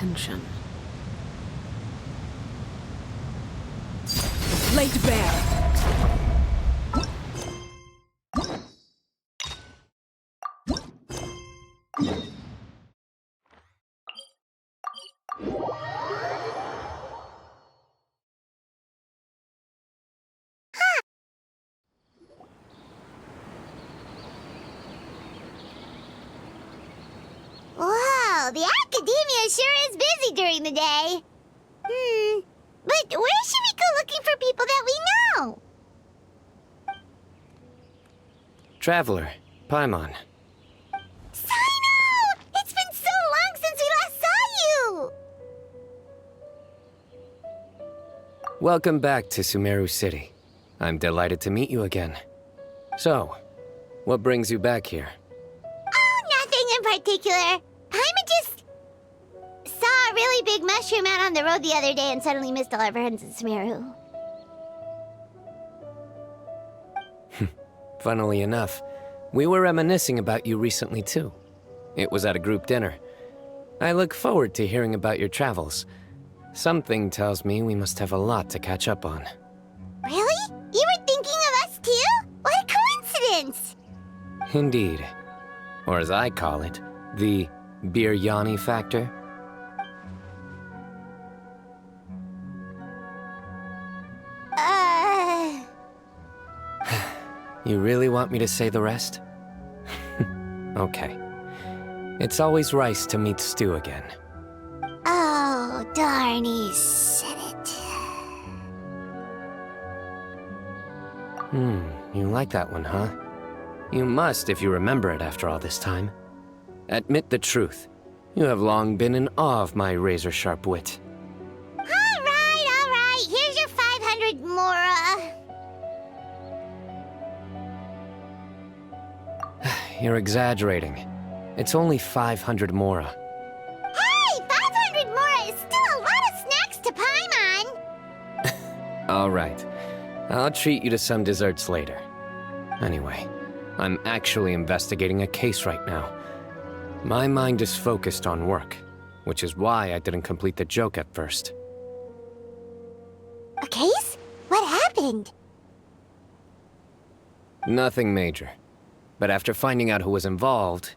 attention. Laid bare. Whoa, the academia sure is busy during the day. But where should we go looking for people that we know? Traveler, Paimon. Cyno! It's been so long since we last saw you! Welcome back to Sumeru City. I'm delighted to meet you again. So, what brings you back here? Oh, nothing in particular. Paimon just saw a really big mushroom out on the road the other day and suddenly missed all our friends in Sumeru. Funnily enough, we were reminiscing about you recently too. It was at a group dinner. I look forward to hearing about your travels. Something tells me we must have a lot to catch up on. Really? You were thinking of us too? What a coincidence! Indeed. Or as I call it, the biryani factor. You really want me to say the rest? Okay. It's always rice to meet stew again. Oh, darn, he said it. You like that one, huh? You must if you remember it after all this time. Admit the truth. You have long been in awe of my razor-sharp wit. All right. Here's your 500 mora. You're exaggerating. It's only 500 mora. Hey, 500 mora is still a lot of snacks to Paimon. All right. I'll treat you to some desserts later. Anyway, I'm actually investigating a case right now. My mind is focused on work, which is why I didn't complete the joke at first. A case? What happened? Nothing major. But after finding out who was involved,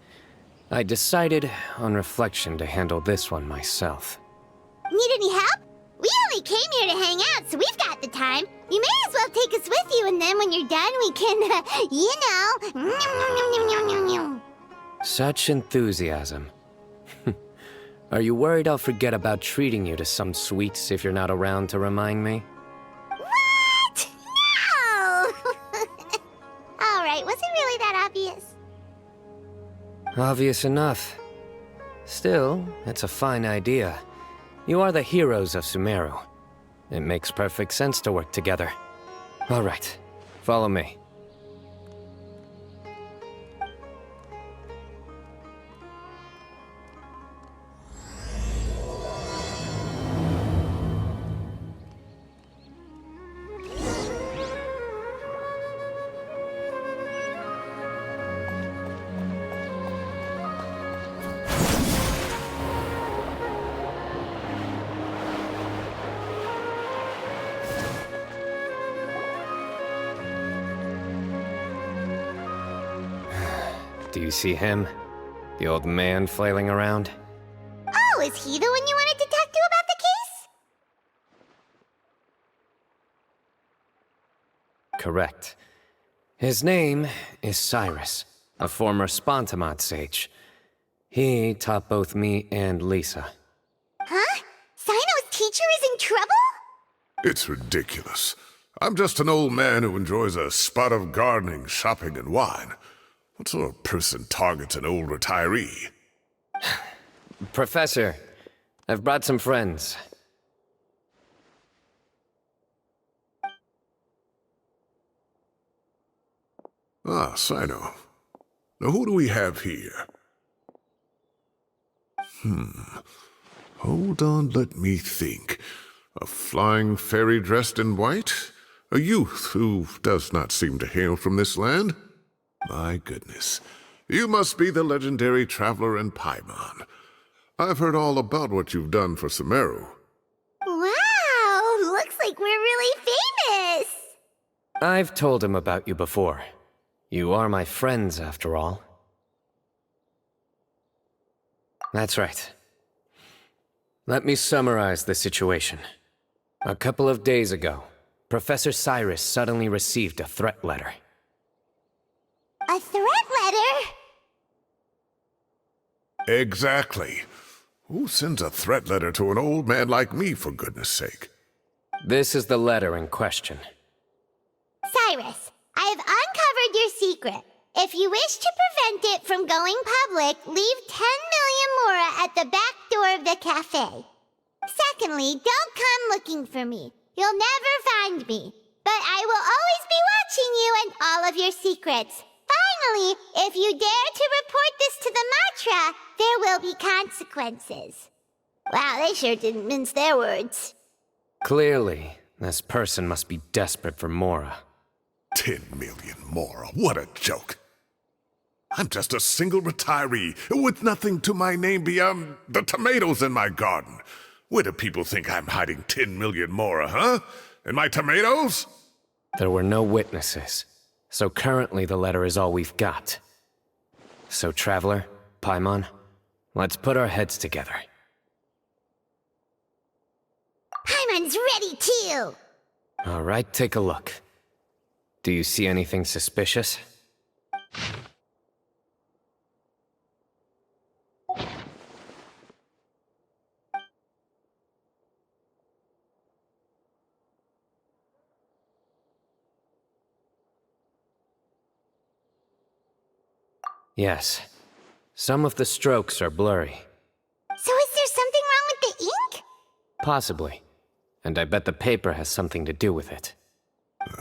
I decided, on reflection, to handle this one myself. Need any help? We only came here to hang out, so we've got the time. You may as well take us with you, and then when you're done, we can, you know... Such enthusiasm. Are you worried I'll forget about treating you to some sweets if you're not around to remind me? What? No! All right, was it really that obvious? Obvious enough. Still, it's a fine idea. You are the heroes of Sumeru. It makes perfect sense to work together. All right, follow me. Do you see him? The old man flailing around? Oh, is he the one you wanted to talk to about the case? Correct. His name is Cyrus, a former Spontamod sage. He taught both me and Lisa. Huh? Cyno's teacher is in trouble? It's ridiculous. I'm just an old man who enjoys a spot of gardening, shopping, and wine. What sort of person targets an old retiree? Professor, I've brought some friends. Ah, Cyno. Now who do we have here? Hold on, let me think. A flying fairy dressed in white? A youth who does not seem to hail from this land? My goodness. You must be the legendary traveler in Paimon. I've heard all about what you've done for Sumeru. Wow, looks like we're really famous. I've told him about you before. You are my friends, after all. That's right. Let me summarize the situation. A couple of days ago, Professor Cyrus suddenly received a threat letter. A threat letter? Exactly. Who sends a threat letter to an old man like me, for goodness sake? This is the letter in question. Cyrus, I have uncovered your secret. If you wish to prevent it from going public, leave 10 million mora at the back door of the cafe. Secondly, don't come looking for me. You'll never find me. But I will always be watching you and all of your secrets. Finally, if you dare to report this to the Matra, there will be consequences. Wow, they sure didn't mince their words. Clearly, this person must be desperate for Mora. 10 million mora, what a joke. I'm just a single retiree with nothing to my name beyond the tomatoes in my garden. Where do people think I'm hiding 10 million mora, huh? In my tomatoes? There were no witnesses, so currently the letter is all we've got. So, Traveler, Paimon, let's put our heads together. Paimon's ready too! All right, take a look. Do you see anything suspicious? Yes. Some of the strokes are blurry. So is there something wrong with the ink? Possibly. And I bet the paper has something to do with it.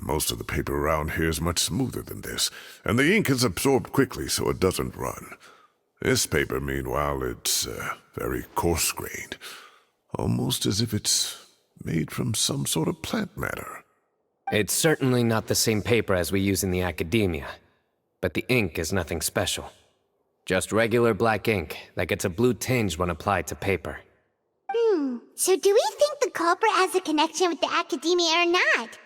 Most of the paper around here is much smoother than this, and the ink is absorbed quickly so it doesn't run. This paper, meanwhile, it's very coarse-grained, almost as if it's made from some sort of plant matter. It's certainly not the same paper as we use in the academia, but the ink is nothing special. Just regular black ink that gets a blue tinge when applied to paper. So do we think the culprit has a connection with the academia or not?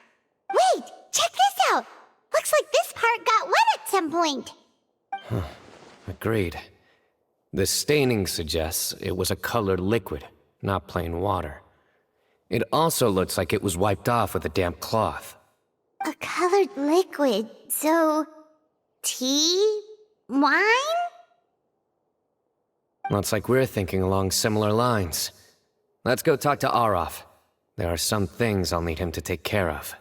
Wait, check this out! Looks like this part got wet at some point. Agreed. The staining suggests it was a colored liquid, not plain water. It also looks like it was wiped off with a damp cloth. A colored liquid, so... tea? Wine? Looks like we're thinking along similar lines. Let's go talk to Arof. There are some things I'll need him to take care of.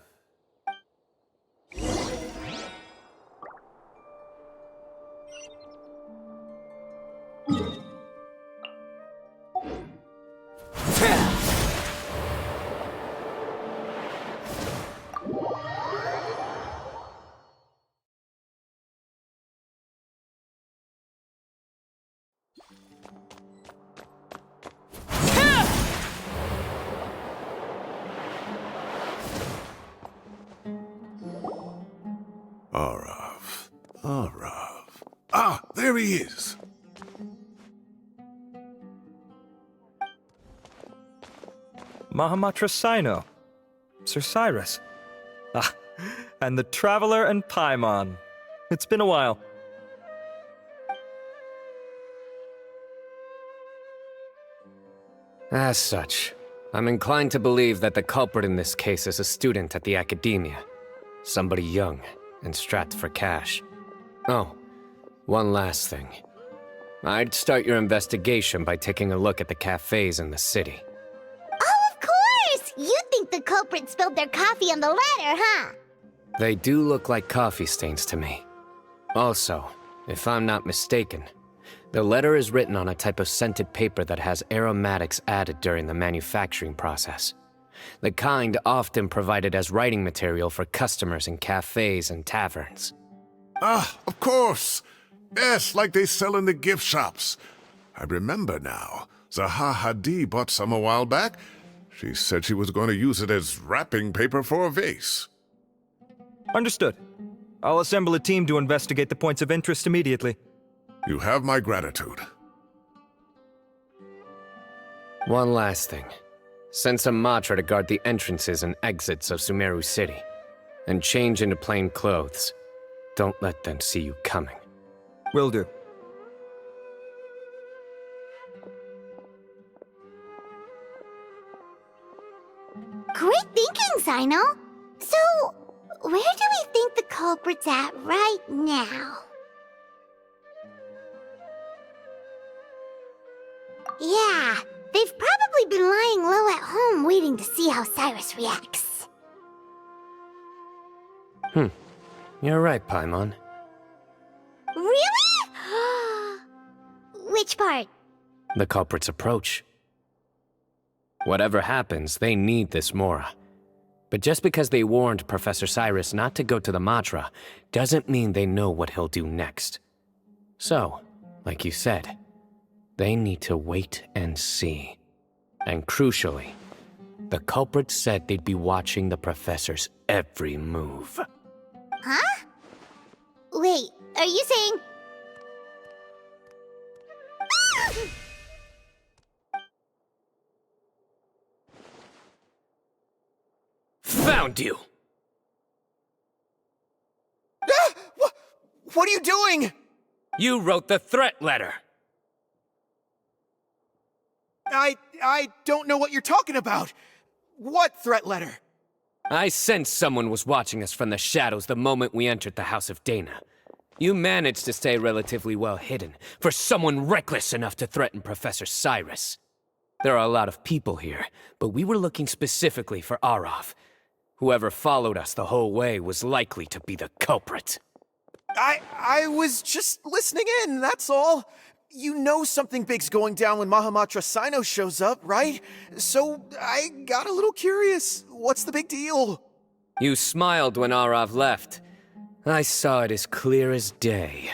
Arav. Ah, there he is. Mahamatra Cyno. Sir Cyrus. Ah, and the Traveler and Paimon. It's been a while. As such, I'm inclined to believe that the culprit in this case is a student at the academia. Somebody young and strapped for cash. Oh, one last thing. I'd start your investigation by taking a look at the cafes in the city. Oh, of course! You think the culprit spilled their coffee on the ladder, huh? They do look like coffee stains to me. Also, if I'm not mistaken, the letter is written on a type of scented paper that has aromatics added during the manufacturing process. The kind often provided as writing material for customers in cafes and taverns. Ah, of course. Yes, like they sell in the gift shops. I remember now. Zaha Hadi bought some a while back. She said she was going to use it as wrapping paper for a vase. Understood. I'll assemble a team to investigate the points of interest immediately. You have my gratitude. One last thing. Send some Matra to guard the entrances and exits of Sumeru City. And change into plain clothes. Don't let them see you coming. Will do. Great thinking, Cyno. So, where do we think the culprit's at right now? Yeah, they've probably been lying low at home waiting to see how Cyrus reacts. You're right, Paimon. Really? Which part? The culprit's approach. Whatever happens, they need this Mora. But just because they warned Professor Cyrus not to go to the Matra, doesn't mean they know what he'll do next. So, like you said, they need to wait and see. And crucially, the culprit said they'd be watching the Professor's every move. Huh? Wait, are you saying... Found you! What are you doing? You wrote the threat letter! I don't know what you're talking about. What threat letter? I sensed someone was watching us from the shadows the moment we entered the House of Dana. You managed to stay relatively well hidden for someone reckless enough to threaten Professor Cyrus. There are a lot of people here, but we were looking specifically for Arav. Whoever followed us the whole way was likely to be the culprit. I was just listening in, that's all. You know something big's going down when Mahamatra Cyno shows up, right? So I got a little curious. What's the big deal? You smiled when Arav left. I saw it as clear as day.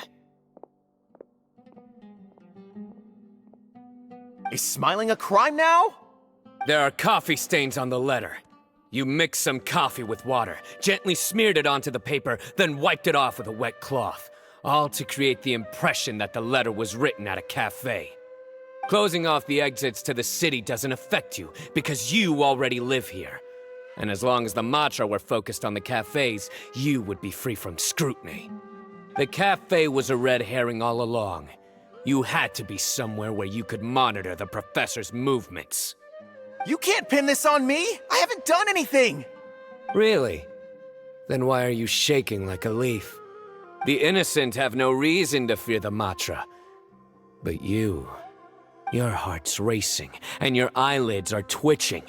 Is smiling a crime now? There are coffee stains on the letter. You mixed some coffee with water, gently smeared it onto the paper, then wiped it off with a wet cloth. All to create the impression that the letter was written at a cafe. Closing off the exits to the city doesn't affect you, because you already live here. And as long as the Matra were focused on the cafes, you would be free from scrutiny. The cafe was a red herring all along. You had to be somewhere where you could monitor the Professor's movements. You can't pin this on me! I haven't done anything! Really? Then why are you shaking like a leaf? The innocent have no reason to fear the Matra. But you, your heart's racing, and your eyelids are twitching.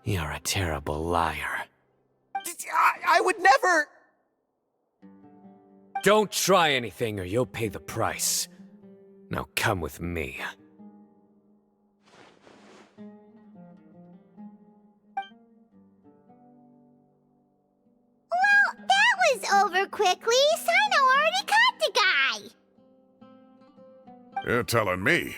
You're a terrible liar. I would never... Don't try anything or you'll pay the price. Now come with me. Well, that was over quickly. Cyno already caught the guy. You're telling me.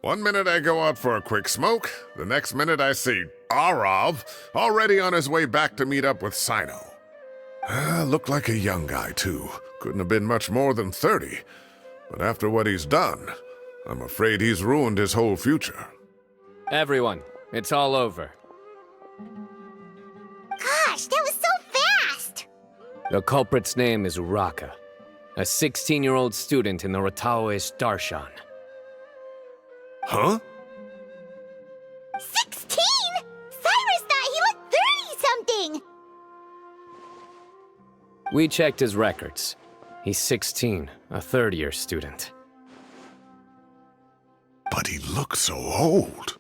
1 minute I go out for a quick smoke, the next minute I see Arav already on his way back to meet up with Cyno. Looked like a young guy, too. Couldn't have been much more than 30. But after what he's done, I'm afraid he's ruined his whole future. Everyone, it's all over. Gosh, that was so fast! The culprit's name is Uraka, a 16-year-old student in the Rataoist Darshan. Huh? 16? Cyrus thought he looked 30-something! We checked his records. He's 16, a third-year student. But he looks so old.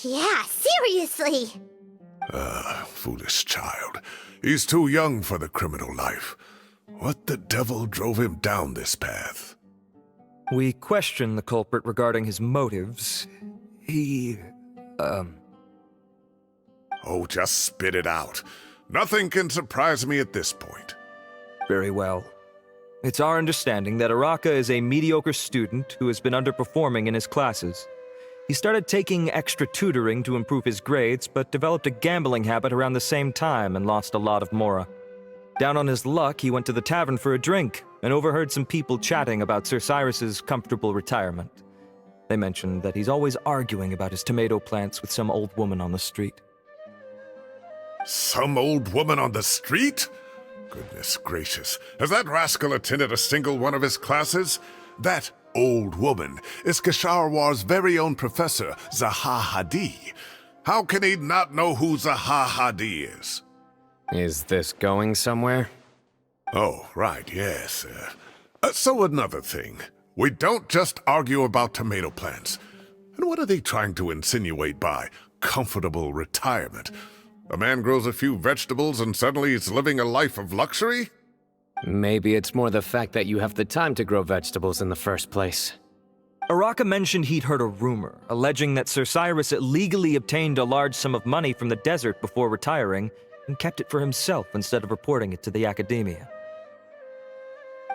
Yeah, seriously! Foolish child. He's too young for the criminal life. What the devil drove him down this path? We questioned the culprit regarding his motives. Oh, just spit it out. Nothing can surprise me at this point. Very well. It's our understanding that Araka is a mediocre student who has been underperforming in his classes. He started taking extra tutoring to improve his grades, but developed a gambling habit around the same time and lost a lot of Mora. Down on his luck, he went to the tavern for a drink and overheard some people chatting about Sir Cyrus's comfortable retirement. They mentioned that he's always arguing about his tomato plants with some old woman on the street. Some old woman on the street? Goodness gracious. Has that rascal attended a single one of his classes? That old woman is Kasharwar's very own professor, Zaha Hadi. How can he not know who Zaha Hadi is? Is this going somewhere? Oh, right, yes. So another thing. We don't just argue about tomato plants. And what are they trying to insinuate by comfortable retirement? A man grows a few vegetables and suddenly he's living a life of luxury? Maybe it's more the fact that you have the time to grow vegetables in the first place. Araka mentioned he'd heard a rumor, alleging that Sir Cyrus illegally obtained a large sum of money from the desert before retiring and kept it for himself instead of reporting it to the academia.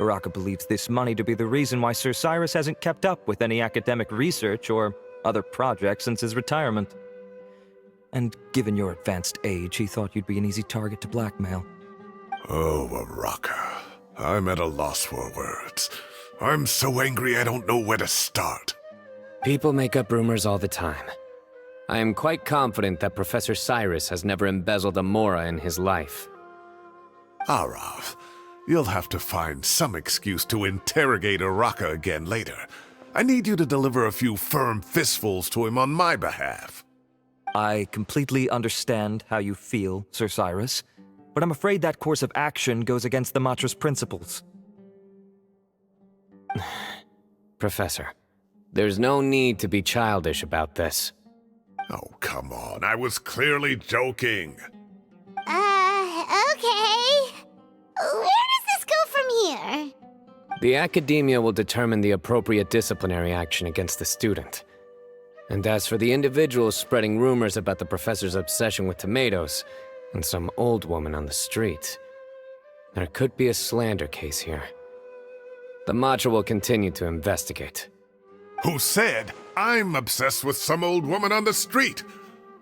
Araka believes this money to be the reason why Sir Cyrus hasn't kept up with any academic research or other projects since his retirement. And given your advanced age, he thought you'd be an easy target to blackmail. Oh, Araka. I'm at a loss for words. I'm so angry I don't know where to start. People make up rumors all the time. I am quite confident that Professor Cyrus has never embezzled a mora in his life. Arav, you'll have to find some excuse to interrogate Araka again later. I need you to deliver a few firm fistfuls to him on my behalf. I completely understand how you feel, Sir Cyrus, but I'm afraid that course of action goes against the Matra's principles. Professor, there's no need to be childish about this. Oh, come on. I was clearly joking. Okay. Where does this go from here? The academia will determine the appropriate disciplinary action against the student. And as for the individuals spreading rumors about the professor's obsession with tomatoes and some old woman on the street, there could be a slander case here. The Matra will continue to investigate. Who said I'm obsessed with some old woman on the street?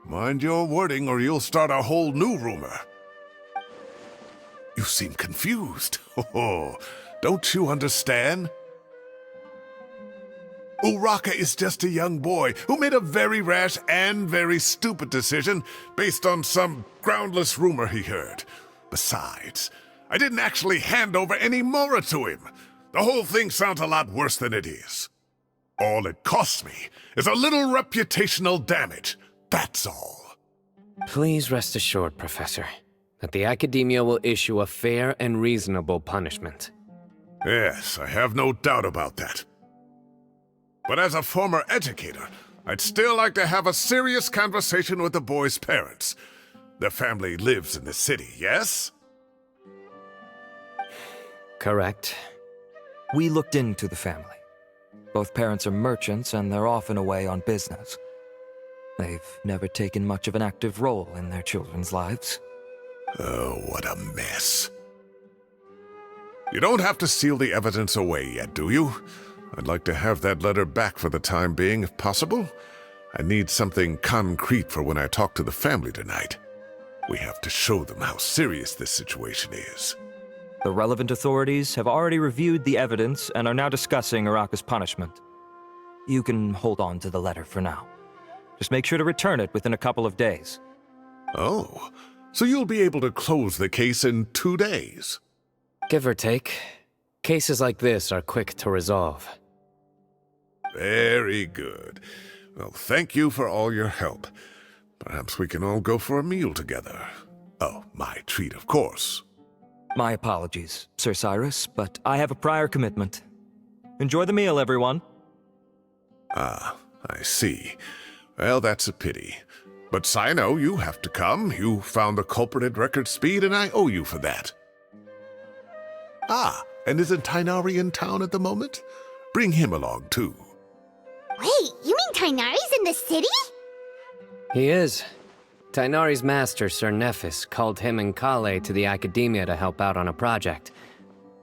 Mind your wording or you'll start a whole new rumor. You seem confused. Oh, don't you understand? Uraka is just a young boy who made a very rash and very stupid decision based on some groundless rumor he heard. Besides, I didn't actually hand over any mora to him. The whole thing sounds a lot worse than it is. All it costs me is a little reputational damage. That's all. Please rest assured, Professor, that the academia will issue a fair and reasonable punishment. Yes, I have no doubt about that. But as a former educator, I'd still like to have a serious conversation with the boy's parents. Their family lives in the city, yes? Correct. We looked into the family. Both parents are merchants and they're often away on business. They've never taken much of an active role in their children's lives. Oh, what a mess. You don't have to seal the evidence away yet, do you? I'd like to have that letter back for the time being, if possible. I need something concrete for when I talk to the family tonight. We have to show them how serious this situation is. The relevant authorities have already reviewed the evidence and are now discussing Araka's punishment. You can hold on to the letter for now. Just make sure to return it within a couple of days. Oh, so you'll be able to close the case in 2 days? Give or take. Cases like this are quick to resolve. Very good. Well, thank you for all your help. Perhaps we can all go for a meal together. Oh, my treat, of course. My apologies, Sir Cyrus, but I have a prior commitment. Enjoy the meal, everyone. Ah, I see. Well, that's a pity. But Cyno, you have to come. You found the culprit at record speed, and I owe you for that. Ah, and isn't Tighnari in town at the moment? Bring him along, too. Wait, you mean Tighnari's in the city? He is. Tighnari's master, Sir Nephis, called him and Kale to the academia to help out on a project.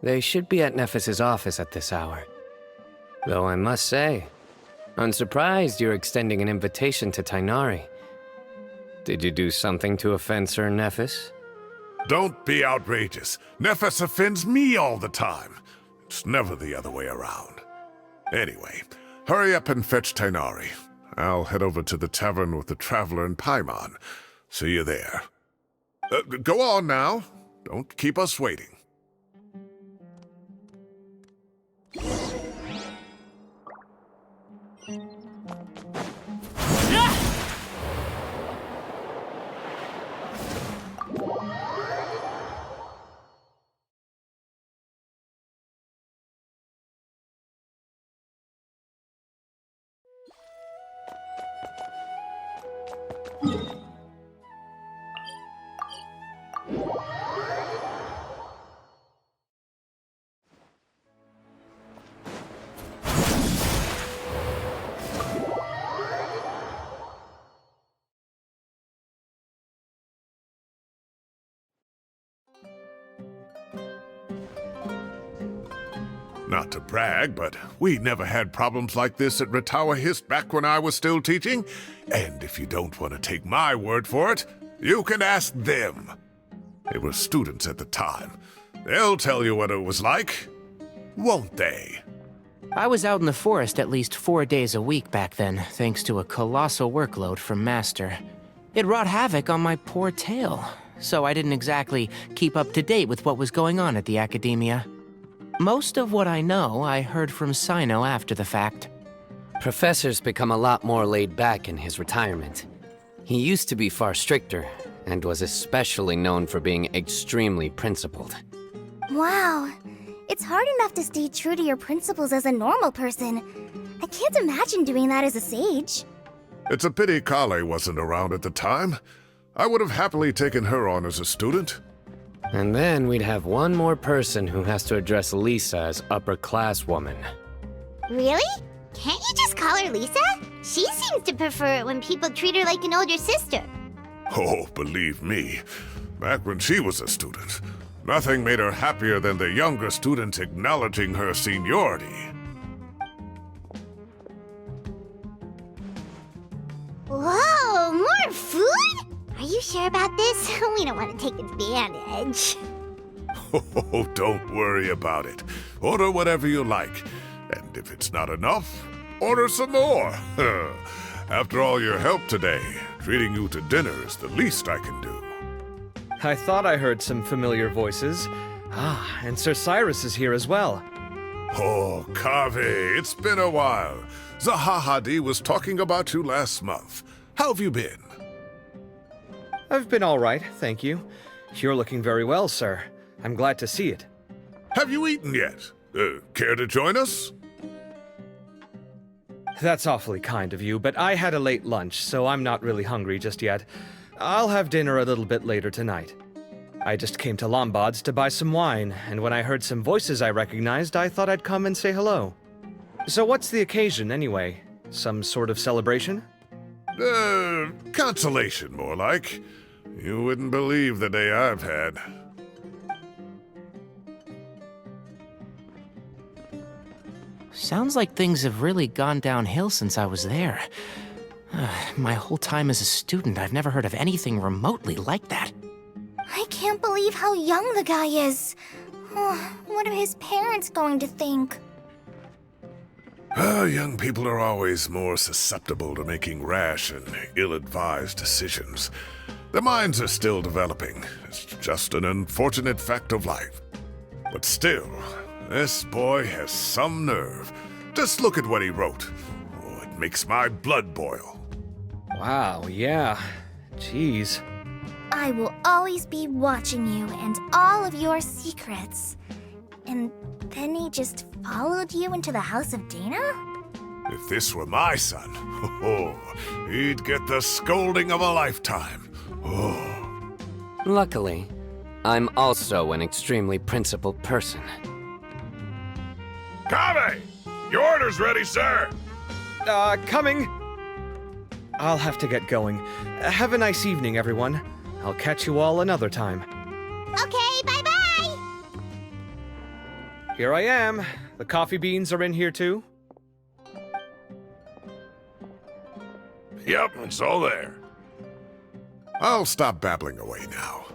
They should be at Nephis's office at this hour. Though I must say, I'm surprised you're extending an invitation to Tighnari. Did you do something to offend Sir Nephis? Don't be outrageous. Nephis offends me all the time. It's never the other way around. Anyway, hurry up and fetch Tainari. I'll head over to the tavern with the Traveler and Paimon. See you there. Go on now. Don't keep us waiting. Not to brag, but we never had problems like this at Ratawa Hist back when I was still teaching. And if you don't want to take my word for it, you can ask them. They were students at the time. They'll tell you what it was like, won't they? I was out in the forest at least 4 days a week back then, thanks to a colossal workload from Master. It wrought havoc on my poor tail, so I didn't exactly keep up to date with what was going on at the Academia. Most of what I know, I heard from Cyno after the fact. Professor's become a lot more laid back in his retirement. He used to be far stricter, and was especially known for being extremely principled. Wow. It's hard enough to stay true to your principles as a normal person. I can't imagine doing that as a sage. It's a pity Kale wasn't around at the time. I would have happily taken her on as a student. And then we'd have one more person who has to address Lisa as upper-class woman. Really? Can't you just call her Lisa? She seems to prefer it when people treat her like an older sister. Oh, believe me, back when she was a student, nothing made her happier than the younger students acknowledging her seniority. Whoa, more food? Are you sure about this? We don't want to take advantage. Oh, don't worry about it. Order whatever you like. And if it's not enough, order some more. After all your help today, treating you to dinner is the least I can do. I thought I heard some familiar voices. Ah, and Sir Cyrus is here as well. Oh, Kaveh, it's been a while. Zahahadi was talking about you last month. How have you been? I've been all right, thank you. You're looking very well, sir. I'm glad to see it. Have you eaten yet? Care to join us? That's awfully kind of you, but I had a late lunch, so I'm not really hungry just yet. I'll have dinner a little bit later tonight. I just came to Lombard's to buy some wine, and when I heard some voices I recognized, I thought I'd come and say hello. So what's the occasion, anyway? Some sort of celebration? Consolation, more like. You wouldn't believe the day I've had. Sounds like things have really gone downhill since I was there. My whole time as a student, I've never heard of anything remotely like that. I can't believe how young the guy is. What are his parents going to think? Young people are always more susceptible to making rash and ill-advised decisions. Their minds are still developing. It's just an unfortunate fact of life. But still, this boy has some nerve. Just look at what he wrote. Oh, it makes my blood boil. Wow, yeah. Jeez. I will always be watching you and all of your secrets. And then he just followed you into the house of Dana? If this were my son, he'd get the scolding of a lifetime. Oh. Luckily, I'm also an extremely principled person. Kaveh! Your order's ready, sir! Coming! I'll have to get going. Have a nice evening, everyone. I'll catch you all another time. Okay, bye-bye! Here I am. The coffee beans are in here too. Yep, it's all there. I'll stop babbling away now.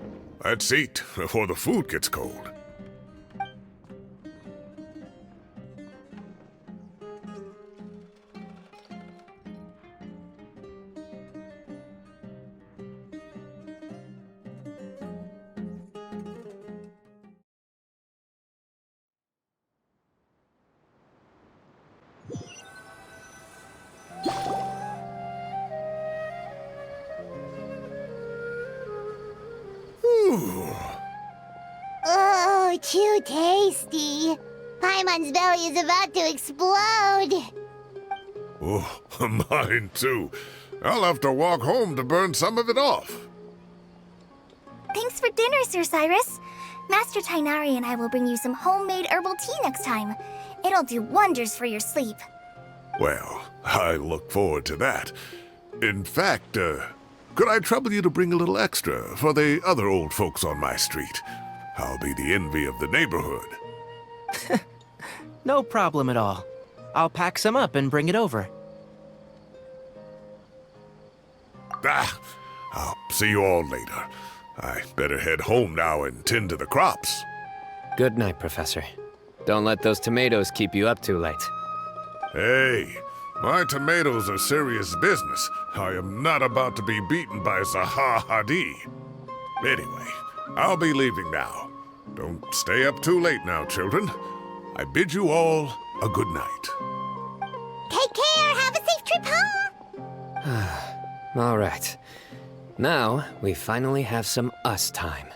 Let's eat before the food gets cold. Oh, too tasty. Paimon's belly is about to explode. Oh, mine too. I'll have to walk home to burn some of it off. Thanks for dinner, Sir Cyrus. Master Tighnari and I will bring you some homemade herbal tea next time. It'll do wonders for your sleep. Well, I look forward to that. In fact, could I trouble you to bring a little extra for the other old folks on my street? I'll be the envy of the neighborhood. No problem at all. I'll pack some up and bring it over. I'll see you all later. I better head home now and tend to the crops. Good night, Professor. Don't let those tomatoes keep you up too late. Hey, my tomatoes are serious business. I am not about to be beaten by Zaha Hadi. Anyway, I'll be leaving now. Don't stay up too late now, children. I bid you all a good night. Take care. Have a safe trip home. All right. Now, we finally have some us time.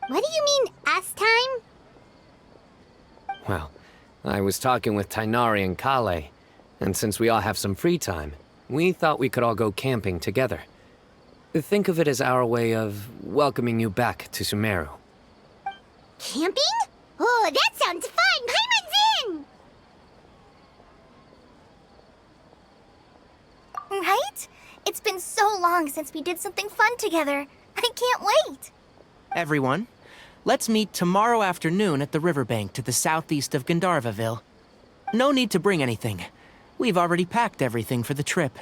What do you mean, us time? Well, I was talking with Tighnari and Kale, and since we all have some free time, we thought we could all go camping together. Think of it as our way of welcoming you back to Sumeru. Camping? Oh, that sounds fun. Paimon's in. Right? It's been so long since we did something fun together. I can't wait. Everyone, let's meet tomorrow afternoon at the riverbank to the southeast of Gandharvaville. No need to bring anything. We've already packed everything for the trip.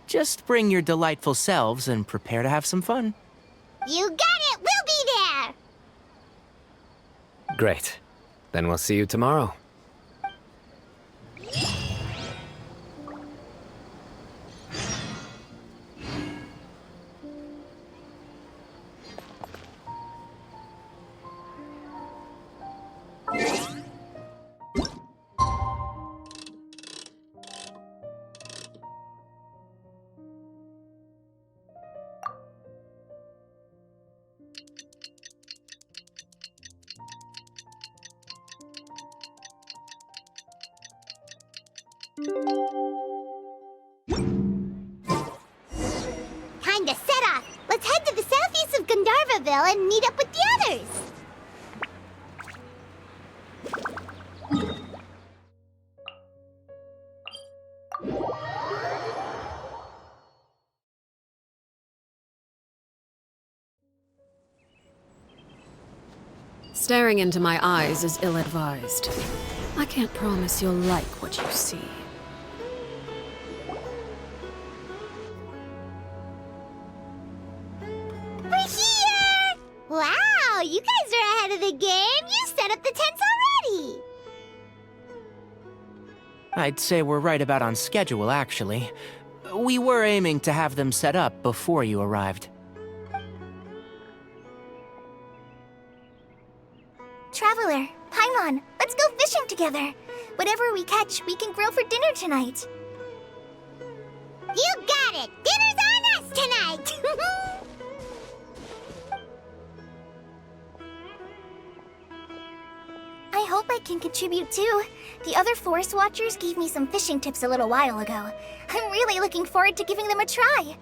Just bring your delightful selves and prepare to have some fun. You got it. We'll be there. Great. Then we'll see you tomorrow. Time to set off. Let's head to the southeast of Gandharvaville and meet up with the others. Staring into my eyes is ill-advised. I can't promise you'll like what you see. We're here! Wow, you guys are ahead of the game. You set up the tents already. I'd say we're right about on schedule, actually. We were aiming to have them set up before you arrived. Traveler, Paimon, let's go fishing together. Whatever we catch, we can grill for dinner tonight. You got it. Dinner's on us tonight. I hope I can contribute too. The other forest watchers gave me some fishing tips a little while ago. I'm really looking forward to giving them a try.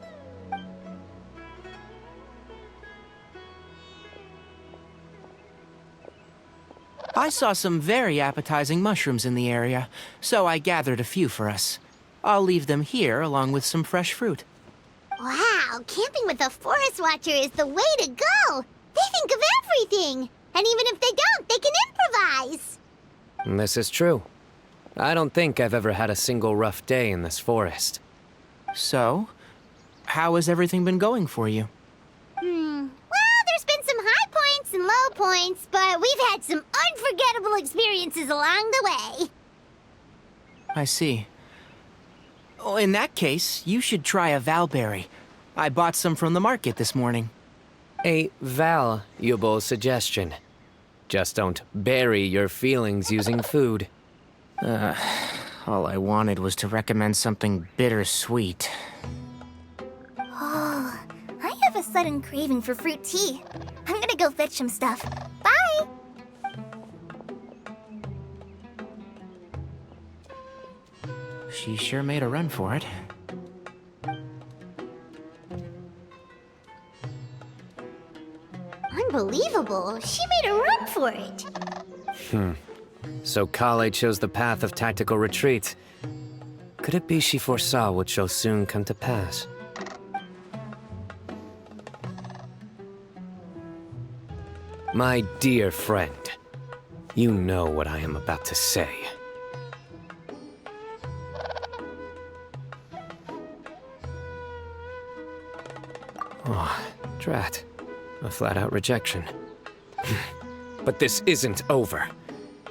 I saw some very appetizing mushrooms in the area, so I gathered a few for us. I'll leave them here along with some fresh fruit. Wow, camping with a forest watcher is the way to go. They think of everything. And even if they don't, they can improvise. This is true. I don't think I've ever had a single rough day in this forest. So, how has everything been going for you? Well, there's been some high points, but we've had some unforgettable experiences along the way. I see. Oh, in that case, you should try a valberry. I bought some from the market this morning. A valuable suggestion. Just don't bury your feelings using food. All I wanted was to recommend something bittersweet. Oh, I have a sudden craving for fruit tea. I'm gonna go fetch some stuff. Bye! She sure made a run for it. Unbelievable. She made a run for it. So Kale chose the path of tactical retreat. Could it be she foresaw what shall soon come to pass? My dear friend, you know what I am about to say. Oh, drat. A flat-out rejection. But this isn't over.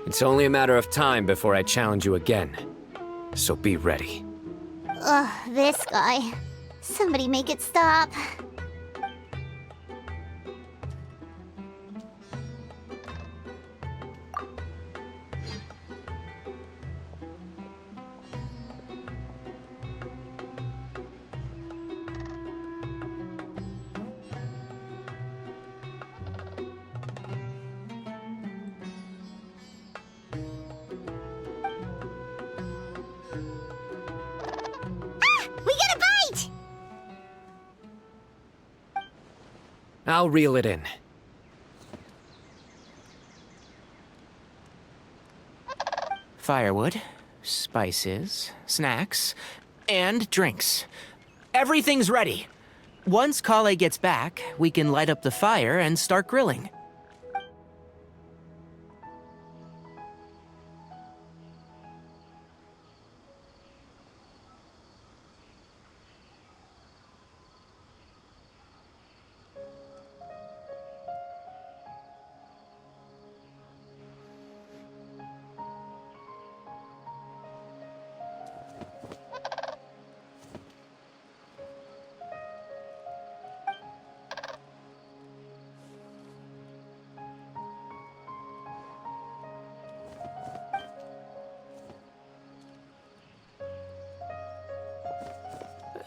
It's only a matter of time before I challenge you again. So be ready. Ugh, this guy. Somebody make it stop. We got a bite! I'll reel it in. Firewood, spices, snacks, and drinks. Everything's ready. Once Kale gets back, we can light up the fire and start grilling.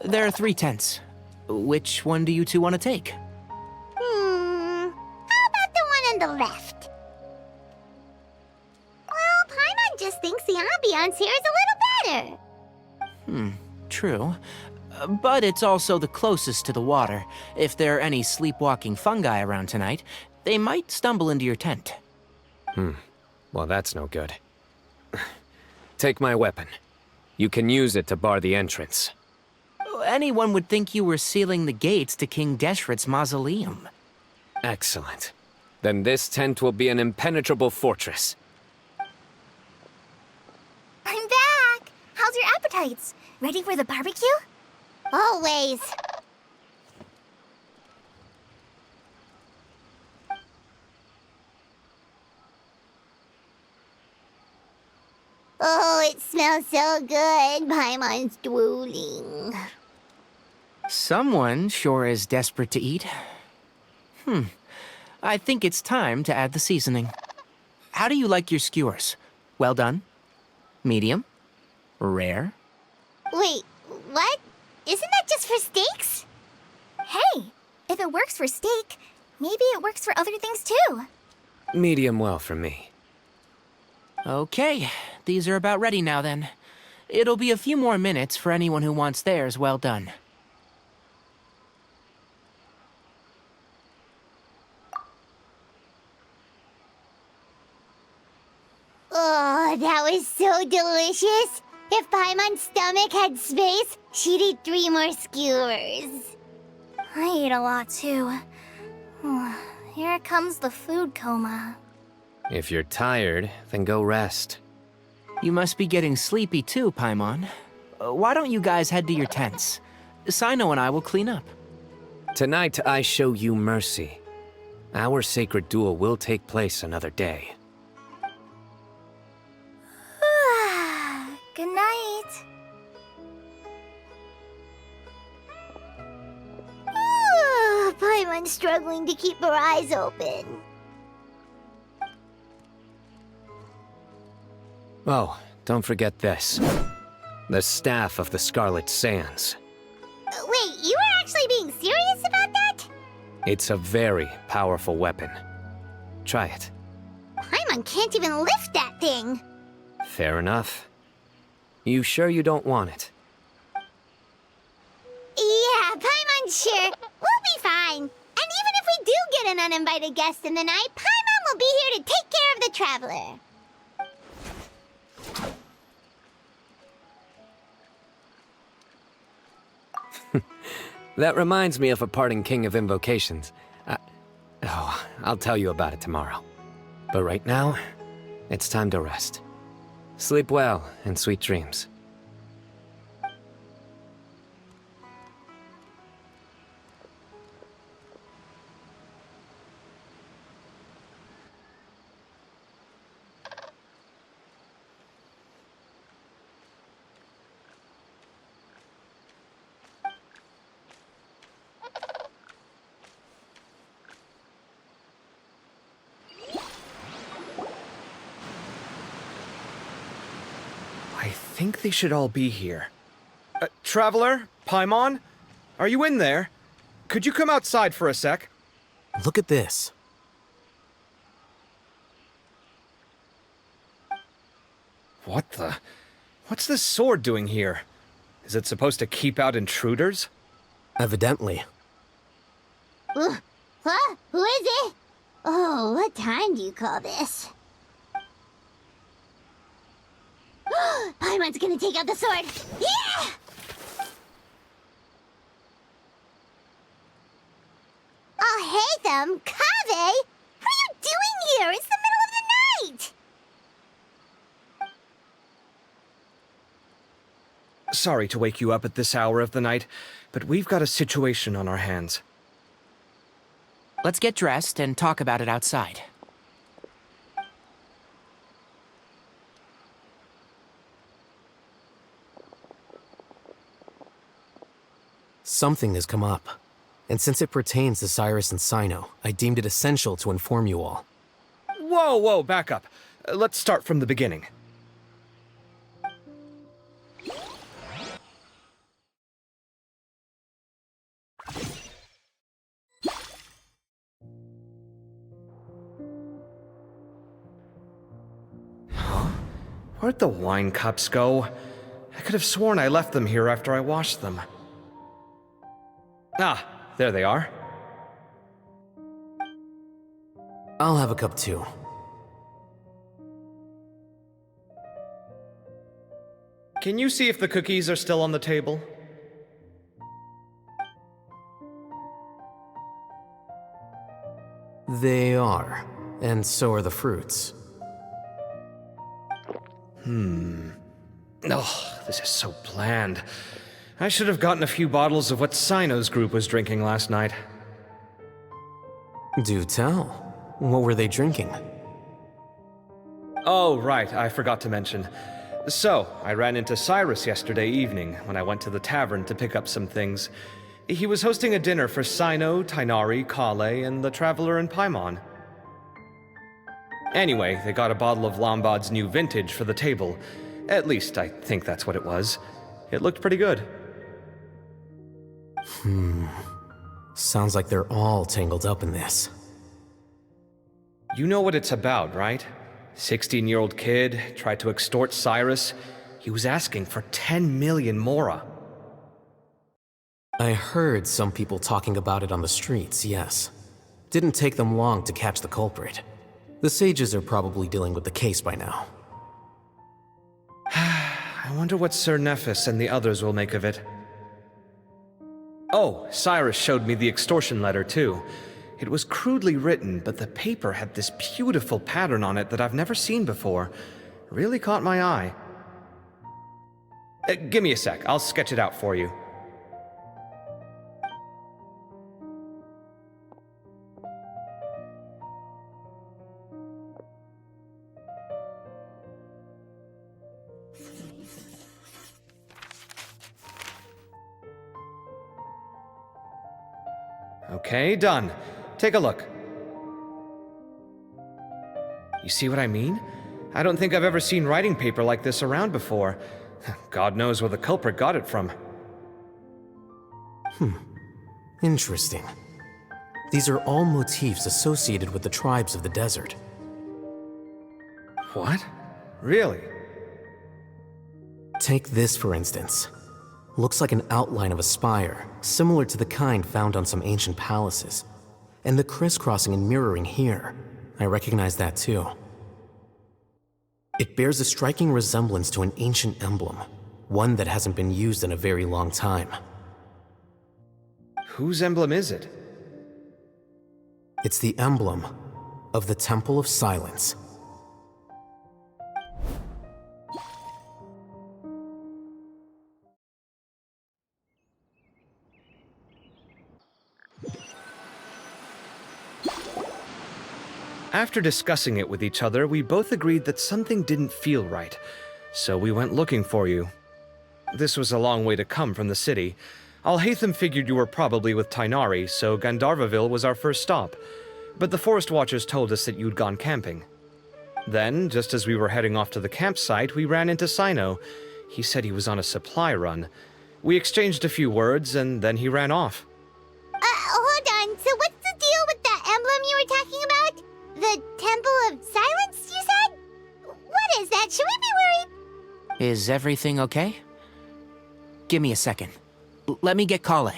There are 3 tents. Which one do you two want to take? How about the one on the left? Well, Paimon just thinks the ambiance here is a little better. True. But it's also the closest to the water. If there are any sleepwalking fungi around tonight, they might stumble into your tent. Well, that's no good. Take my weapon. You can use it to bar the entrance. Anyone would think you were sealing the gates to King Deshret's mausoleum. Excellent. Then this tent will be an impenetrable fortress. I'm back! How's your appetites? Ready for the barbecue? Always. Oh, it smells so good. Paimon's drooling. Someone sure is desperate to eat. I think it's time to add the seasoning. How do you like your skewers? Well done? Medium? Rare? Wait, what? Isn't that just for steaks? Hey, if it works for steak, maybe it works for other things too. Medium well for me. Okay, these are about ready now then. It'll be a few more minutes for anyone who wants theirs well done. Oh, that was so delicious. If Paimon's stomach had space, she'd eat 3 more skewers. I ate a lot too. Here comes the food coma. If you're tired, then go rest. You must be getting sleepy too, Paimon. Why don't you guys head to your tents? Cyno and I will clean up. Tonight I show you mercy. Our sacred duel will take place another day. Good night. Paimon's struggling to keep her eyes open. Oh, don't forget this. The Staff of the Scarlet Sands. Wait, you were actually being serious about that? It's a very powerful weapon. Try it. Paimon can't even lift that thing. Fair enough. You sure you don't want it? Yeah, Paimon's sure. We'll be fine. And even if we do get an uninvited guest in the night, Paimon will be here to take care of the traveler. That reminds me of a parting king of invocations. I'll tell you about it tomorrow. But right now, it's time to rest. Sleep well and sweet dreams. I think they should all be here. Traveler? Paimon? Are you in there? Could you come outside for a sec? Look at this. What the? What's this sword doing here? Is it supposed to keep out intruders? Evidently. What? Who is it? Oh, what time do you call this? Paimon's gonna take out the sword. Yeah! Oh, hey them, Kave! What are you doing here? It's the middle of the night! Sorry to wake you up at this hour of the night, but we've got a situation on our hands. Let's get dressed and talk about it outside. Something has come up, and since it pertains to Cyrus and Cyno, I deemed it essential to inform you all. Whoa, back up. Let's start from the beginning. Huh? Where'd the wine cups go? I could have sworn I left them here after I washed them. Ah, there they are. I'll have a cup too. Can you see if the cookies are still on the table? They are, and so are the fruits. Oh, this is so bland. I should have gotten a few bottles of what Cyno's group was drinking last night. Do tell. What were they drinking? Oh, right, I forgot to mention. So, I ran into Cyrus yesterday evening when I went to the tavern to pick up some things. He was hosting a dinner for Cyno, Tighnari, Kale, and the Traveler and Paimon. Anyway, they got a bottle of Lombard's new vintage for the table. At least, I think that's what it was. It looked pretty good. Sounds like they're all tangled up in this. You know what it's about, right? 16-year-old kid tried to extort Cyrus. He was asking for 10 million mora. I heard some people talking about it on the streets, yes. Didn't take them long to catch the culprit. The sages are probably dealing with the case by now. I wonder what Sir Nephis and the others will make of it. Oh, Cyrus showed me the extortion letter, too. It was crudely written, but the paper had this beautiful pattern on it that I've never seen before. Really caught my eye. Give me a sec, I'll sketch it out for you. Okay, done. Take a look. You see what I mean? I don't think I've ever seen writing paper like this around before. God knows where the culprit got it from. Interesting. These are all motifs associated with the tribes of the desert. What? Really? Take this, for instance. Looks like an outline of a spire, similar to the kind found on some ancient palaces. And the crisscrossing and mirroring here, I recognize that too. It bears a striking resemblance to an ancient emblem, one that hasn't been used in a very long time. Whose emblem is it? It's the emblem of the Temple of Silence. After discussing it with each other, we both agreed that something didn't feel right, so we went looking for you. This was a long way to come from the city. Alhaitham figured you were probably with Tighnari, so Gandharvaville was our first stop, but the Forest Watchers told us that you'd gone camping. Then, just as we were heading off to the campsite, we ran into Cyno. He said he was on a supply run. We exchanged a few words, and then he ran off. Hold on, so what's the deal with that emblem you were talking about? The Temple of Silence, you said? What is that? Should we be worried? Is everything okay? Give me a second. Let me get Kale.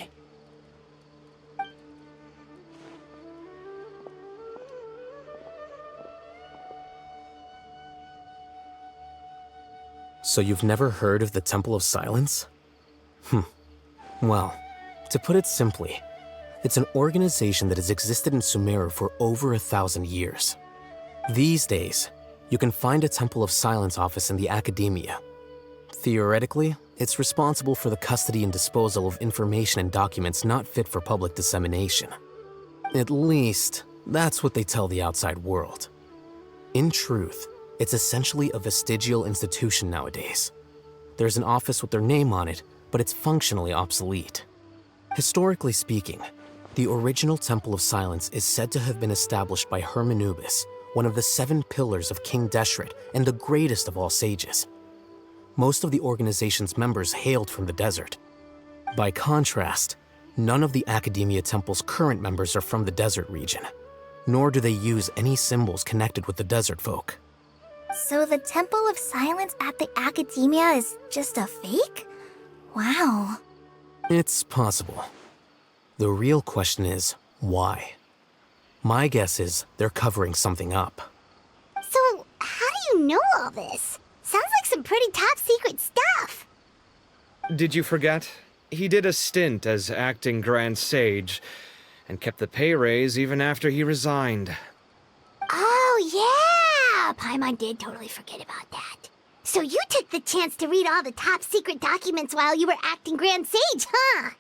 So you've never heard of the Temple of Silence? Well, to put it simply, it's an organization that has existed in Sumeru for over 1,000 years. These days, you can find a Temple of Silence office in the academia. Theoretically, it's responsible for the custody and disposal of information and documents not fit for public dissemination. At least, that's what they tell the outside world. In truth, it's essentially a vestigial institution nowadays. There's an office with their name on it, but it's functionally obsolete. Historically speaking, the original Temple of Silence is said to have been established by Hermanubis, one of the 7 pillars of King Deshret and the greatest of all sages. Most of the organization's members hailed from the desert. By contrast, none of the Academia Temple's current members are from the desert region, nor do they use any symbols connected with the desert folk. So the Temple of Silence at the Academia is just a fake? Wow. It's possible. The real question is, why? My guess is they're covering something up. So, how do you know all this? Sounds like some pretty top secret stuff. Did you forget? He did a stint as acting Grand Sage, and kept the pay raise even after he resigned. Oh, yeah! Paimon did totally forget about that. So you took the chance to read all the top secret documents while you were acting Grand Sage, huh?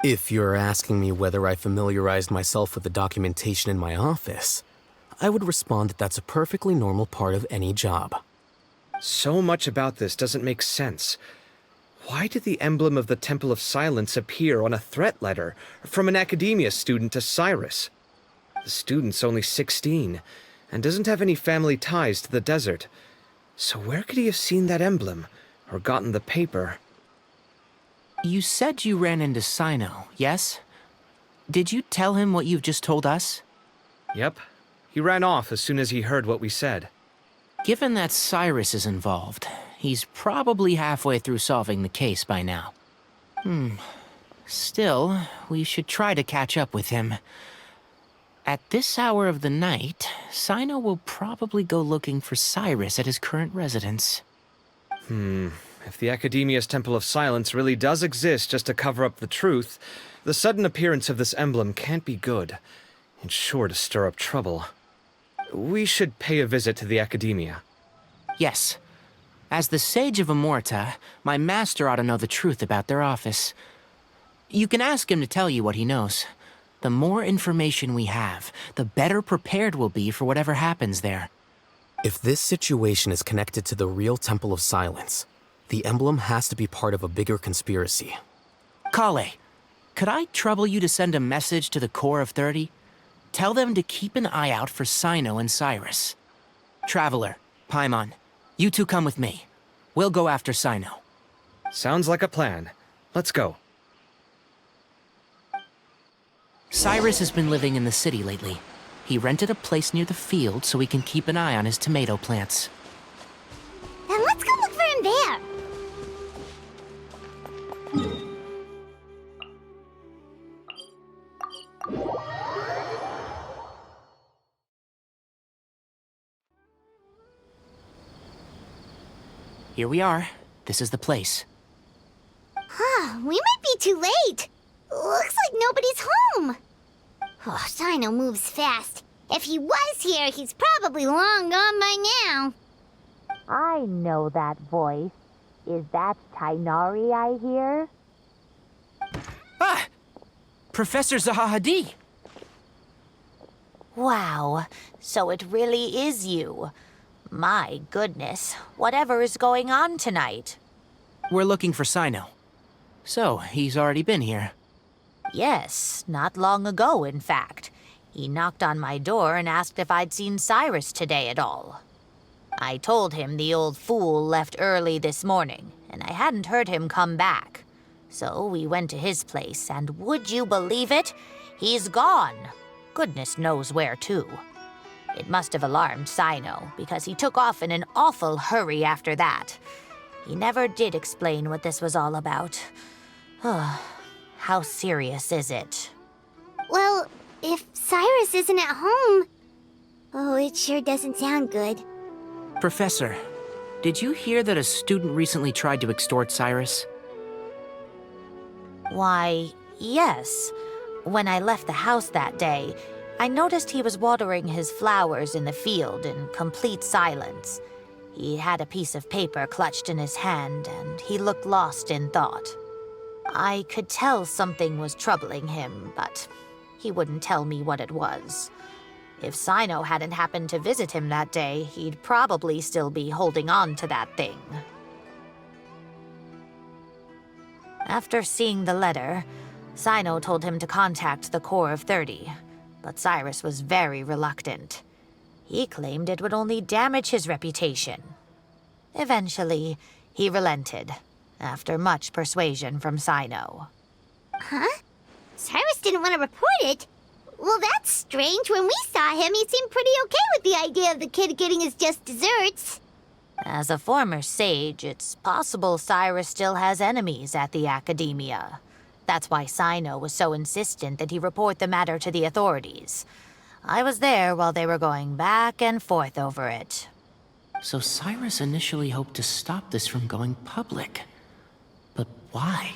If you're asking me whether I familiarized myself with the documentation in my office, I would respond that that's a perfectly normal part of any job. So much about this doesn't make sense. Why did the emblem of the Temple of Silence appear on a threat letter from an academia student to Cyrus? The student's only 16, and doesn't have any family ties to the desert. So where could he have seen that emblem, or gotten the paper? You said you ran into Cyno, yes? Did you tell him what you've just told us? Yep. He ran off as soon as he heard what we said. Given that Cyrus is involved, he's probably halfway through solving the case by now. Still, we should try to catch up with him. At this hour of the night, Cyno will probably go looking for Cyrus at his current residence. If the Academia's Temple of Silence really does exist just to cover up the truth, the sudden appearance of this emblem can't be good. It's sure to stir up trouble. We should pay a visit to the Academia. Yes. As the Sage of Amorta, my master ought to know the truth about their office. You can ask him to tell you what he knows. The more information we have, the better prepared we'll be for whatever happens there. If this situation is connected to the real Temple of Silence, the emblem has to be part of a bigger conspiracy. Kale, could I trouble you to send a message to the Core of 30? Tell them to keep an eye out for Cyno and Cyrus. Traveler, Paimon, you two come with me. We'll go after Cyno. Sounds like a plan. Let's go. Cyrus has been living in the city lately. He rented a place near the field so he can keep an eye on his tomato plants. Then let's go look for him there. Here we are. This is the place. We might be too late. Looks like nobody's home. Oh, Cyno moves fast. If he was here, he's probably long gone by now. I know that voice. Is that Tighnari I hear? Ah! Professor Zahahadi! Wow, so it really is you. My goodness, whatever is going on tonight? We're looking for Cyno. So, he's already been here. Yes, not long ago, in fact. He knocked on my door and asked if I'd seen Cyrus today at all. I told him the old fool left early this morning, and I hadn't heard him come back. So we went to his place, and would you believe it? He's gone. Goodness knows where to. It must have alarmed Cyno, because he took off in an awful hurry after that. He never did explain what this was all about. How serious is it? Well, if Cyrus isn't at home... Oh, it sure doesn't sound good. Professor, did you hear that a student recently tried to extort Cyrus? Why, yes. When I left the house that day, I noticed he was watering his flowers in the field in complete silence. He had a piece of paper clutched in his hand, and he looked lost in thought. I could tell something was troubling him, but he wouldn't tell me what it was. If Cyno hadn't happened to visit him that day, he'd probably still be holding on to that thing. After seeing the letter, Cyno told him to contact the Core of 30, but Cyrus was very reluctant. He claimed it would only damage his reputation. Eventually, he relented, after much persuasion from Cyno. Huh? Cyrus didn't want to report it? Well, that's strange. When we saw him, he seemed pretty okay with the idea of the kid getting his just desserts. As a former sage, it's possible Cyrus still has enemies at the Academia. That's why Cyno was so insistent that he report the matter to the authorities. I was there while they were going back and forth over it. So Cyrus initially hoped to stop this from going public. But why?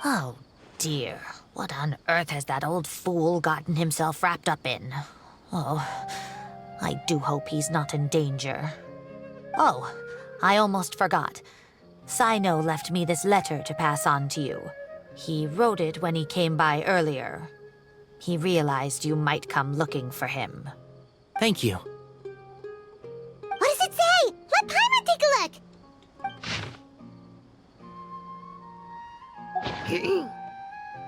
Oh, dear. What on earth has that old fool gotten himself wrapped up in? Oh, I do hope he's not in danger. Oh, I almost forgot. Cyno left me this letter to pass on to you. He wrote it when he came by earlier. He realized you might come looking for him. Thank you. What does it say? Let Paimon take a look.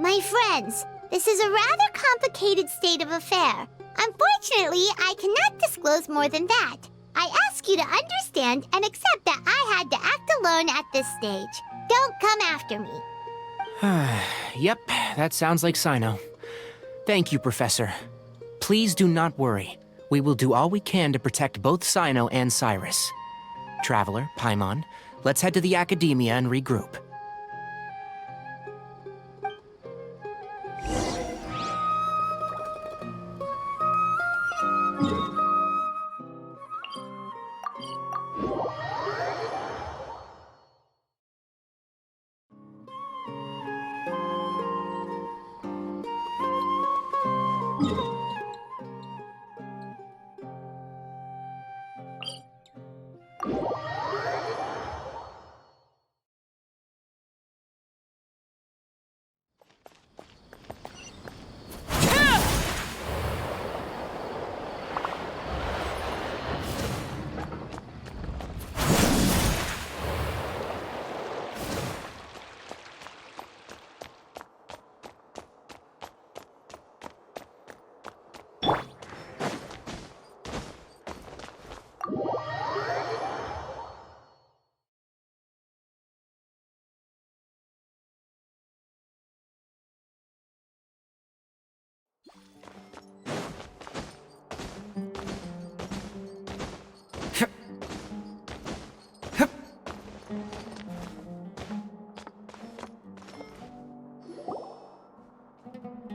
My friends, this is a rather complicated state of affair. Unfortunately, I cannot disclose more than that. I ask you to understand and accept that I had to act alone at this stage. Don't come after me. Yep, that sounds like Cyno. Thank you, Professor. Please do not worry. We will do all we can to protect both Cyno and Cyrus. Traveler, Paimon, let's head to the Academia and regroup.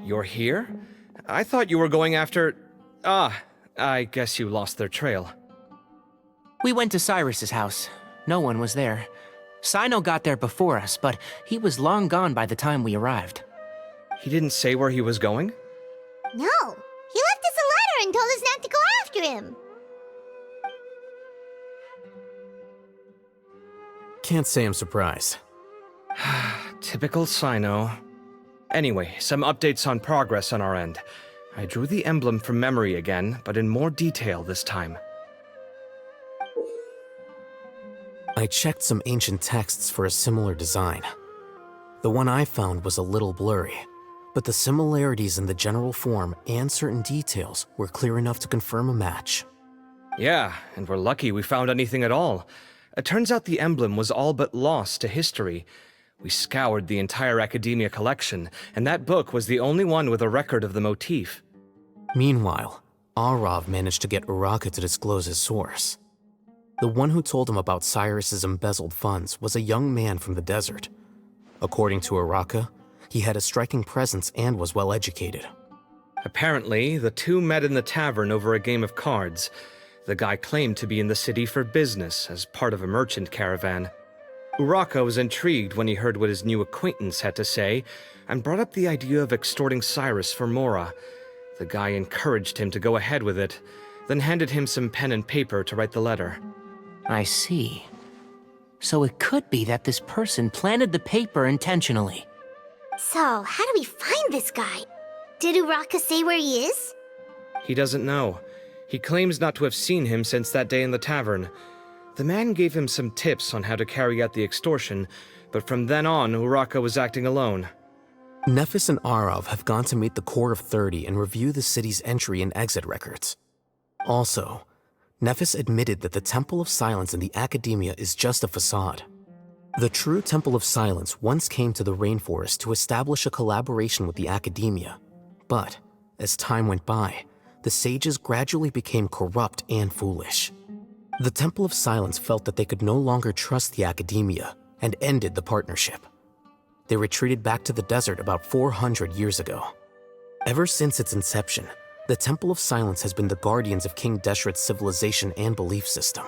You're here? I thought you were going after... Ah, I guess you lost their trail. We went to Cyrus's house. No one was there. Cyno got there before us, but he was long gone by the time we arrived. He didn't say where he was going? No, he left us a letter and told us not to go after him. Can't say I'm surprised. Typical Cyno. Anyway, some updates on progress on our end. I drew the emblem from memory again, but in more detail this time. I checked some ancient texts for a similar design. The one I found was a little blurry, but the similarities in the general form and certain details were clear enough to confirm a match. Yeah, and we're lucky we found anything at all. It turns out the emblem was all but lost to history. We scoured the entire Academia collection, and that book was the only one with a record of the motif. Meanwhile, Arav managed to get Uraka to disclose his source. The one who told him about Cyrus's embezzled funds was a young man from the desert. According to Uraka, he had a striking presence and was well educated. Apparently, the two met in the tavern over a game of cards. The guy claimed to be in the city for business as part of a merchant caravan. Uraka was intrigued when he heard what his new acquaintance had to say and brought up the idea of extorting Cyrus for Mora. The guy encouraged him to go ahead with it, then handed him some pen and paper to write the letter. I see. So it could be that this person planted the paper intentionally. So, how do we find this guy? Did Uraka say where he is? He doesn't know. He claims not to have seen him since that day in the tavern. The man gave him some tips on how to carry out the extortion, but from then on, Uraka was acting alone. Nephis and Arav have gone to meet the Core of 30 and review the city's entry and exit records. Also, Nephis admitted that the Temple of Silence in the Academia is just a facade. The true Temple of Silence once came to the rainforest to establish a collaboration with the Academia, but as time went by, the sages gradually became corrupt and foolish. The Temple of Silence felt that they could no longer trust the Academia and ended the partnership. They retreated back to the desert about 400 years ago. Ever since its inception, the Temple of Silence has been the guardians of King Deshret's civilization and belief system.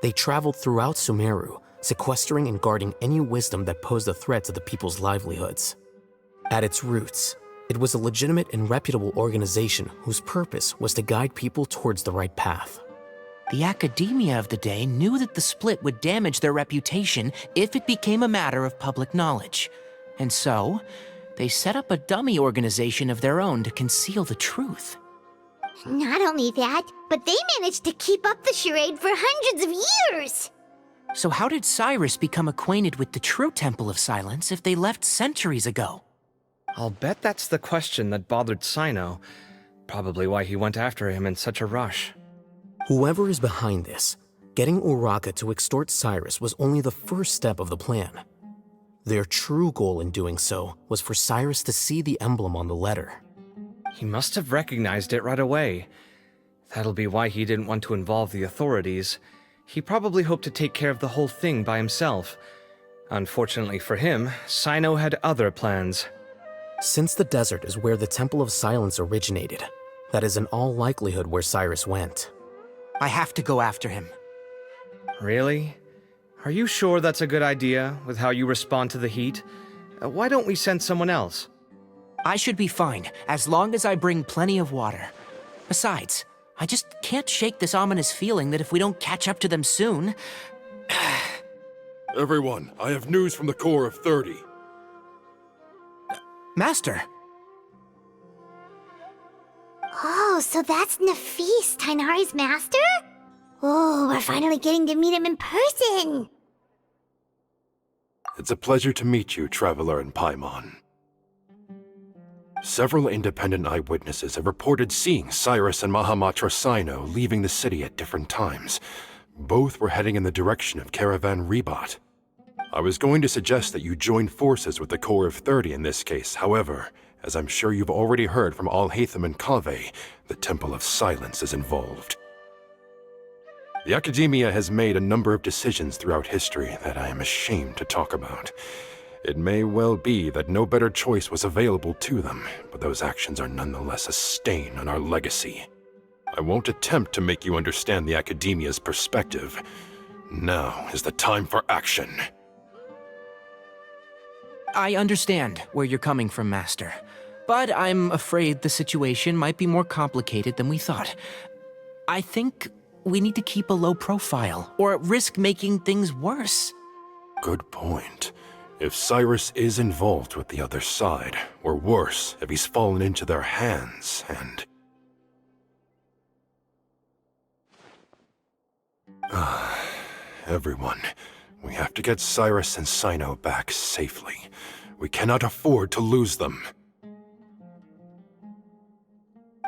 They traveled throughout Sumeru, sequestering and guarding any wisdom that posed a threat to the people's livelihoods. At its roots, it was a legitimate and reputable organization whose purpose was to guide people towards the right path. The Academia of the day knew that the split would damage their reputation if it became a matter of public knowledge. And so, they set up a dummy organization of their own to conceal the truth. Not only that, but they managed to keep up the charade for hundreds of years! So how did Cyrus become acquainted with the true Temple of Silence if they left centuries ago? I'll bet that's the question that bothered Cyno. Probably why he went after him in such a rush. Whoever is behind this, getting Uraka to extort Cyrus was only the first step of the plan. Their true goal in doing so was for Cyrus to see the emblem on the letter. He must have recognized it right away. That'll be why he didn't want to involve the authorities. He probably hoped to take care of the whole thing by himself. Unfortunately for him, Cyno had other plans. Since the desert is where the Temple of Silence originated, that is in all likelihood where Cyrus went. I have to go after him. Really? Are you sure that's a good idea, with how you respond to the heat? Why don't we send someone else? I should be fine, as long as I bring plenty of water. Besides, I just can't shake this ominous feeling that if we don't catch up to them soon... Everyone, I have news from the Core of 30. Master! Oh, so that's Nephis, Tighnari's master? Oh, we're finally getting to meet him in person! It's a pleasure to meet you, Traveler in Paimon. Several independent eyewitnesses have reported seeing Cyrus and Mahamatra Cyno leaving the city at different times. Both were heading in the direction of Caravan Rebat. I was going to suggest that you join forces with the Core of 30 in this case. However, as I'm sure you've already heard from Al-Haytham and Kaveh, the Temple of Silence is involved. The Academia has made a number of decisions throughout history that I am ashamed to talk about. It may well be that no better choice was available to them, but those actions are nonetheless a stain on our legacy. I won't attempt to make you understand the Academia's perspective. Now is the time for action. I understand where you're coming from, Master. But I'm afraid the situation might be more complicated than we thought. I think we need to keep a low profile, or risk making things worse. Good point. If Cyrus is involved with the other side, or worse, if he's fallen into their hands, and... Everyone, we have to get Cyrus and Cyno back safely. We cannot afford to lose them.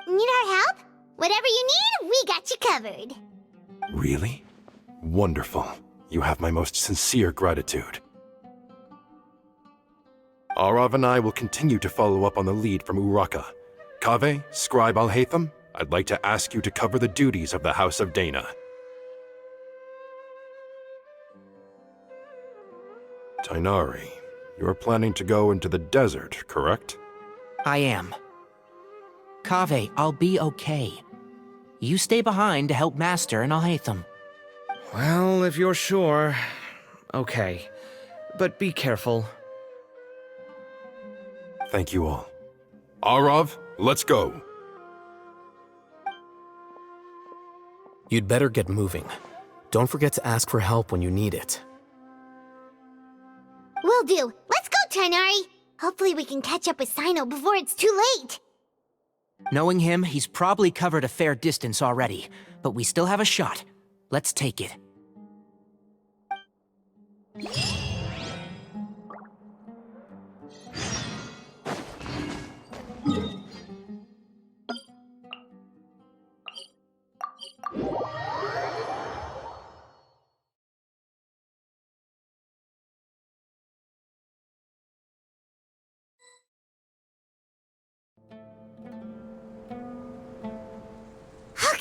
Need our help? Whatever you need, we got you covered. Really? Wonderful. You have my most sincere gratitude. Arav and I will continue to follow up on the lead from Uraka. Kaveh, Scribe Al-Haytham, I'd like to ask you to cover the duties of the House of Dana. Tighnari, you're planning to go into the desert, correct? I am. Kaveh, I'll be okay. You stay behind to help Master and Al-Haytham. Well, if you're sure... Okay. But be careful. Thank you all. Arav, let's go! You'd better get moving. Don't forget to ask for help when you need it. Will do. Let's go, Tighnari. Hopefully we can catch up with Cyno before it's too late. Knowing him, he's probably covered a fair distance already, but we still have a shot. Let's take it.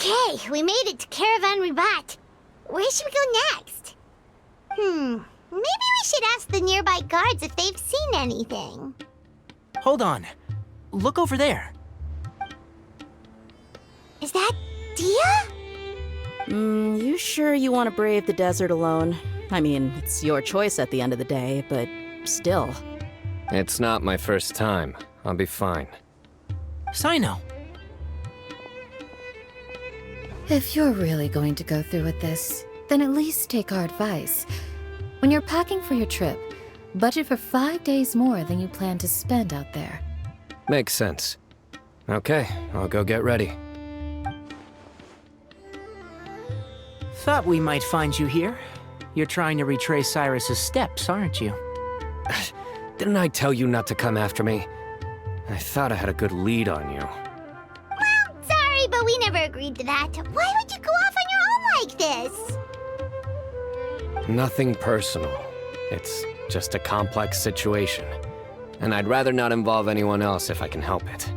Okay, we made it to Caravan Ribat. Where should we go next? Maybe we should ask the nearby guards if they've seen anything. Hold on. Look over there. Is that Dia? You sure you want to brave the desert alone? I mean, it's your choice at the end of the day, but still. It's not my first time. I'll be fine. Cyno. If you're really going to go through with this, then at least take our advice. When you're packing for your trip, budget for 5 days more than you plan to spend out there. Makes sense. Okay, I'll go get ready. Thought we might find you here. You're trying to retrace Cyrus's steps, aren't you? Didn't I tell you not to come after me? I thought I had a good lead on you. Well, sorry, but we never agreed to that. Why would you go off on your own like this? Nothing personal. It's just a complex situation. And I'd rather not involve anyone else if I can help it.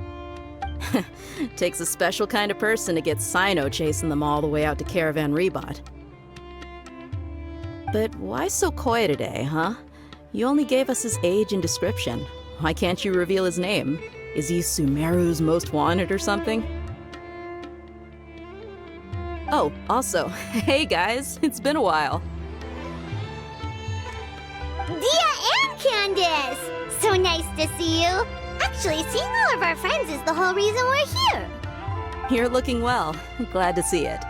Takes a special kind of person to get Cyno chasing them all the way out to Caravan Ribat. But why so coy today, huh? You only gave us his age and description. Why can't you reveal his name? Is he Sumeru's most wanted or something? Oh, also, hey guys, it's been a while. Dia and Candace! So nice to see you. Actually, seeing all of our friends is the whole reason we're here. You're looking well. Glad to see it.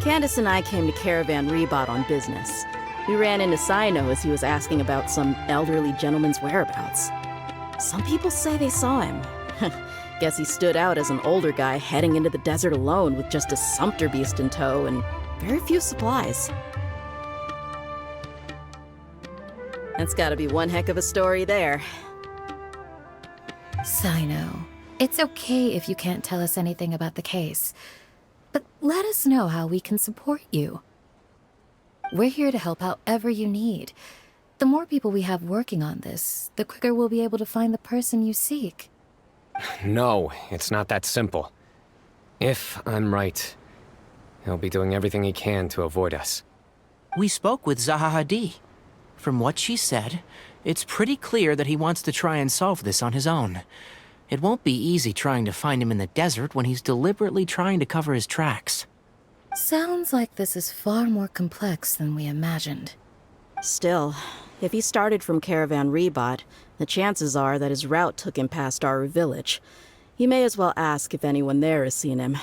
Candace and I came to Caravan Ribat on business. We ran into Cyno as he was asking about some elderly gentleman's whereabouts. Some people say they saw him. Guess he stood out as an older guy heading into the desert alone with just a sumpter beast in tow and very few supplies. That's gotta be one heck of a story there. Cyno, it's okay if you can't tell us anything about the case, but let us know how we can support you. We're here to help however you need. The more people we have working on this, the quicker we'll be able to find the person you seek. No, it's not that simple. If I'm right, he'll be doing everything he can to avoid us. We spoke with Zaha Hadid. From what she said, it's pretty clear that he wants to try and solve this on his own. It won't be easy trying to find him in the desert when he's deliberately trying to cover his tracks. Sounds like this is far more complex than we imagined. Still, if he started from Caravan Rebot, the chances are that his route took him past Aru village. You may as well ask if anyone there has seen him.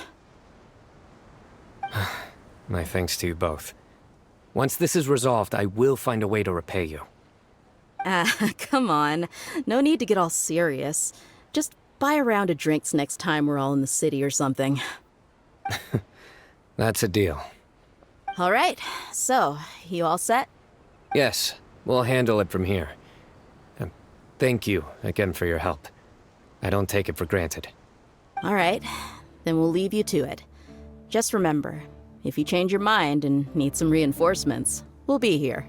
My thanks to you both. Once this is resolved, I will find a way to repay you. Come on. No need to get all serious. Just buy a round of drinks next time we're all in the city or something. That's a deal. All right, so, you all set? Yes, we'll handle it from here. Thank you again for your help. I don't take it for granted. All right, then we'll leave you to it. Just remember, if you change your mind and need some reinforcements, we'll be here.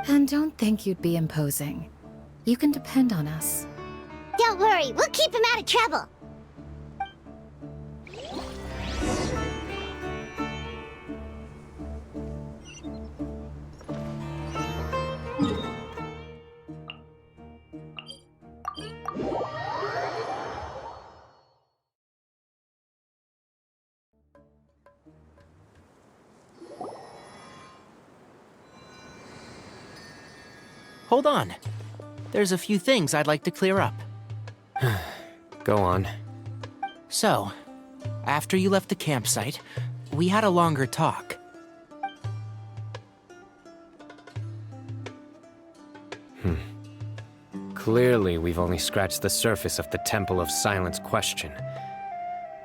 And don't think you'd be imposing. You can depend on us. Don't worry, we'll keep him out of trouble. Hold on. There's a few things I'd like to clear up. Go on. So, after you left the campsite, we had a longer talk. Clearly, we've only scratched the surface of the Temple of Silence question.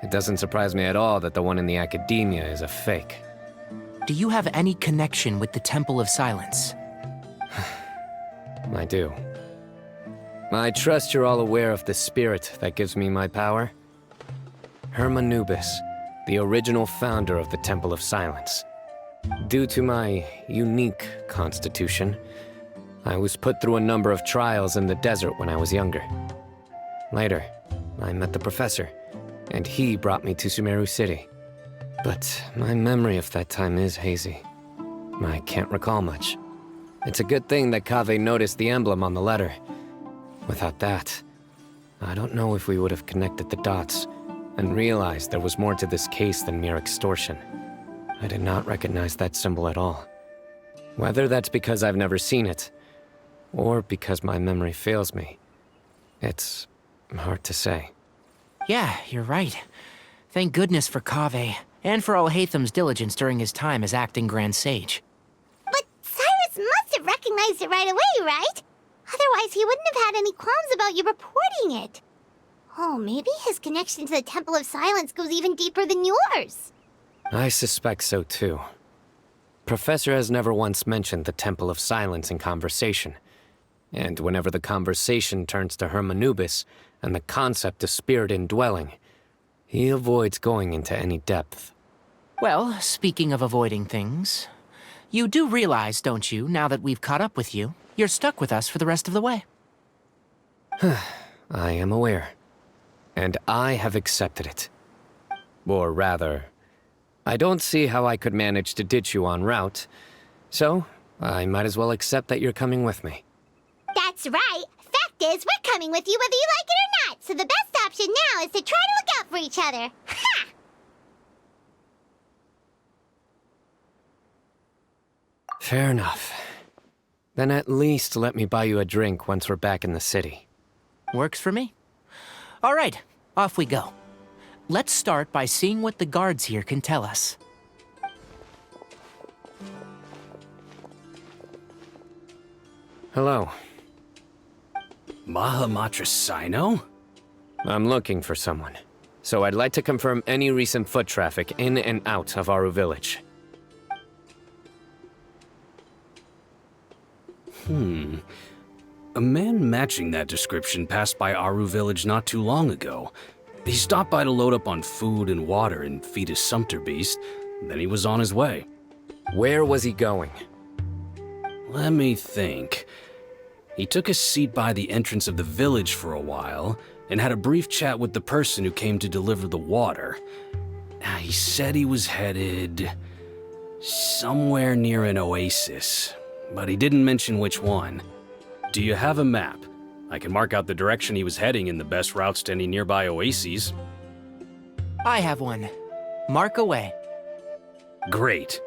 It doesn't surprise me at all that the one in the Academia is a fake. Do you have any connection with the Temple of Silence? I do. I trust you're all aware of the spirit that gives me my power. Hermanubis, the original founder of the Temple of Silence. Due to my unique constitution, I was put through a number of trials in the desert when I was younger. Later, I met the professor, and he brought me to Sumeru City. But my memory of that time is hazy. I can't recall much. It's a good thing that Kaveh noticed the emblem on the letter. Without that, I don't know if we would have connected the dots and realized there was more to this case than mere extortion. I did not recognize that symbol at all. Whether that's because I've never seen it, or because my memory fails me, it's hard to say. Yeah, you're right. Thank goodness for Kaveh, and for Alhaitham's diligence during his time as acting Grand Sage. But Cyrus must have recognized it right away, right? Otherwise, he wouldn't have had any qualms about you reporting it. Oh, maybe his connection to the Temple of Silence goes even deeper than yours. I suspect so too. Professor has never once mentioned the Temple of Silence in conversation. And whenever the conversation turns to Hermanubis and the concept of spirit indwelling, he avoids going into any depth. Well, speaking of avoiding things, you do realize, don't you, now that we've caught up with you, you're stuck with us for the rest of the way? I am aware. And I have accepted it. Or rather, I don't see how I could manage to ditch you en route, so I might as well accept that you're coming with me. That's right. Fact is, we're coming with you whether you like it or not, so the best option now is to try to look out for each other. Ha! Fair enough. Then at least let me buy you a drink once we're back in the city. Works for me. All right, off we go. Let's start by seeing what the guards here can tell us. Hello. Mahamatra Cyno? I'm looking for someone. So I'd like to confirm any recent foot traffic in and out of Aru village. A man matching that description passed by Aru village not too long ago. He stopped by to load up on food and water and feed his sumpter beast, then he was on his way. Where was he going? Let me think. He took a seat by the entrance of the village for a while, and had a brief chat with the person who came to deliver the water. He said he was headed... Somewhere near an oasis, but he didn't mention which one. Do you have a map? I can mark out the direction he was heading and the best routes to any nearby oases. I have one. Mark away. Great.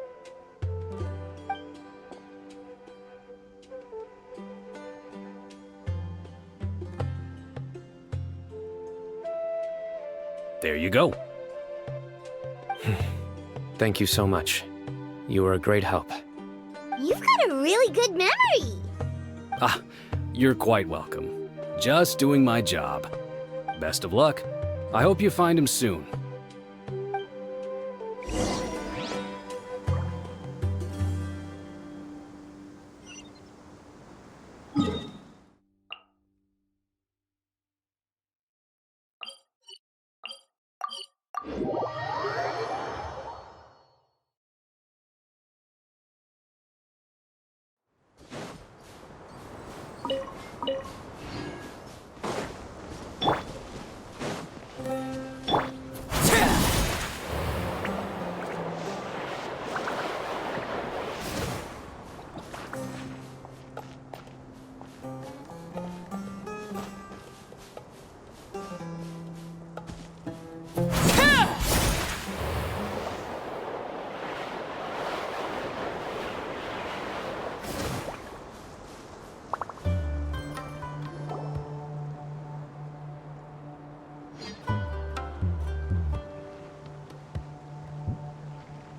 There you go. Thank you so much. You were a great help. You've got a really good memory. Ah, you're quite welcome. Just doing my job. Best of luck. I hope you find him soon.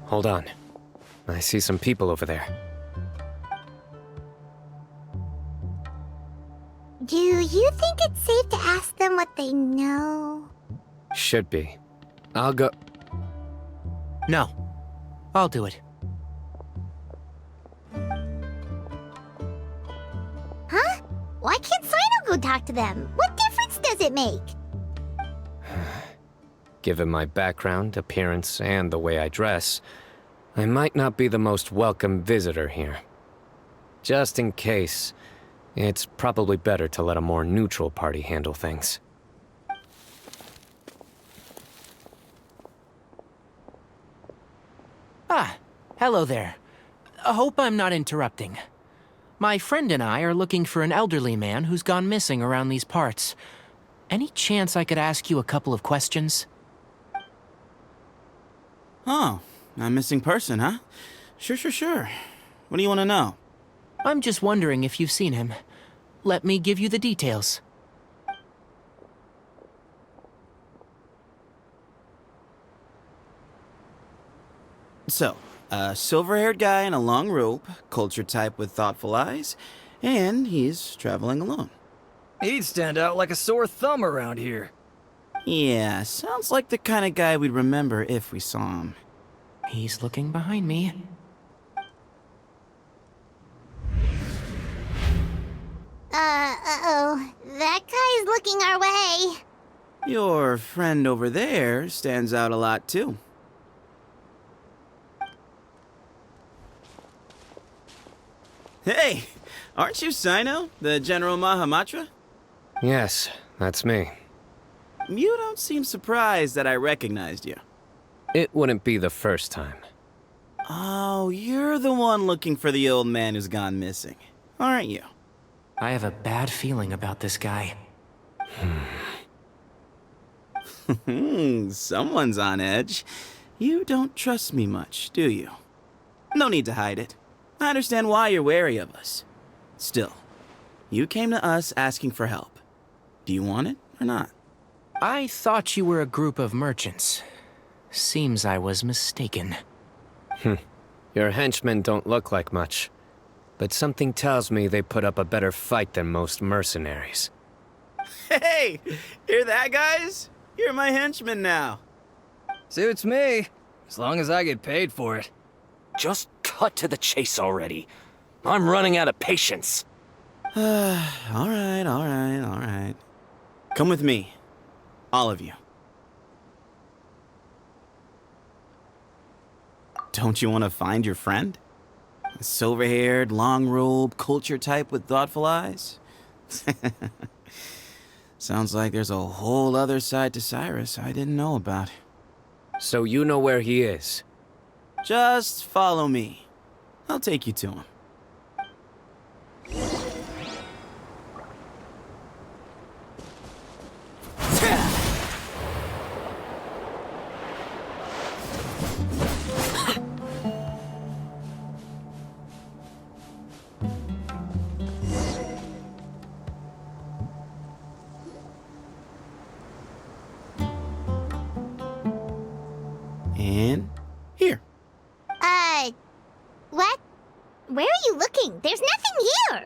Hold on. I see some people over there. Do you think it's safe to ask them what they know? Should be. I'll go. No. I'll do it. Huh? Why can't Cyno go talk to them? What difference does it make? Given my background, appearance, and the way I dress, I might not be the most welcome visitor here. Just in case, it's probably better to let a more neutral party handle things. Ah, hello there. I hope I'm not interrupting. My friend and I are looking for an elderly man who's gone missing around these parts. Any chance I could ask you a couple of questions? Oh, a missing person, huh? Sure. What do you want to know? I'm just wondering if you've seen him. Let me give you the details. So, a silver-haired guy in a long robe, culture type with thoughtful eyes, and he's traveling alone. He'd stand out like a sore thumb around here. Yeah, sounds like the kind of guy we'd remember if we saw him. He's looking behind me. Uh-oh. That guy's looking our way. Your friend over there stands out a lot, too. Hey! Aren't you Cyno, the General Mahamatra? Yes, that's me. You don't seem surprised that I recognized you. It wouldn't be the first time. Oh, you're the one looking for the old man who's gone missing, aren't you? I have a bad feeling about this guy. Someone's on edge. You don't trust me much, do you? No need to hide it. I understand why you're wary of us. Still, you came to us asking for help. Do you want it or not? I thought you were a group of merchants. Seems I was mistaken. Your henchmen don't look like much, but something tells me they put up a better fight than most mercenaries. Hey! Hear that, guys? You're my henchmen now. Suits me, as long as I get paid for it. Just cut to the chase already. I'm running out of patience. All right. Come with me. All of you. Don't you want to find your friend? A silver-haired, long-robed, culture type with thoughtful eyes? Sounds like there's a whole other side to Cyrus I didn't know about. So you know where he is? Just follow me. I'll take you to him. And here. What? Where are you looking? There's nothing here!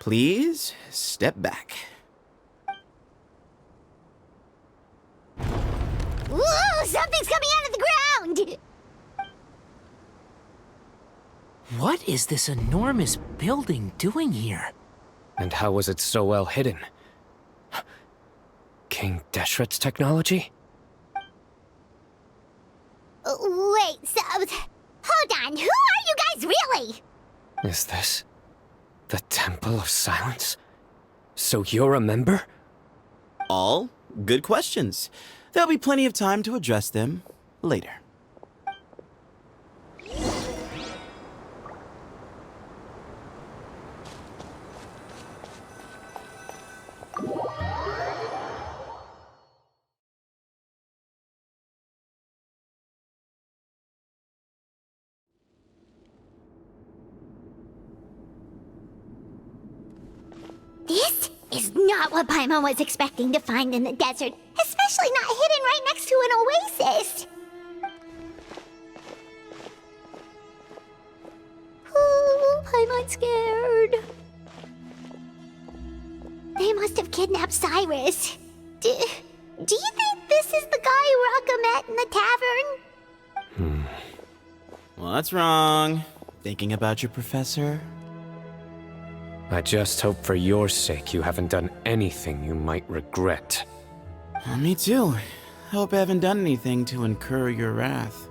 Please step back. Whoa! Something's coming out of the ground! What is this enormous building doing here? And how was it so well hidden? King Deshret's technology? Wait, so... Hold on, who are you guys really? Is this the Temple of Silence? So you're a member? All good questions. There'll be plenty of time to address them later. This is not what Paimon was expecting to find in the desert, especially not hidden right next to an oasis. Oh, Paimon's scared. They must have kidnapped Cyrus. Do you think this is the guy Raka met in the tavern? What's wrong? Thinking about your professor? I just hope for your sake you haven't done anything you might regret. Me too. Hope I haven't done anything to incur your wrath.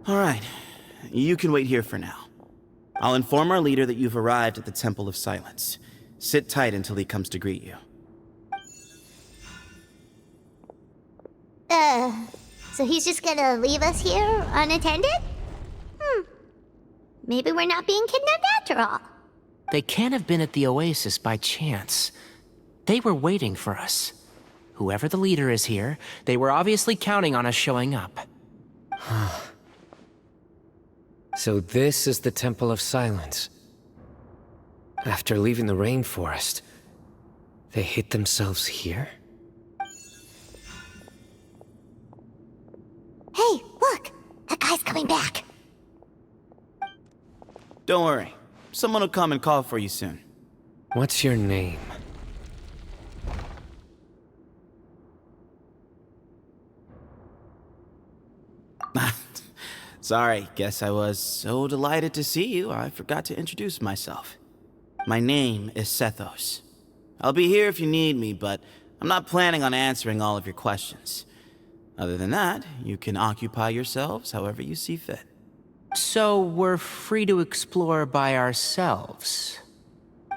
All right, you can wait here for now. I'll inform our leader that you've arrived at the Temple of Silence. Sit tight until he comes to greet you. So he's just gonna leave us here unattended? Maybe we're not being kidnapped after all. They can't have been at the oasis by chance. They were waiting for us. Whoever the leader is here, they were obviously counting on us showing up. So this is the Temple of Silence. After leaving the rainforest, they hid themselves here? Hey, look! That guy's coming back. Don't worry. Someone will come and call for you soon. What's your name? Sorry, guess I was so delighted to see you, I forgot to introduce myself. My name is Sethos. I'll be here if you need me, but I'm not planning on answering all of your questions. Other than that, you can occupy yourselves however you see fit. So we're free to explore by ourselves?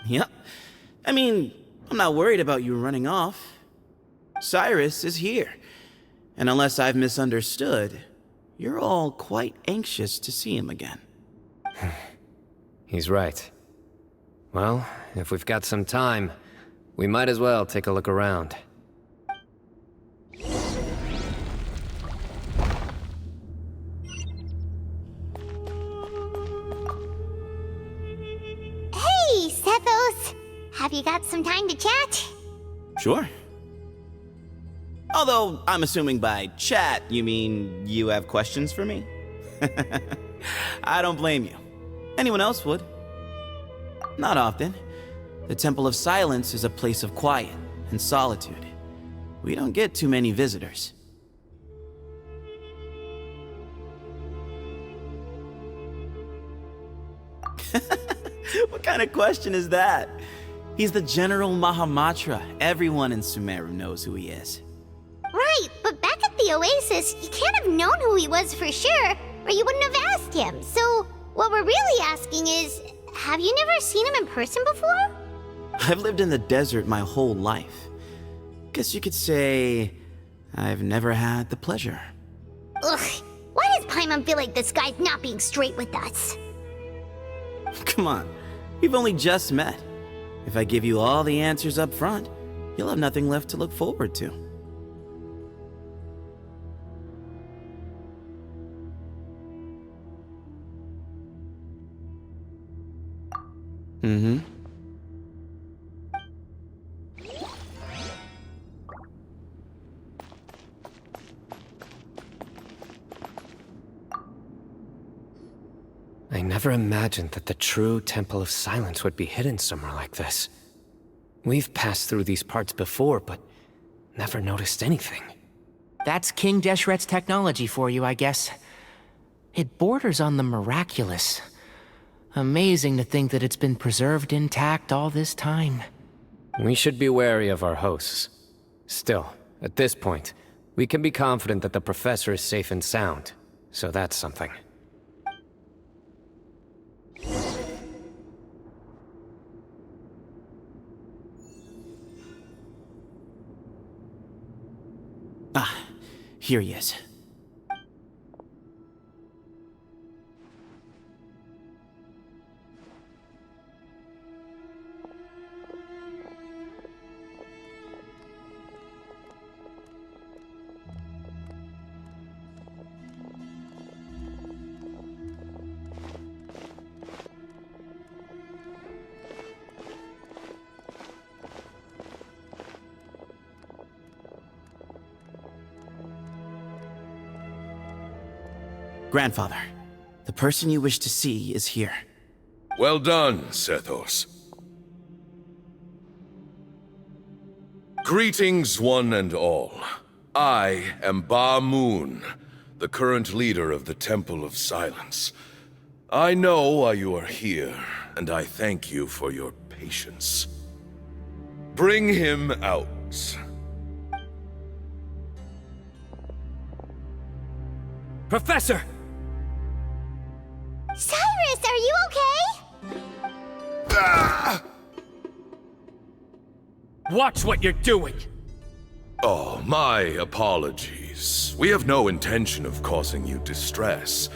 Yep. I mean, I'm not worried about you running off. Cyrus is here. And unless I've misunderstood, you're all quite anxious to see him again. He's right. Well, if we've got some time, we might as well take a look around. Have you got some time to chat? Sure. Although, I'm assuming by chat, you mean you have questions for me? I don't blame you. Anyone else would. Not often. The Temple of Silence is a place of quiet and solitude. We don't get too many visitors. What kind of question is that? He's the General Mahamatra. Everyone in Sumeru knows who he is. Right, but back at the Oasis, you can't have known who he was for sure, or you wouldn't have asked him. So, what we're really asking is, have you never seen him in person before? I've lived in the desert my whole life. Guess you could say I've never had the pleasure. Ugh, why does Paimon feel like this guy's not being straight with us? Come on, we've only just met. If I give you all the answers up front, you'll have nothing left to look forward to. Mm-hmm. I never imagined that the true Temple of Silence would be hidden somewhere like this. We've passed through these parts before, but never noticed anything. That's King Deshret's technology for you, I guess. It borders on the miraculous. Amazing to think that it's been preserved intact all this time. We should be wary of our hosts. Still, at this point, we can be confident that the professor is safe and sound, so that's something. Ah, here he is. Grandfather, the person you wish to see is here. Well done, Sethos. Greetings, one and all. I am Ba Moon, the current leader of the Temple of Silence. I know why you are here, and I thank you for your patience. Bring him out. Professor! Cyrus, are you okay? Ah! Watch what you're doing! Oh, my apologies. We have no intention of causing you distress.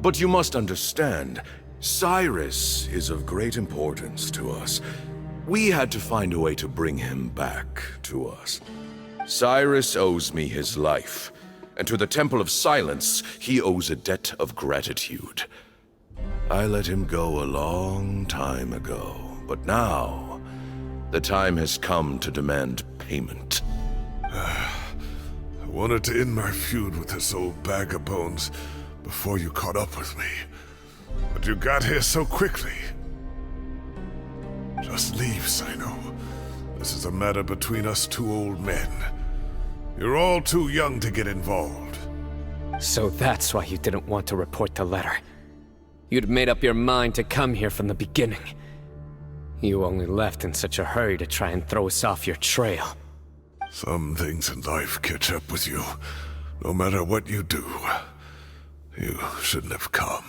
But you must understand, Cyrus is of great importance to us. We had to find a way to bring him back to us. Cyrus owes me his life, and to the Temple of Silence, he owes a debt of gratitude. I let him go a long time ago, but now, the time has come to demand payment. I wanted to end my feud with this old bag of bones before you caught up with me. But you got here so quickly. Just leave, Cyno. This is a matter between us two old men. You're all too young to get involved. So that's why you didn't want to report the letter. You'd made up your mind to come here from the beginning. You only left in such a hurry to try and throw us off your trail. Some things in life catch up with you, no matter what you do. You shouldn't have come.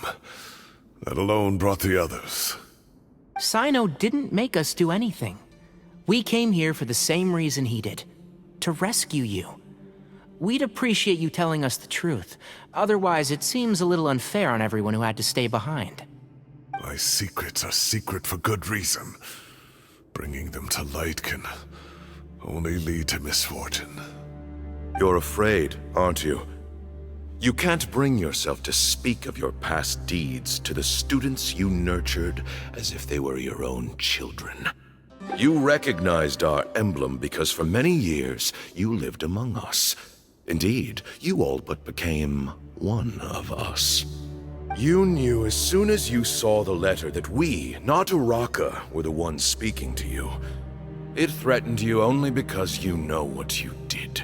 That alone brought the others. Cyno didn't make us do anything. We came here for the same reason he did. To rescue you. We'd appreciate you telling us the truth. Otherwise, it seems a little unfair on everyone who had to stay behind. My secrets are secret for good reason. Bringing them to light can only lead to misfortune. You're afraid, aren't you? You can't bring yourself to speak of your past deeds to the students you nurtured as if they were your own children. You recognized our emblem because for many years you lived among us. Indeed, you all but became one of us. You knew as soon as you saw the letter that we, not Uraka, were the ones speaking to you. It threatened you only because you know what you did.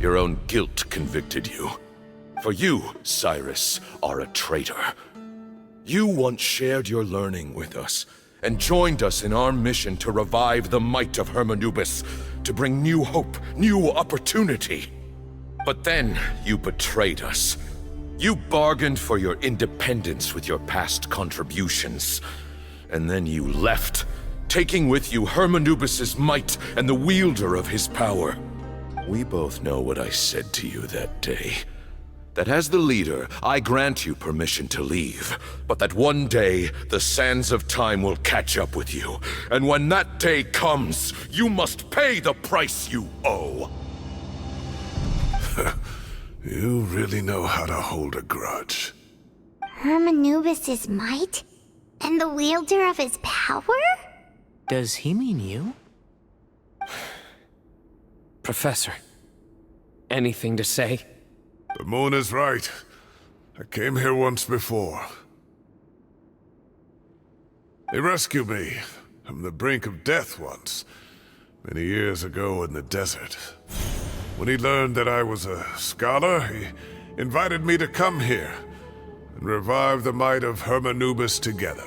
Your own guilt convicted you. For you, Cyrus, are a traitor. You once shared your learning with us, and joined us in our mission to revive the might of Hermanubis, to bring new hope, new opportunity. But then you betrayed us. You bargained for your independence with your past contributions. And then you left, taking with you Hermanubis' might and the wielder of his power. We both know what I said to you that day. That as the leader, I grant you permission to leave, but that one day, the sands of time will catch up with you. And when that day comes, you must pay the price you owe. You really know how to hold a grudge. Hermanubis' might? And the wielder of his power? Does he mean you? Professor, anything to say? The moon is right. I came here once before. He rescued me from the brink of death once, many years ago in the desert. When he learned that I was a scholar, he invited me to come here and revive the might of Hermanubis together.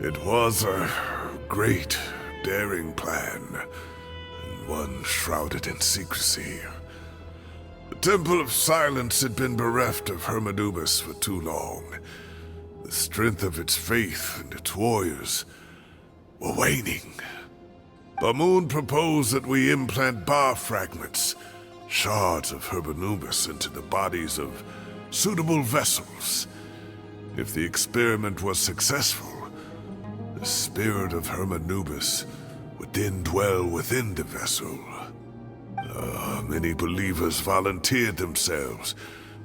It was a great, daring plan, and one shrouded in secrecy. The Temple of Silence had been bereft of Hermanubis for too long. The strength of its faith and its warriors were waning. Bamoon proposed that we implant bar fragments, shards of Hermanubis, into the bodies of suitable vessels. If the experiment was successful, the spirit of Hermanubis would then dwell within the vessel. Many believers volunteered themselves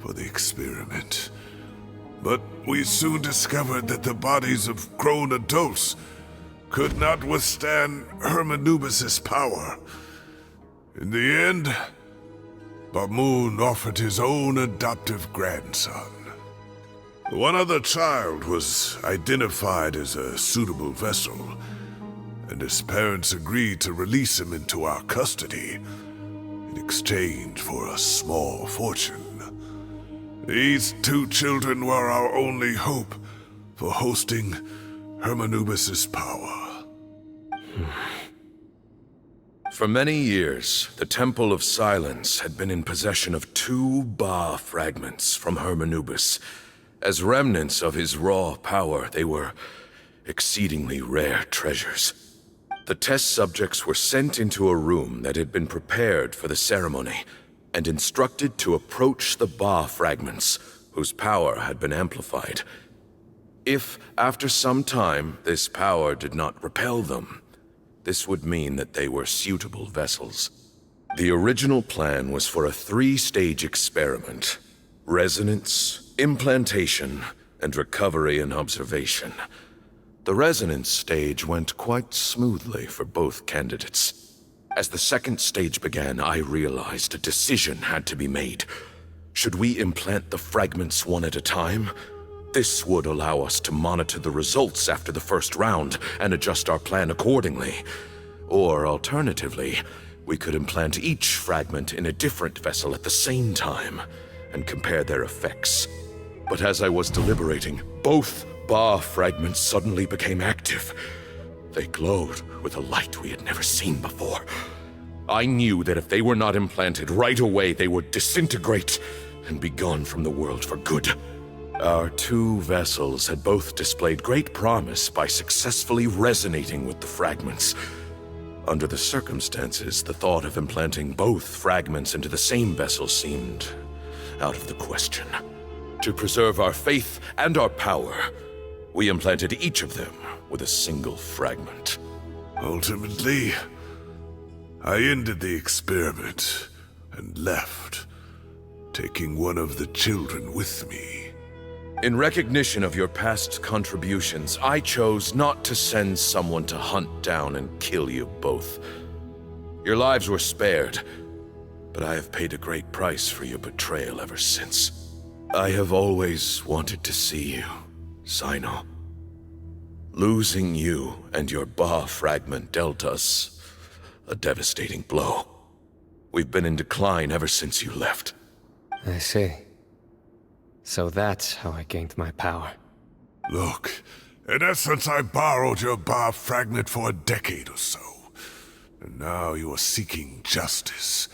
for the experiment. But we soon discovered that the bodies of grown adults could not withstand Hermanubis' power. In the end, Bamoon offered his own adoptive grandson. One other child was identified as a suitable vessel, and his parents agreed to release him into our custody in exchange for a small fortune. These two children were our only hope for hosting Hermanubis' power. For many years, the Temple of Silence had been in possession of 2 Ba fragments from Hermanubis. As remnants of his raw power, they were exceedingly rare treasures. The test subjects were sent into a room that had been prepared for the ceremony, and instructed to approach the Ba fragments, whose power had been amplified. If, after some time, this power did not repel them, this would mean that they were suitable vessels. The original plan was for a 3-stage experiment: resonance, implantation, and recovery and observation. The resonance stage went quite smoothly for both candidates. As the second stage began, I realized a decision had to be made. Should we implant the fragments one at a time? This would allow us to monitor the results after the first round and adjust our plan accordingly. Or alternatively, we could implant each fragment in a different vessel at the same time and compare their effects. But as I was deliberating, both Ba fragments suddenly became active. They glowed with a light we had never seen before. I knew that if they were not implanted right away, they would disintegrate and be gone from the world for good. Our 2 vessels had both displayed great promise by successfully resonating with the fragments. Under the circumstances, the thought of implanting both fragments into the same vessel seemed out of the question. To preserve our faith and our power, we implanted each of them with a single fragment. Ultimately, I ended the experiment and left, taking one of the children with me. In recognition of your past contributions, I chose not to send someone to hunt down and kill you both. Your lives were spared, but I have paid a great price for your betrayal ever since. I have always wanted to see you, Cyno. Losing you and your Ba fragment dealt us a devastating blow. We've been in decline ever since you left. I see. So that's how I gained my power. Look, in essence, I borrowed your Ba fragment for a decade or so. And now you are seeking justice.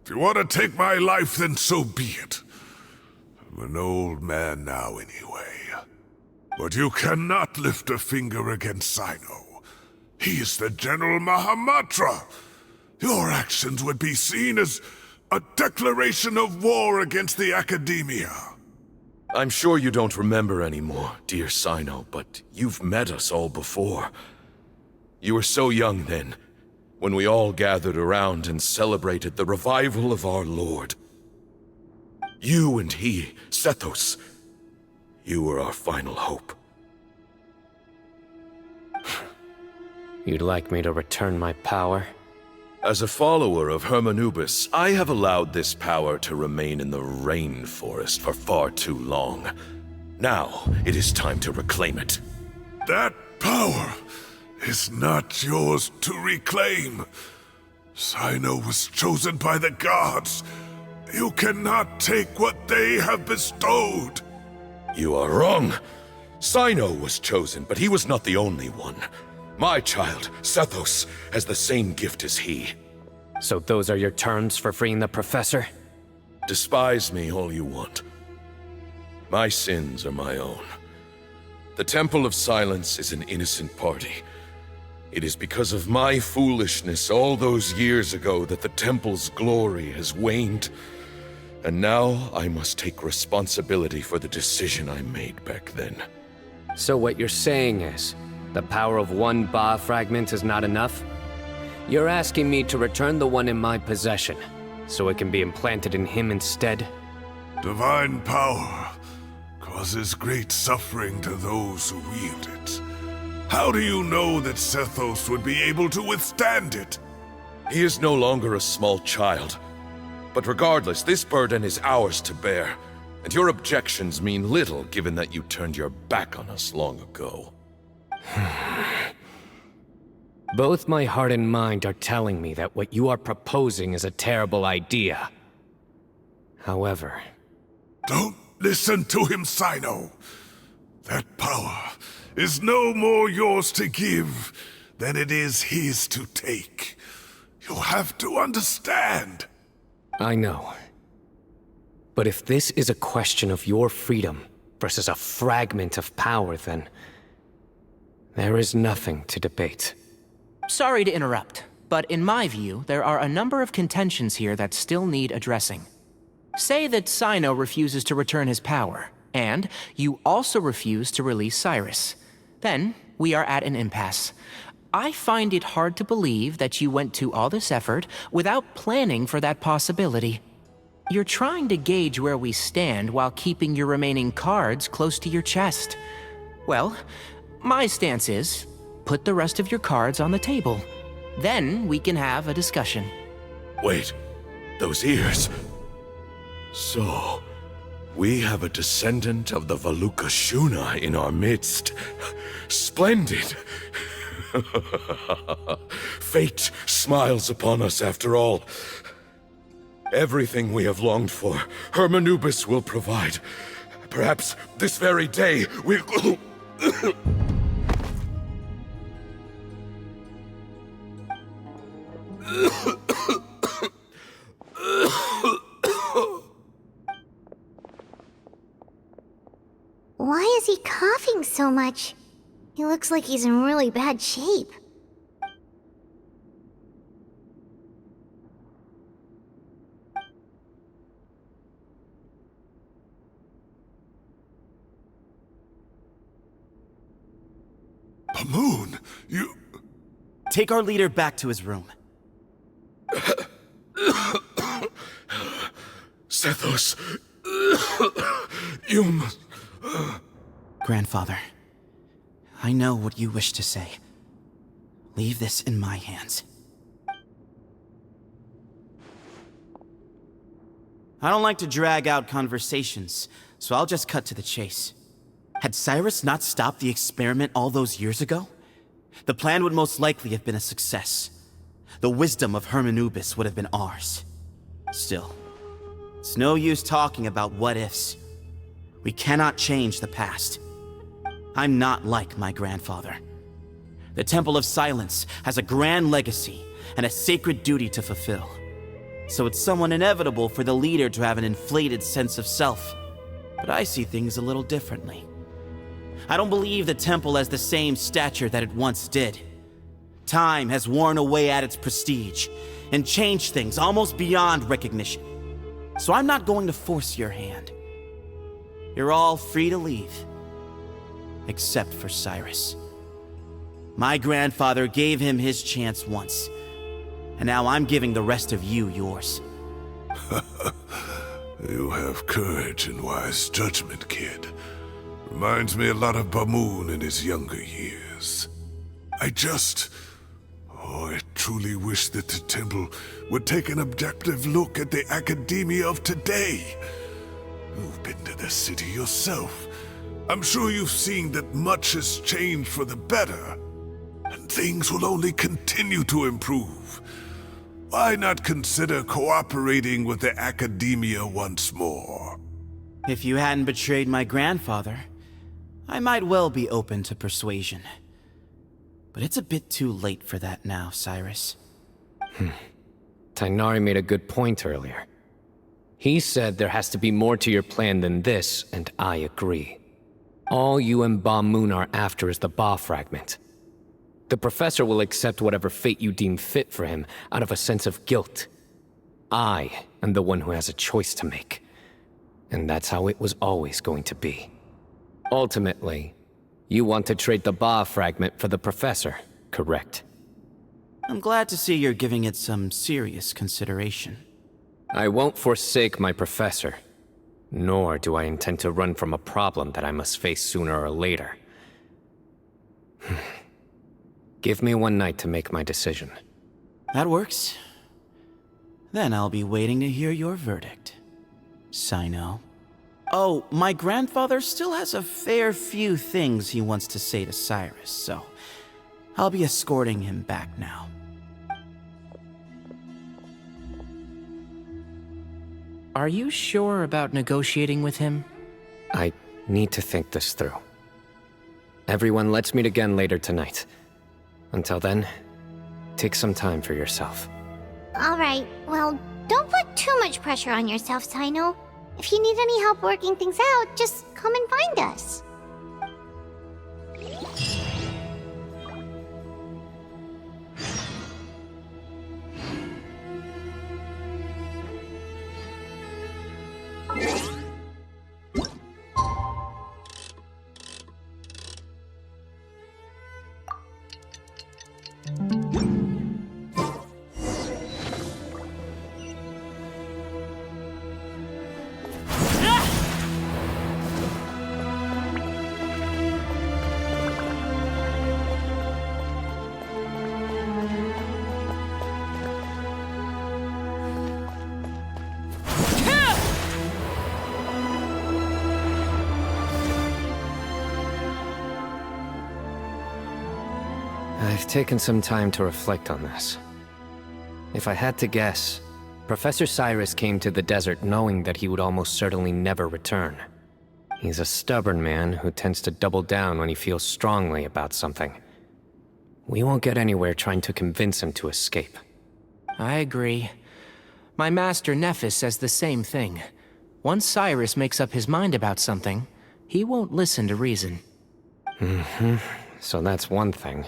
If you want to take my life, then so be it. I'm an old man now anyway. But you cannot lift a finger against Cyno. He is the General Mahamatra. Your actions would be seen as a declaration of war against the Academia. I'm sure you don't remember anymore, dear Cyno, but you've met us all before. You were so young then, when we all gathered around and celebrated the revival of our Lord. You and he, Sethos, you were our final hope. You'd like me to return my power? As a follower of Hermanubis, I have allowed this power to remain in the rainforest for far too long. Now, it is time to reclaim it. That power is not yours to reclaim. Cyno was chosen by the gods. You cannot take what they have bestowed. You are wrong. Cyno was chosen, but he was not the only one. My child, Sethos, has the same gift as he. So those are your terms for freeing the professor? Despise me all you want. My sins are my own. The Temple of Silence is an innocent party. It is because of my foolishness all those years ago that the Temple's glory has waned. And now I must take responsibility for the decision I made back then. So what you're saying is, the power of one Ba fragment is not enough? You're asking me to return the one in my possession, so it can be implanted in him instead? Divine power causes great suffering to those who wield it. How do you know that Sethos would be able to withstand it? He is no longer a small child. But regardless, this burden is ours to bear, and your objections mean little given that you turned your back on us long ago. Both my heart and mind are telling me that what you are proposing is a terrible idea. However... Don't listen to him, Cyno. That power is no more yours to give than it is his to take. You have to understand. I know. But if this is a question of your freedom versus a fragment of power, then... there is nothing to debate. Sorry to interrupt, but in my view, there are a number of contentions here that still need addressing. Say that Cyno refuses to return his power, and you also refuse to release Cyrus. Then, we are at an impasse. I find it hard to believe that you went to all this effort without planning for that possibility. You're trying to gauge where we stand while keeping your remaining cards close to your chest. Well, my stance is, put the rest of your cards on the table. Then we can have a discussion. Wait, those ears... So, we have a descendant of the Valukashuna in our midst. Splendid! Fate smiles upon us after all. Everything we have longed for, Hermanubis will provide. Perhaps this very day we'll... Why is he coughing so much? He looks like he's in really bad shape. Moon, you... Take our leader back to his room. Sethos, you must... Grandfather, I know what you wish to say. Leave this in my hands. I don't like to drag out conversations, so I'll just cut to the chase. Had Cyrus not stopped the experiment all those years ago, the plan would most likely have been a success. The wisdom of Hermanubis would have been ours. Still, it's no use talking about what-ifs. We cannot change the past. I'm not like my grandfather. The Temple of Silence has a grand legacy and a sacred duty to fulfill. So it's somewhat inevitable for the leader to have an inflated sense of self. But I see things a little differently. I don't believe the temple has the same stature that it once did. Time has worn away at its prestige and changed things almost beyond recognition. So I'm not going to force your hand. You're all free to leave. Except for Cyrus. My grandfather gave him his chance once. And now I'm giving the rest of you yours. You have courage and wise judgment, kid. Reminds me a lot of Bamoon in his younger years. I truly wish that the temple would take an objective look at the academia of today. You've been to the city yourself. I'm sure you've seen that much has changed for the better. And things will only continue to improve. Why not consider cooperating with the academia once more? If you hadn't betrayed my grandfather, I might well be open to persuasion. But it's a bit too late for that now, Cyrus. Tighnari made a good point earlier. He said there has to be more to your plan than this, and I agree. All you and Ba Moon are after is the Ba fragment. The professor will accept whatever fate you deem fit for him out of a sense of guilt. I am the one who has a choice to make. And that's how it was always going to be. Ultimately, you want to trade the Ba fragment for the professor, correct? I'm glad to see you're giving it some serious consideration. I won't forsake my professor. Nor do I intend to run from a problem that I must face sooner or later. Give me one night to make my decision. That works. Then I'll be waiting to hear your verdict, Cyno. Oh, my grandfather still has a fair few things he wants to say to Cyrus, so I'll be escorting him back now. Are you sure about negotiating with him? I need to think this through. Everyone, let's meet again later tonight. Until then, take some time for yourself. Alright, well, don't put too much pressure on yourself, Cyno. If you need any help working things out, just come and find us. I've taken some time to reflect on this. If I had to guess, Professor Cyrus came to the desert knowing that he would almost certainly never return. He's a stubborn man who tends to double down when he feels strongly about something. We won't get anywhere trying to convince him to escape. I agree. My master Nephis says the same thing. Once Cyrus makes up his mind about something, he won't listen to reason. So that's one thing.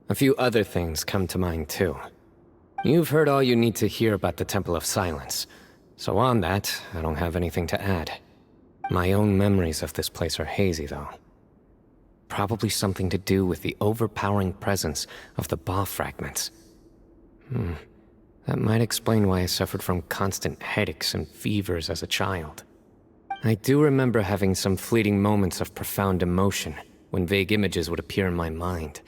A few other things come to mind too. You've heard all you need to hear about the Temple of Silence, so on that, I don't have anything to add. My own memories of this place are hazy though. Probably something to do with the overpowering presence of the Ba fragments. That might explain why I suffered from constant headaches and fevers as a child. I do remember having some fleeting moments of profound emotion when vague images would appear in my mind.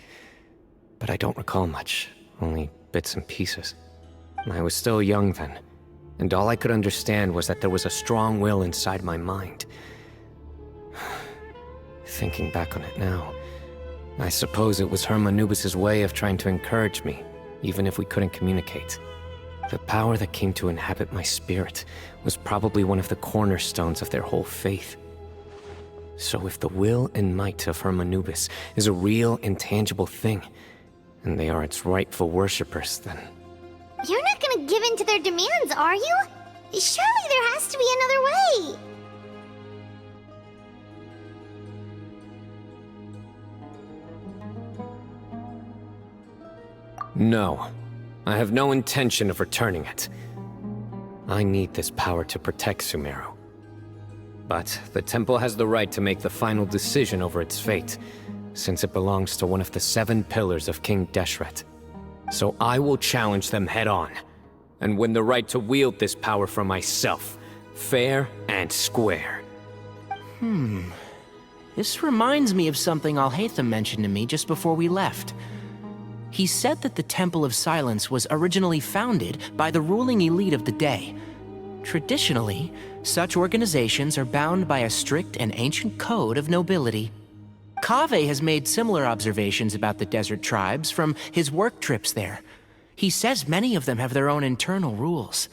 But I don't recall much, only bits and pieces. I was still young then, and all I could understand was that there was a strong will inside my mind. Thinking back on it now, I suppose it was Herm Anubis' way of trying to encourage me, even if we couldn't communicate. The power that came to inhabit my spirit was probably one of the cornerstones of their whole faith. So if the will and might of Herm Anubis is a real, intangible thing, and they are its rightful worshippers, then... You're not gonna give in to their demands, are you? Surely there has to be another way! No. I have no intention of returning it. I need this power to protect Sumeru. But the temple has the right to make the final decision over its fate, since it belongs to one of the 7 pillars of King Deshret. So I will challenge them head-on, and win the right to wield this power for myself, fair and square. This reminds me of something Alhaitham mentioned to me just before we left. He said that the Temple of Silence was originally founded by the ruling elite of the day. Traditionally, such organizations are bound by a strict and ancient code of nobility. Kaveh has made similar observations about the desert tribes from his work trips there. He says many of them have their own internal rules.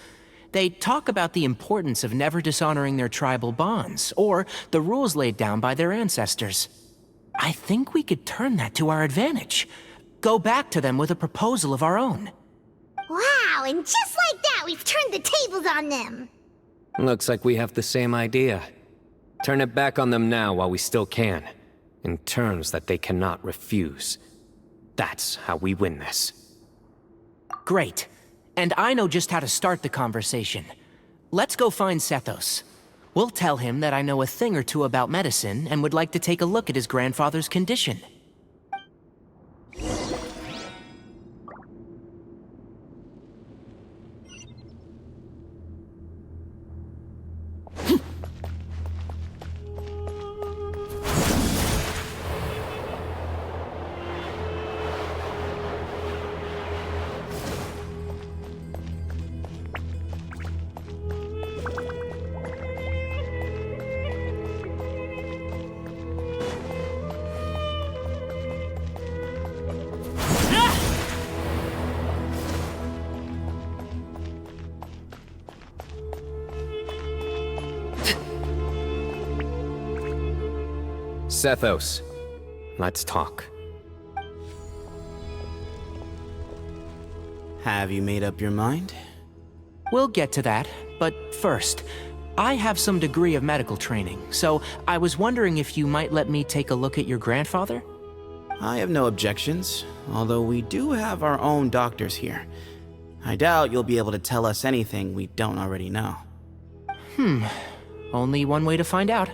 They talk about the importance of never dishonoring their tribal bonds, or the rules laid down by their ancestors. I think we could turn that to our advantage. Go back to them with a proposal of our own. Wow, and just like that, we've turned the tables on them! Looks like we have the same idea. Turn it back on them now while we still can, in terms that they cannot refuse. That's how we win this. Great. And I know just how to start the conversation. Let's go find Sethos. We'll tell him that I know a thing or two about medicine and would like to take a look at his grandfather's condition. Sethos, let's talk. Have you made up your mind? We'll get to that, but first, I have some degree of medical training, so I was wondering if you might let me take a look at your grandfather? I have no objections, although we do have our own doctors here. I doubt you'll be able to tell us anything we don't already know. Only one way to find out.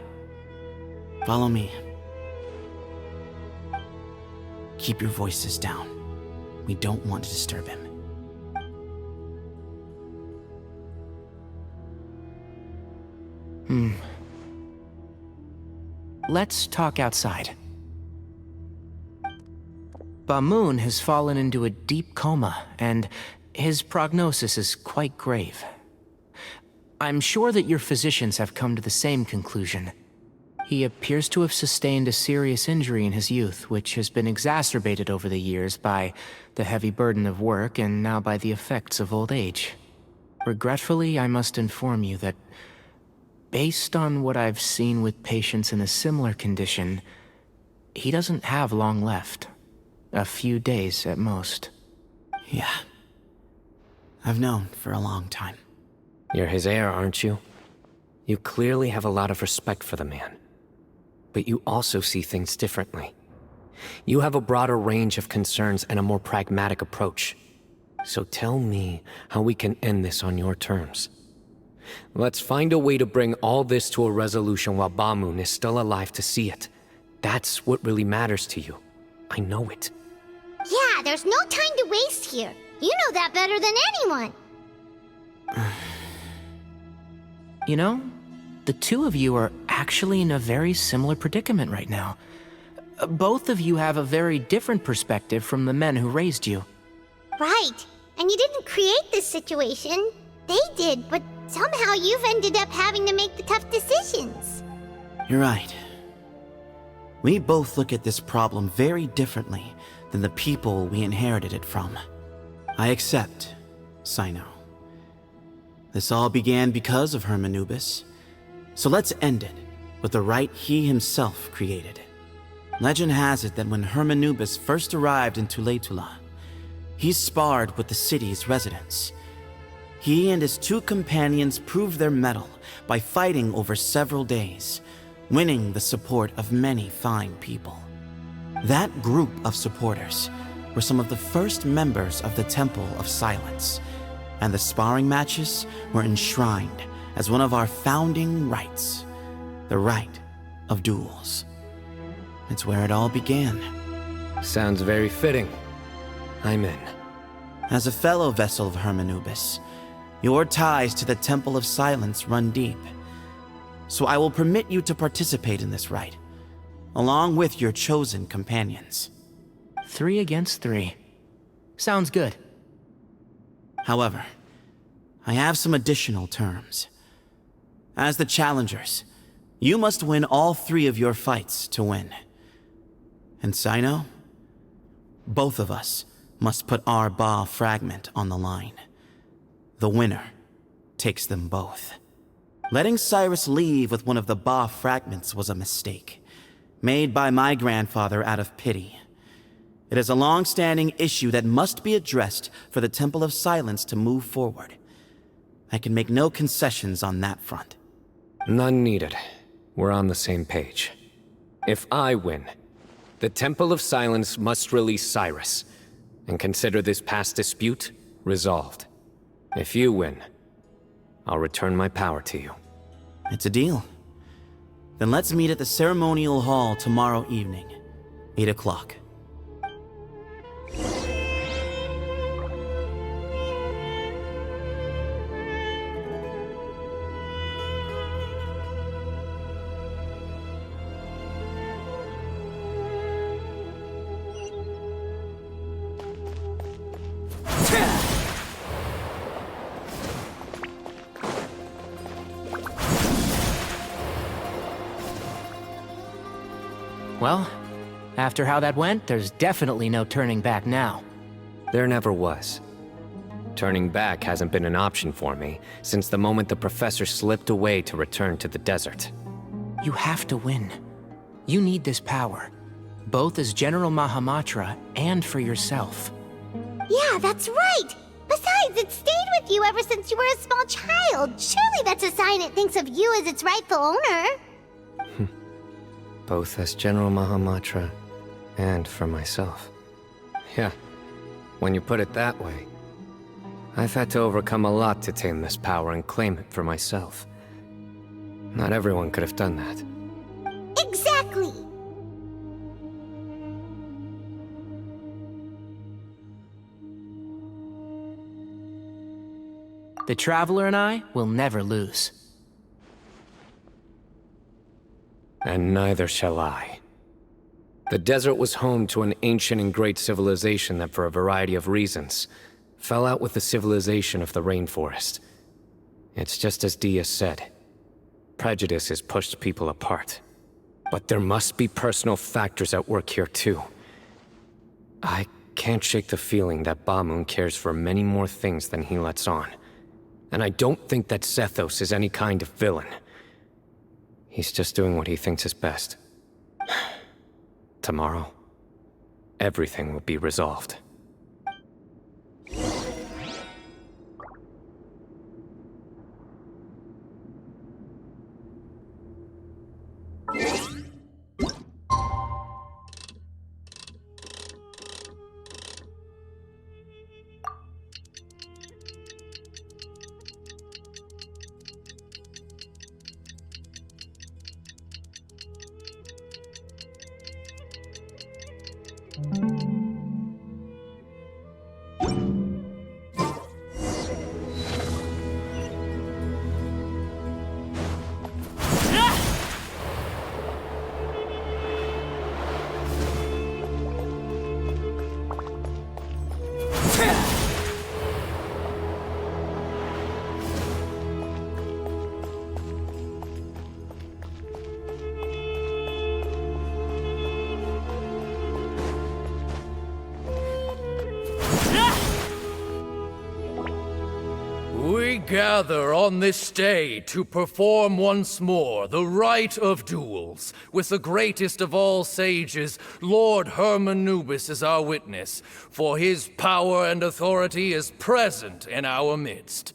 Follow me. Keep your voices down. We don't want to disturb him. Let's talk outside. Bamoon has fallen into a deep coma, and his prognosis is quite grave. I'm sure that your physicians have come to the same conclusion. He appears to have sustained a serious injury in his youth, which has been exacerbated over the years by the heavy burden of work and now by the effects of old age. Regretfully, I must inform you that, based on what I've seen with patients in a similar condition, he doesn't have long left. A few days at most. Yeah. I've known for a long time. You're his heir, aren't you? You clearly have a lot of respect for the man. But you also see things differently. You have a broader range of concerns and a more pragmatic approach. So tell me how we can end this on your terms. Let's find a way to bring all this to a resolution while Bamoon is still alive to see it. That's what really matters to you. I know it. Yeah, there's no time to waste here. You know that better than anyone. You know, the two of you are actually in a very similar predicament right now. Both of you have a very different perspective from the men who raised you. Right. And you didn't create this situation. They did, but somehow you've ended up having to make the tough decisions. You're right. We both look at this problem very differently than the people we inherited it from. I accept, Cyno. This all began because of Hermanubis, so let's end it with the rite he himself created. Legend has it that when Hermanubis first arrived in Tuletula, he sparred with the city's residents. He and his two companions proved their mettle by fighting over several days, winning the support of many fine people. That group of supporters were some of the first members of the Temple of Silence, and the sparring matches were enshrined as one of our founding rites, the rite of duels. It's where it all began. Sounds very fitting. I'm in. As a fellow vessel of Hermanubis, your ties to the Temple of Silence run deep. So I will permit you to participate in this rite, along with your chosen companions. 3 against 3. Sounds good. However, I have some additional terms. As the challengers, you must win all 3 of your fights to win. And Cyno, both of us must put our Ba fragment on the line. The winner takes them both. Letting Cyrus leave with one of the Ba fragments was a mistake, made by my grandfather out of pity. It is a long-standing issue that must be addressed for the Temple of Silence to move forward. I can make no concessions on that front. None needed. We're on the same page. If I win, the Temple of Silence must release Cyrus, and consider this past dispute resolved. If you win, I'll return my power to you. It's a deal. Then let's meet at the ceremonial hall tomorrow evening, 8 o'clock. Well, after how that went, there's definitely no turning back now. There never was. Turning back hasn't been an option for me since the moment the professor slipped away to return to the desert. You have to win. You need this power, both as General Mahamatra and for yourself. Yeah, that's right! Besides, it stayed with you ever since you were a small child. Surely that's a sign it thinks of you as its rightful owner. Both as General Mahamatra and for myself. Yeah, when you put it that way. I've had to overcome a lot to tame this power and claim it for myself. Not everyone could have done that. Exactly! The Traveler and I will never lose. And neither shall I. The desert was home to an ancient and great civilization that, for a variety of reasons, fell out with the civilization of the rainforest. It's just as Dia said. Prejudice has pushed people apart. But there must be personal factors at work here too. I can't shake the feeling that Bamun cares for many more things than he lets on. And I don't think that Sethos is any kind of villain. He's just doing what he thinks is best. Tomorrow, everything will be resolved. gather on this day to perform once more the rite of duels, with the greatest of all sages, Lord Hermanubis, as our witness, for his power and authority is present in our midst.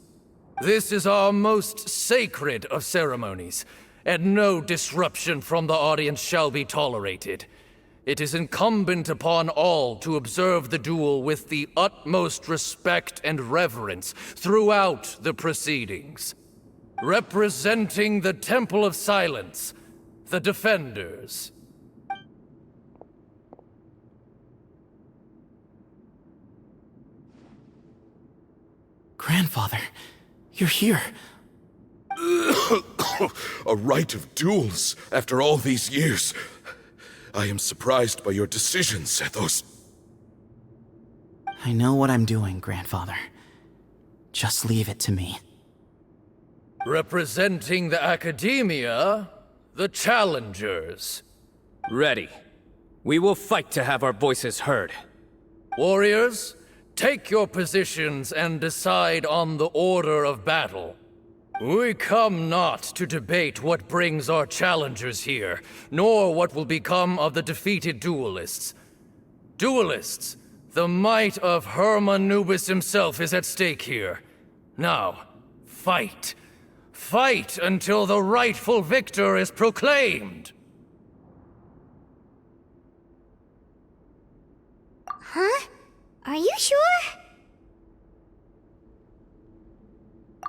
This is our most sacred of ceremonies, and no disruption from the audience shall be tolerated. It is incumbent upon all to observe the duel with the utmost respect and reverence throughout the proceedings. Representing the Temple of Silence, the Defenders. Grandfather, you're here. A rite of duels after all these years. I am surprised by your decision, Sethos. I know what I'm doing, Grandfather. Just leave it to me. Representing the Academia, the Challengers. Ready. We will fight to have our voices heard. Warriors, take your positions and decide on the order of battle. We come not to debate what brings our challengers here, nor what will become of the defeated duelists. Duelists, the might of Hermanubis himself is at stake here. Now, fight. Fight until the rightful victor is proclaimed! Huh? Are you sure?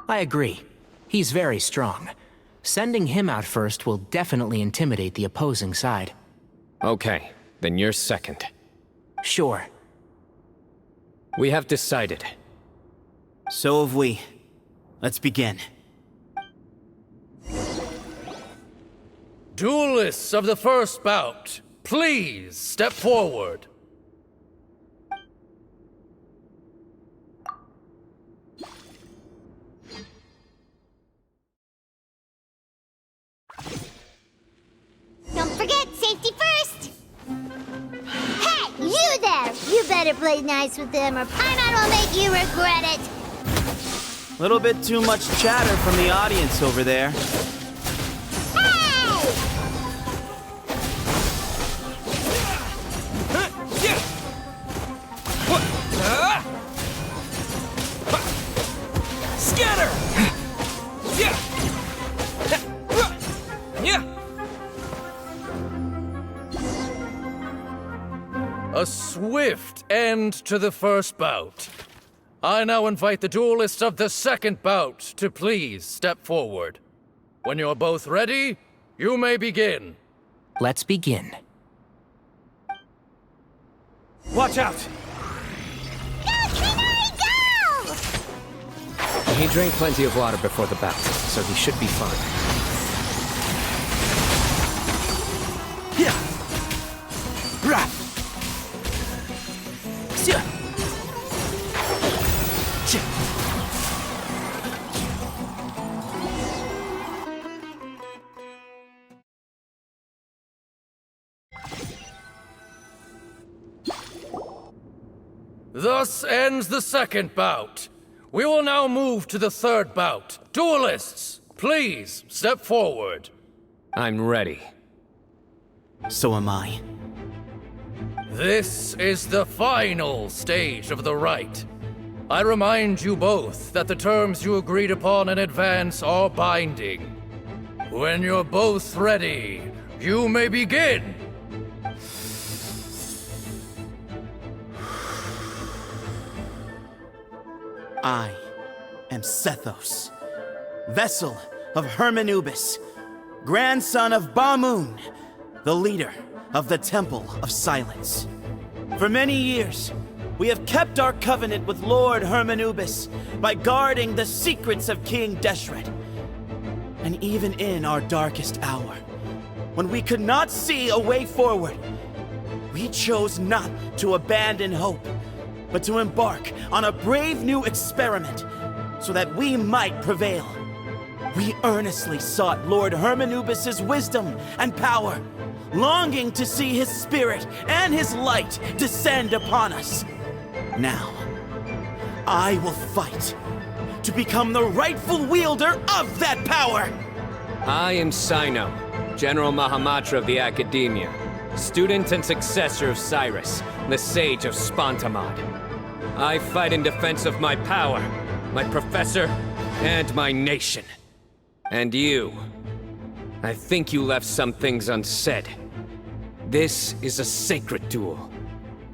I agree. He's very strong. Sending him out first will definitely intimidate the opposing side. Okay, then you're second. Sure. We have decided. So have we. Let's begin. Duelists of the first bout, please step forward. Don't forget, safety first! Hey, you there! You better play nice with them or Paimon will make you regret it! Little bit too much chatter from the audience over there. Hey! Scatter! Yeah! A swift end to the first bout. I now invite the duelists of the second bout to please step forward. When you're both ready, you may begin. Let's begin. Watch out! Go, Trinari, go! He drank plenty of water before the bout, so he should be fine. Yeah. Rah. Yeah. Thus ends the second bout. We will now move to the third bout. Duelists, please step forward. I'm ready. So am I. This is the final stage of the rite. I remind you both that the terms you agreed upon in advance are binding. When you're both ready, you may begin. I am Sethos, vessel of Hermanubis, grandson of Bamun, the leader of the Temple of Silence. For many years, we have kept our covenant with Lord Hermanubis by guarding the secrets of King Deshret. And even in our darkest hour, when we could not see a way forward, we chose not to abandon hope, but to embark on a brave new experiment so that we might prevail. We earnestly sought Lord Hermanubis' wisdom and power, longing to see his spirit and his light descend upon us. Now, I will fight to become the rightful wielder of that power! I am Cyno, General Mahamatra of the Academia, student and successor of Cyrus, the Sage of Spantamad. I fight in defense of my power, my professor, and my nation. And you, I think you left some things unsaid. This is a sacred duel,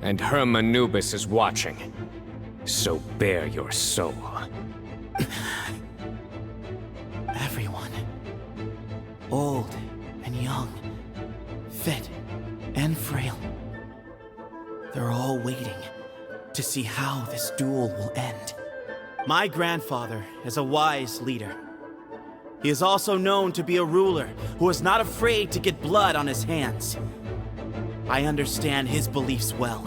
and Hermanubis is watching. So bare your soul. Everyone, old and young, fit and frail, they're all waiting to see how this duel will end. My grandfather is a wise leader. He is also known to be a ruler who is not afraid to get blood on his hands. I understand his beliefs well,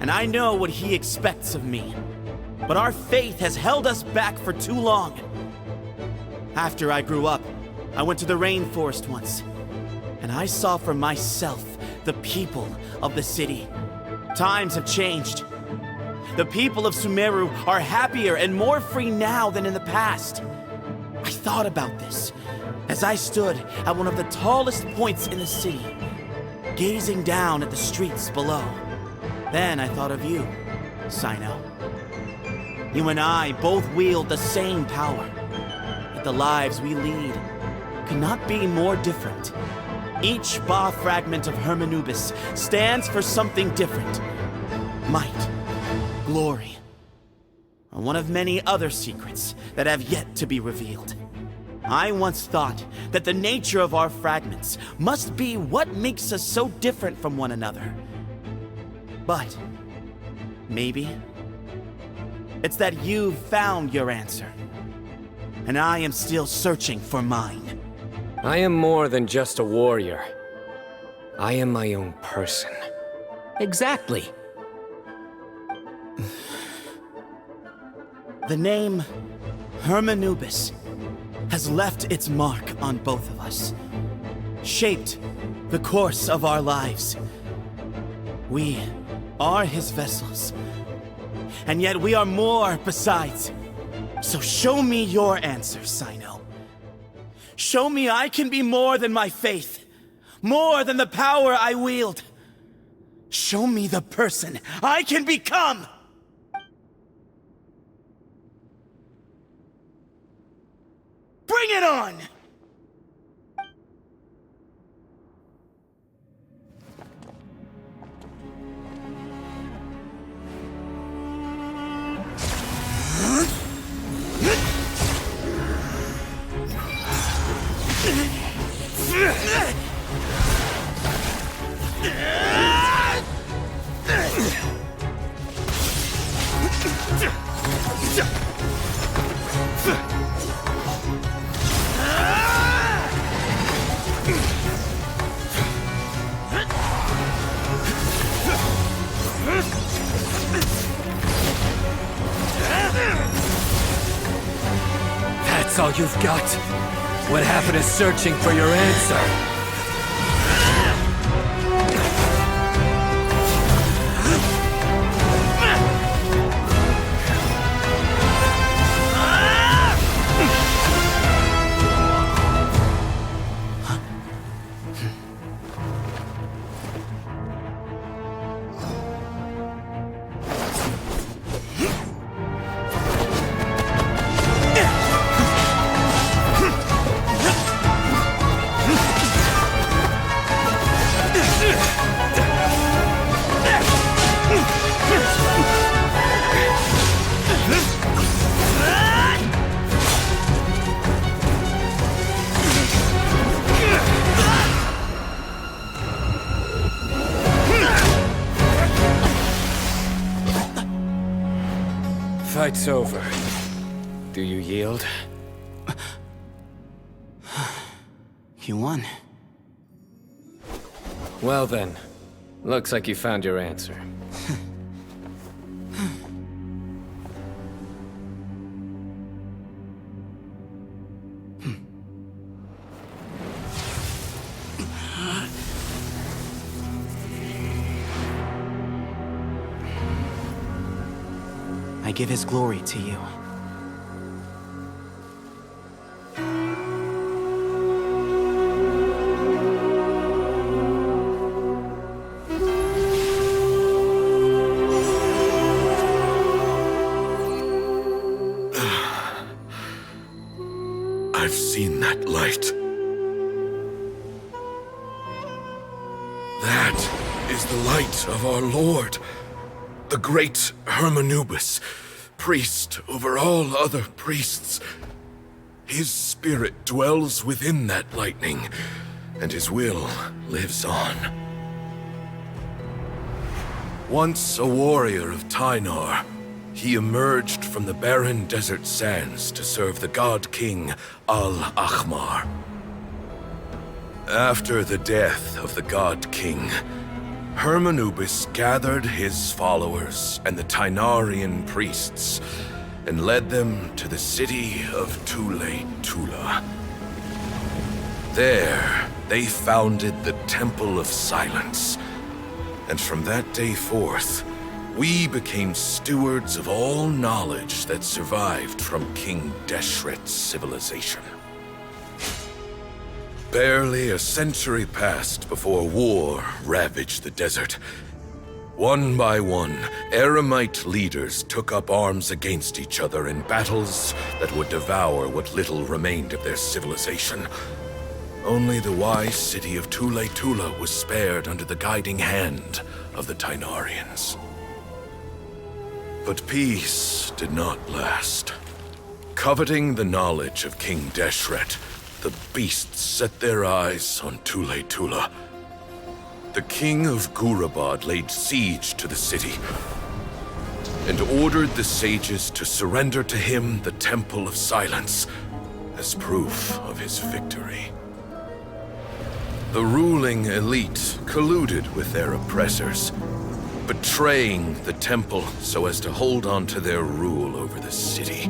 and I know what he expects of me. But our faith has held us back for too long. After I grew up, I went to the rainforest once, and I saw for myself the people of the city. Times have changed. The people of Sumeru are happier and more free now than in the past. I thought about this as I stood at one of the tallest points in the city, gazing down at the streets below. Then I thought of you, Cyno. You and I both wield the same power, yet the lives we lead could not be more different. Each Ba fragment of Hermanubis stands for something different. Might, glory, and one of many other secrets that have yet to be revealed. I once thought that the nature of our fragments must be what makes us so different from one another. But maybe it's that you've found your answer, and I am still searching for mine. I am more than just a warrior. I am my own person. Exactly. The name Hermanubis has left its mark on both of us, shaped the course of our lives. We are his vessels, and yet we are more besides. So show me your answer, Cyno. Show me I can be more than my faith, more than the power I wield. Show me the person I can become! Bring it on! That's all you've got? What happened to searching for your answer? Fight's over. Do you yield? You won. Well then, looks like you found your answer. I give his glory to you. I've seen that light. That is the light of our Lord, the great Hermanubis, priest over all other priests. His spirit dwells within that lightning, and his will lives on. Once a warrior of Tynar, he emerged from the barren desert sands to serve the god king Al-Ahmar. After the death of the god king, Hermanubis gathered his followers and the Tynarian priests and led them to the city of Tule-Tula. There, they founded the Temple of Silence, and from that day forth, we became stewards of all knowledge that survived from King Deshret's civilization. Barely a century passed before war ravaged the desert. One by one, Eremite leaders took up arms against each other in battles that would devour what little remained of their civilization. Only the wise city of Tule-Tula was spared under the guiding hand of the Tynarians. But peace did not last. Coveting the knowledge of King Deshret, the beasts set their eyes on Tule-Tula. The king of Gurabad laid siege to the city and ordered the sages to surrender to him the Temple of Silence as proof of his victory. The ruling elite colluded with their oppressors, betraying the temple so as to hold on to their rule over the city.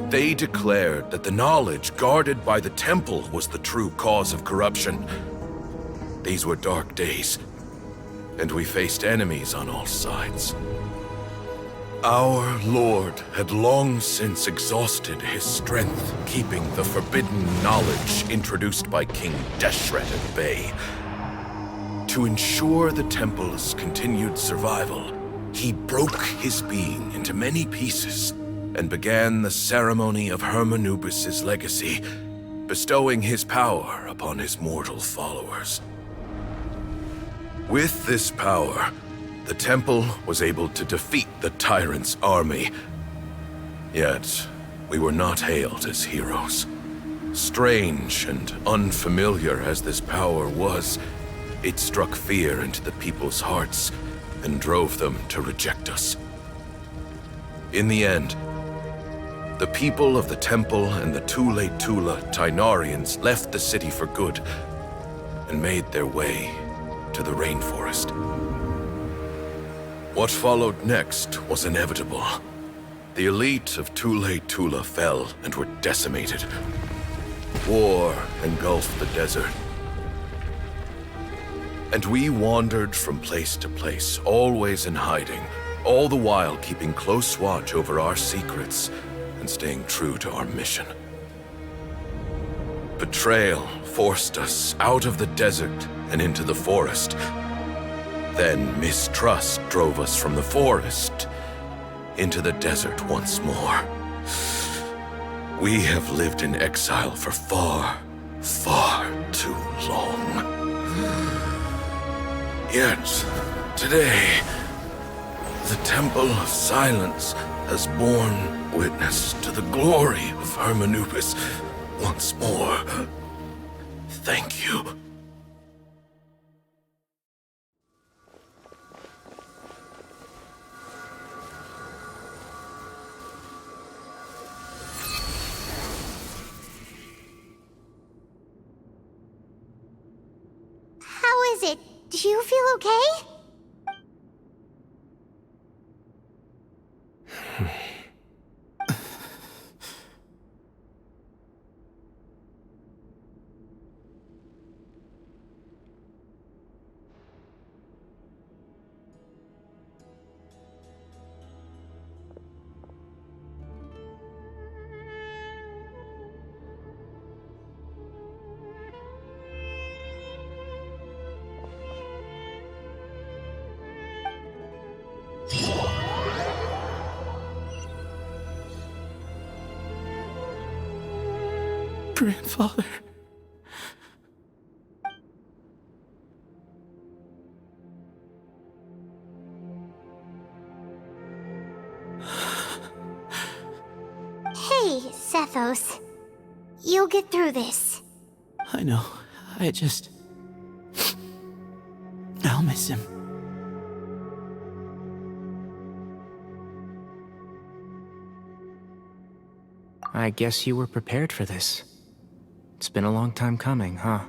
They declared that the knowledge guarded by the temple was the true cause of corruption. These were dark days, and we faced enemies on all sides. Our Lord had long since exhausted his strength, keeping the forbidden knowledge introduced by King Deshret at bay. To ensure the temple's continued survival, he broke his being into many pieces and began the ceremony of Hermanubis' legacy, bestowing his power upon his mortal followers. With this power, the temple was able to defeat the tyrant's army. Yet, we were not hailed as heroes. Strange and unfamiliar as this power was, it struck fear into the people's hearts and drove them to reject us. In the end, the people of the temple and the Tule-Tula Tynarians left the city for good and made their way to the rainforest. What followed next was inevitable. The elite of Tule-Tula fell and were decimated. War engulfed the desert. And we wandered from place to place, always in hiding, all the while keeping close watch over our secrets and staying true to our mission. Betrayal forced us out of the desert and into the forest. Then mistrust drove us from the forest into the desert once more. We have lived in exile for far, far too long. Yet, today, the Temple of Silence has borne witness to the glory of Hermanubis once more. Thank you. How is it? Do you feel okay? Grandfather. Hey, Sethos. You'll get through this. I know. I'll miss him. I guess you were prepared for this. It's been a long time coming, huh?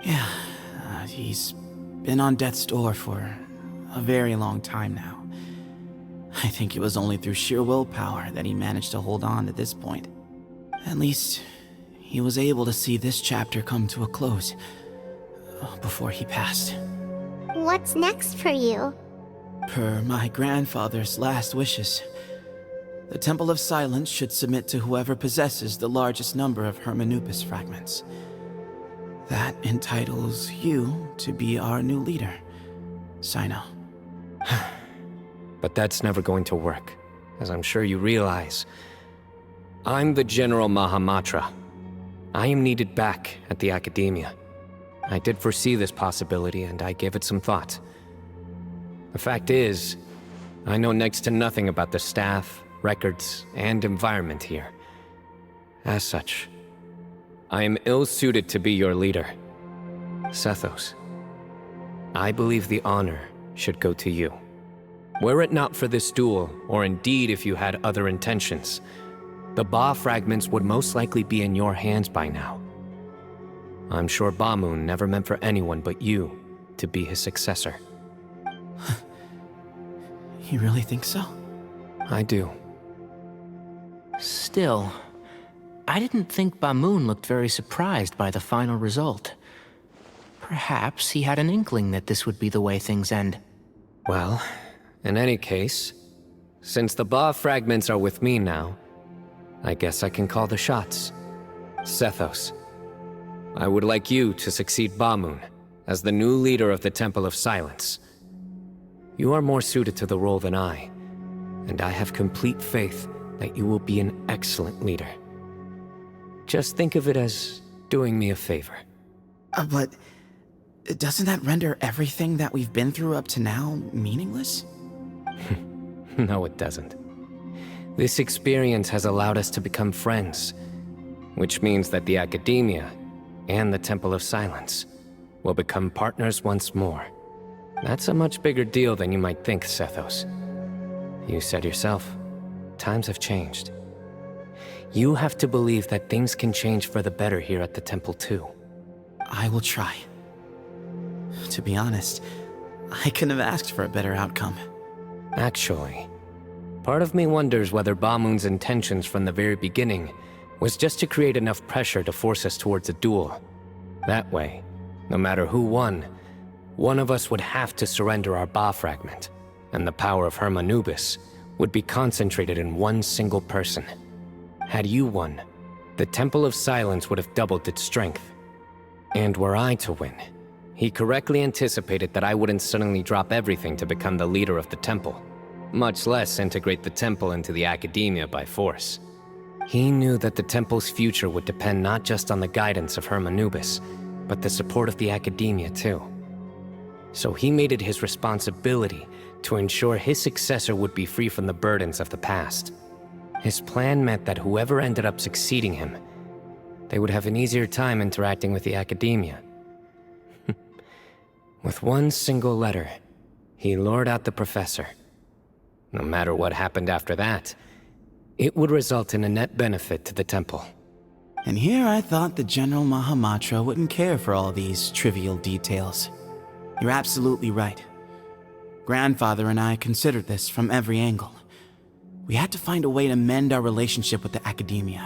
Yeah, he's been on death's door for a very long time now. I think it was only through sheer willpower that he managed to hold on to this point. At least, he was able to see this chapter come to a close before he passed. What's next for you? Per my grandfather's last wishes, the Temple of Silence should submit to whoever possesses the largest number of Hermanupis fragments. That entitles you to be our new leader, Cyno. But that's never going to work, as I'm sure you realize. I'm the General Mahamatra. I am needed back at the Academia. I did foresee this possibility, and I gave it some thought. The fact is, I know next to nothing about the staff, records, and environment here. As such, I am ill-suited to be your leader. Sethos, I believe the honor should go to you. Were it not for this duel, or indeed if you had other intentions, the Ba fragments would most likely be in your hands by now. I'm sure Bamoon never meant for anyone but you to be his successor. You really think so? I do. Still, I didn't think Bamoon looked very surprised by the final result. Perhaps he had an inkling that this would be the way things end. Well, in any case, since the Ba fragments are with me now, I guess I can call the shots. Sethos, I would like you to succeed Bamoon as the new leader of the Temple of Silence. You are more suited to the role than I, and I have complete faith that you will be an excellent leader. Just think of it as doing me a favor. But doesn't that render everything that we've been through up to now meaningless? No, it doesn't. This experience has allowed us to become friends, which means that the Academia and the Temple of Silence will become partners once more. That's a much bigger deal than you might think, Sethos. You said yourself, times have changed. You have to believe that things can change for the better here at the Temple too. I will try. To be honest, I couldn't have asked for a better outcome. Actually, part of me wonders whether Bamoon's intentions from the very beginning was just to create enough pressure to force us towards a duel. That way, no matter who won, one of us would have to surrender our Ba fragment, and the power of Hermanubis would be concentrated in one single person. Had you won, the Temple of Silence would have doubled its strength. And were I to win, he correctly anticipated that I wouldn't suddenly drop everything to become the leader of the temple, much less integrate the temple into the Academia by force. He knew that the temple's future would depend not just on the guidance of Hermanubis, but the support of the Academia too. So he made it his responsibility to ensure his successor would be free from the burdens of the past. His plan meant that whoever ended up succeeding him, they would have an easier time interacting with the Academia. With one single letter, he lured out the professor. No matter what happened after that, it would result in a net benefit to the temple. And here I thought the General Mahamatra wouldn't care for all these trivial details. You're absolutely right. Grandfather and I considered this from every angle. We had to find a way to mend our relationship with the Academia.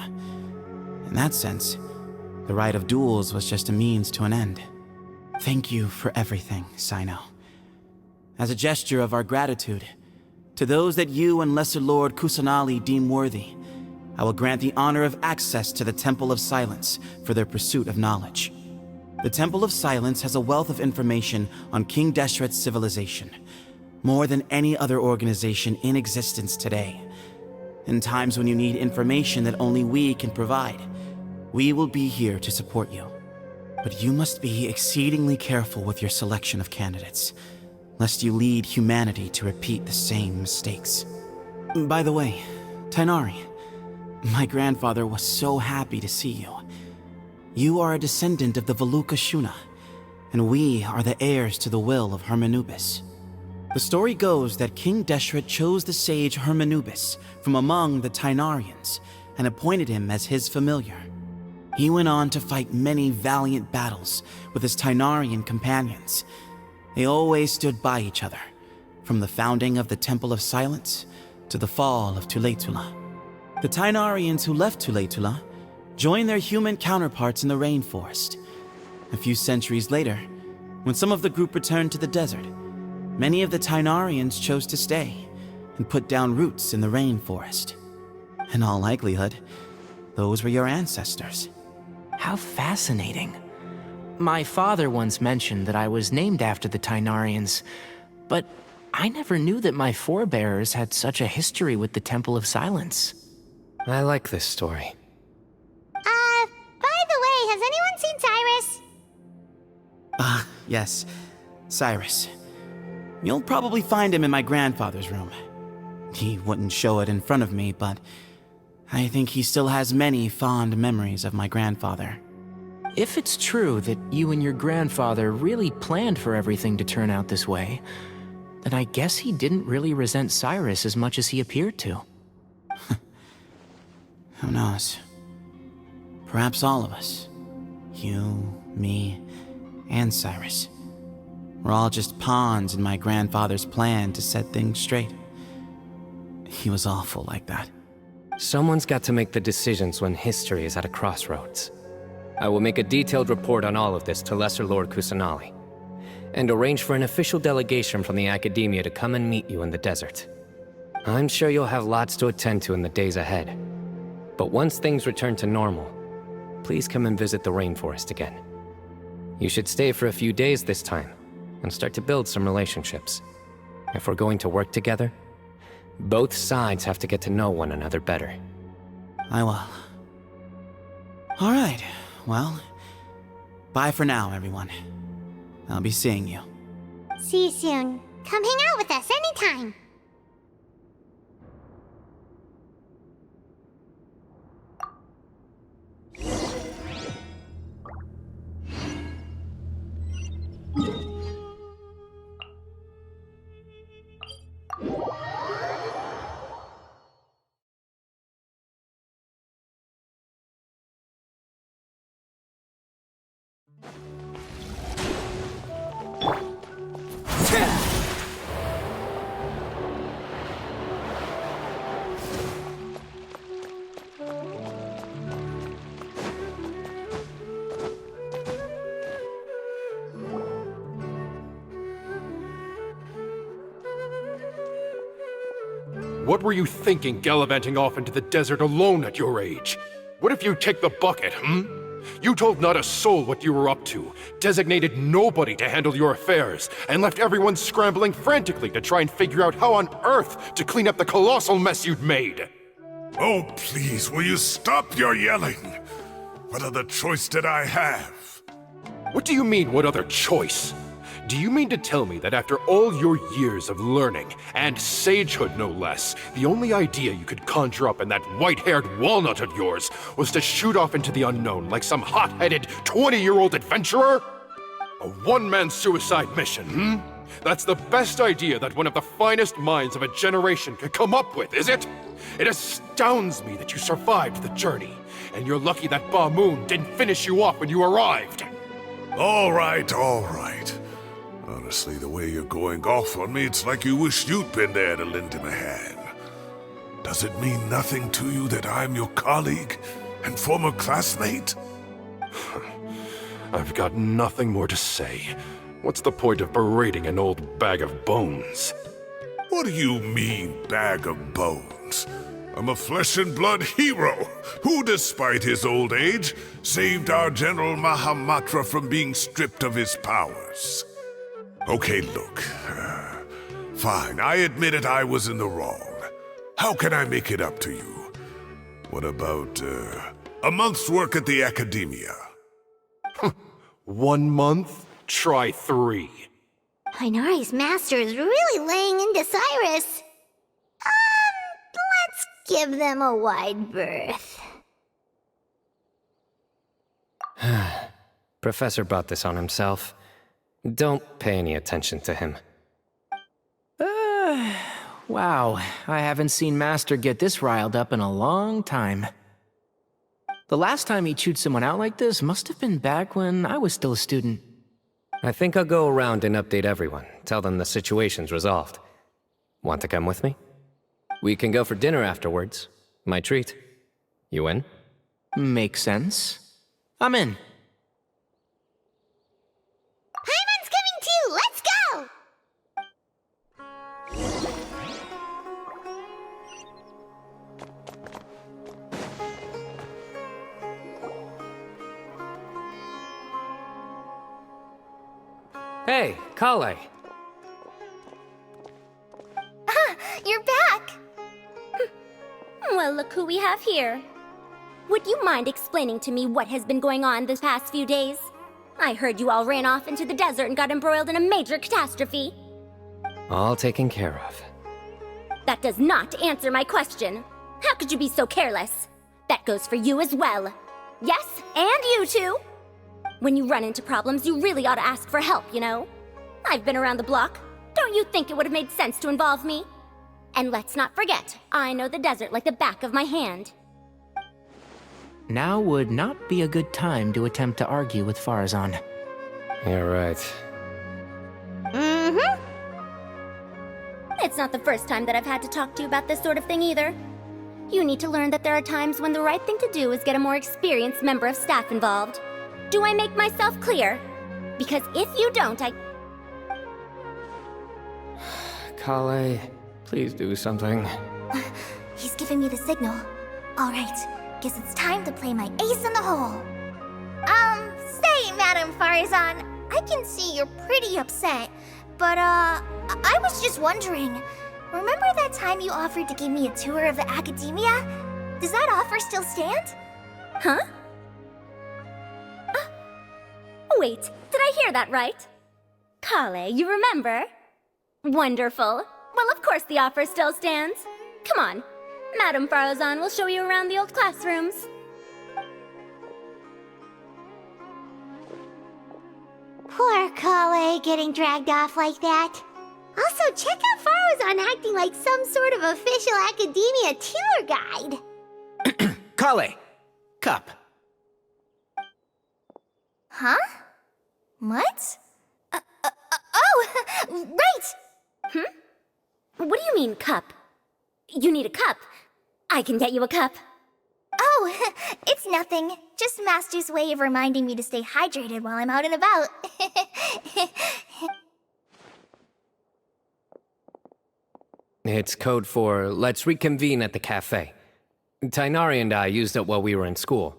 In that sense, the right of duels was just a means to an end. Thank you for everything, Cyno. As a gesture of our gratitude, to those that you and Lesser Lord Kusanali deem worthy, I will grant the honor of access to the Temple of Silence for their pursuit of knowledge. The Temple of Silence has a wealth of information on King Deshret's civilization, more than any other organization in existence today. In times when you need information that only we can provide, We will be here to support you. But you must be exceedingly careful with your selection of candidates, lest you lead humanity to repeat the same mistakes. By the way, Tainari, my grandfather was so happy to see you. You are a descendant of the Veluca Shuna, and we are the heirs to the will of Hermanubis. The story goes that King Deshret chose the sage Hermanubis from among the Tainarians and appointed him as his familiar. He went on to fight many valiant battles with his Tainarian companions. They always stood by each other, from the founding of the Temple of Silence to the fall of Tuletula. The Tainarians who left Tuletula joined their human counterparts in the rainforest. A few centuries later, when some of the group returned to the desert, many of the Tainarians chose to stay and put down roots in the rainforest. In all likelihood, those were your ancestors. How fascinating. My father once mentioned that I was named after the Tainarians, but I never knew that my forebears had such a history with the Temple of Silence. I like this story. By the way, has anyone seen Cyrus? Yes, Cyrus. You'll probably find him in my grandfather's room. He wouldn't show it in front of me, but I think he still has many fond memories of my grandfather. If it's true that you and your grandfather really planned for everything to turn out this way, then I guess he didn't really resent Cyrus as much as he appeared to. Who knows? Perhaps all of us. You, me, and Cyrus. We're all just pawns in my grandfather's plan to set things straight. He was awful like that. Someone's got to make the decisions when history is at a crossroads. I will make a detailed report on all of this to Lesser Lord Kusanali, and arrange for an official delegation from the Academia to come and meet you in the desert. I'm sure you'll have lots to attend to in the days ahead. But once things return to normal, please come and visit the rainforest again. You should stay for a few days this time, and start to build some relationships. If we're going to work together, both sides have to get to know one another better. I will. All right, well, bye for now, everyone. I'll be seeing you. See you soon. Come hang out with us anytime. What were you thinking gallivanting off into the desert alone at your age? What if you take the bucket, You told not a soul what you were up to, designated nobody to handle your affairs, and left everyone scrambling frantically to try and figure out how on earth to clean up the colossal mess you'd made. Oh, please, will you stop your yelling? What other choice did I have? What do you mean, what other choice? Do you mean to tell me that after all your years of learning, and sagehood no less, the only idea you could conjure up in that white-haired walnut of yours was to shoot off into the unknown like some hot-headed 20-year-old adventurer? A one-man suicide mission, That's the best idea that one of the finest minds of a generation could come up with, is it? It astounds me that you survived the journey, and you're lucky that Ba Moon didn't finish you off when you arrived. All right, all right. Honestly, the way you're going off on me, it's like you wish you'd been there to lend him a hand. Does it mean nothing to you that I'm your colleague and former classmate? I've got nothing more to say. What's the point of berating an old bag of bones? What do you mean, bag of bones? I'm a flesh and blood hero who, despite his old age, saved our General Mahamatra from being stripped of his powers. Okay, look. Fine, I admit it, I was in the wrong. How can I make it up to you? What about, A month's work at the Academia. 1 month? Try 3. Inari's master is really laying into Cyrus. Let's give them a wide berth. Professor brought this on himself. Don't pay any attention to him. Wow, I haven't seen Master get this riled up in a long time. The last time he chewed someone out like this must have been back when I was still a student. I think I'll go around and update everyone, tell them the situation's resolved. Want to come with me? We can go for dinner afterwards. My treat. You in? Makes sense. I'm in. Paimon's coming too! Let's go! Hey, Kale. You're back! Well, look who we have here. Would you mind explaining to me what has been going on this past few days? I heard you all ran off into the desert and got embroiled in a major catastrophe. All taken care of. That does not answer my question. How could you be so careless? That goes for you as well. Yes, and you too. When you run into problems, you really ought to ask for help, you know? I've been around the block. Don't you think it would have made sense to involve me? And let's not forget, I know the desert like the back of my hand. Now would not be a good time to attempt to argue with Farazan. You're right. Mm-hmm. It's not the first time that I've had to talk to you about this sort of thing either. You need to learn that there are times when the right thing to do is get a more experienced member of staff involved. Do I make myself clear? Because if you don't, Kale, please do something. He's giving me the signal. All right, guess it's time to play my ace in the hole. Say, Madam Farazan, I can see you're pretty upset, but, I was just wondering, remember that time you offered to give me a tour of the Academia? Does that offer still stand? Huh? Wait, did I hear that right? Kale, you remember? Wonderful. Well, of course the offer still stands. Come on. Madam Farazan will show you around the old classrooms. Poor Kale getting dragged off like that. Also, check out Farazan acting like some sort of official Academia tour guide. Kale! Cup. Huh? What? Oh, right! What do you mean, cup? You need a cup. I can get you a cup. Oh, it's nothing. Just Master's way of reminding me to stay hydrated while I'm out and about. It's code for let's reconvene at the cafe. Tighnari and I used it while we were in school,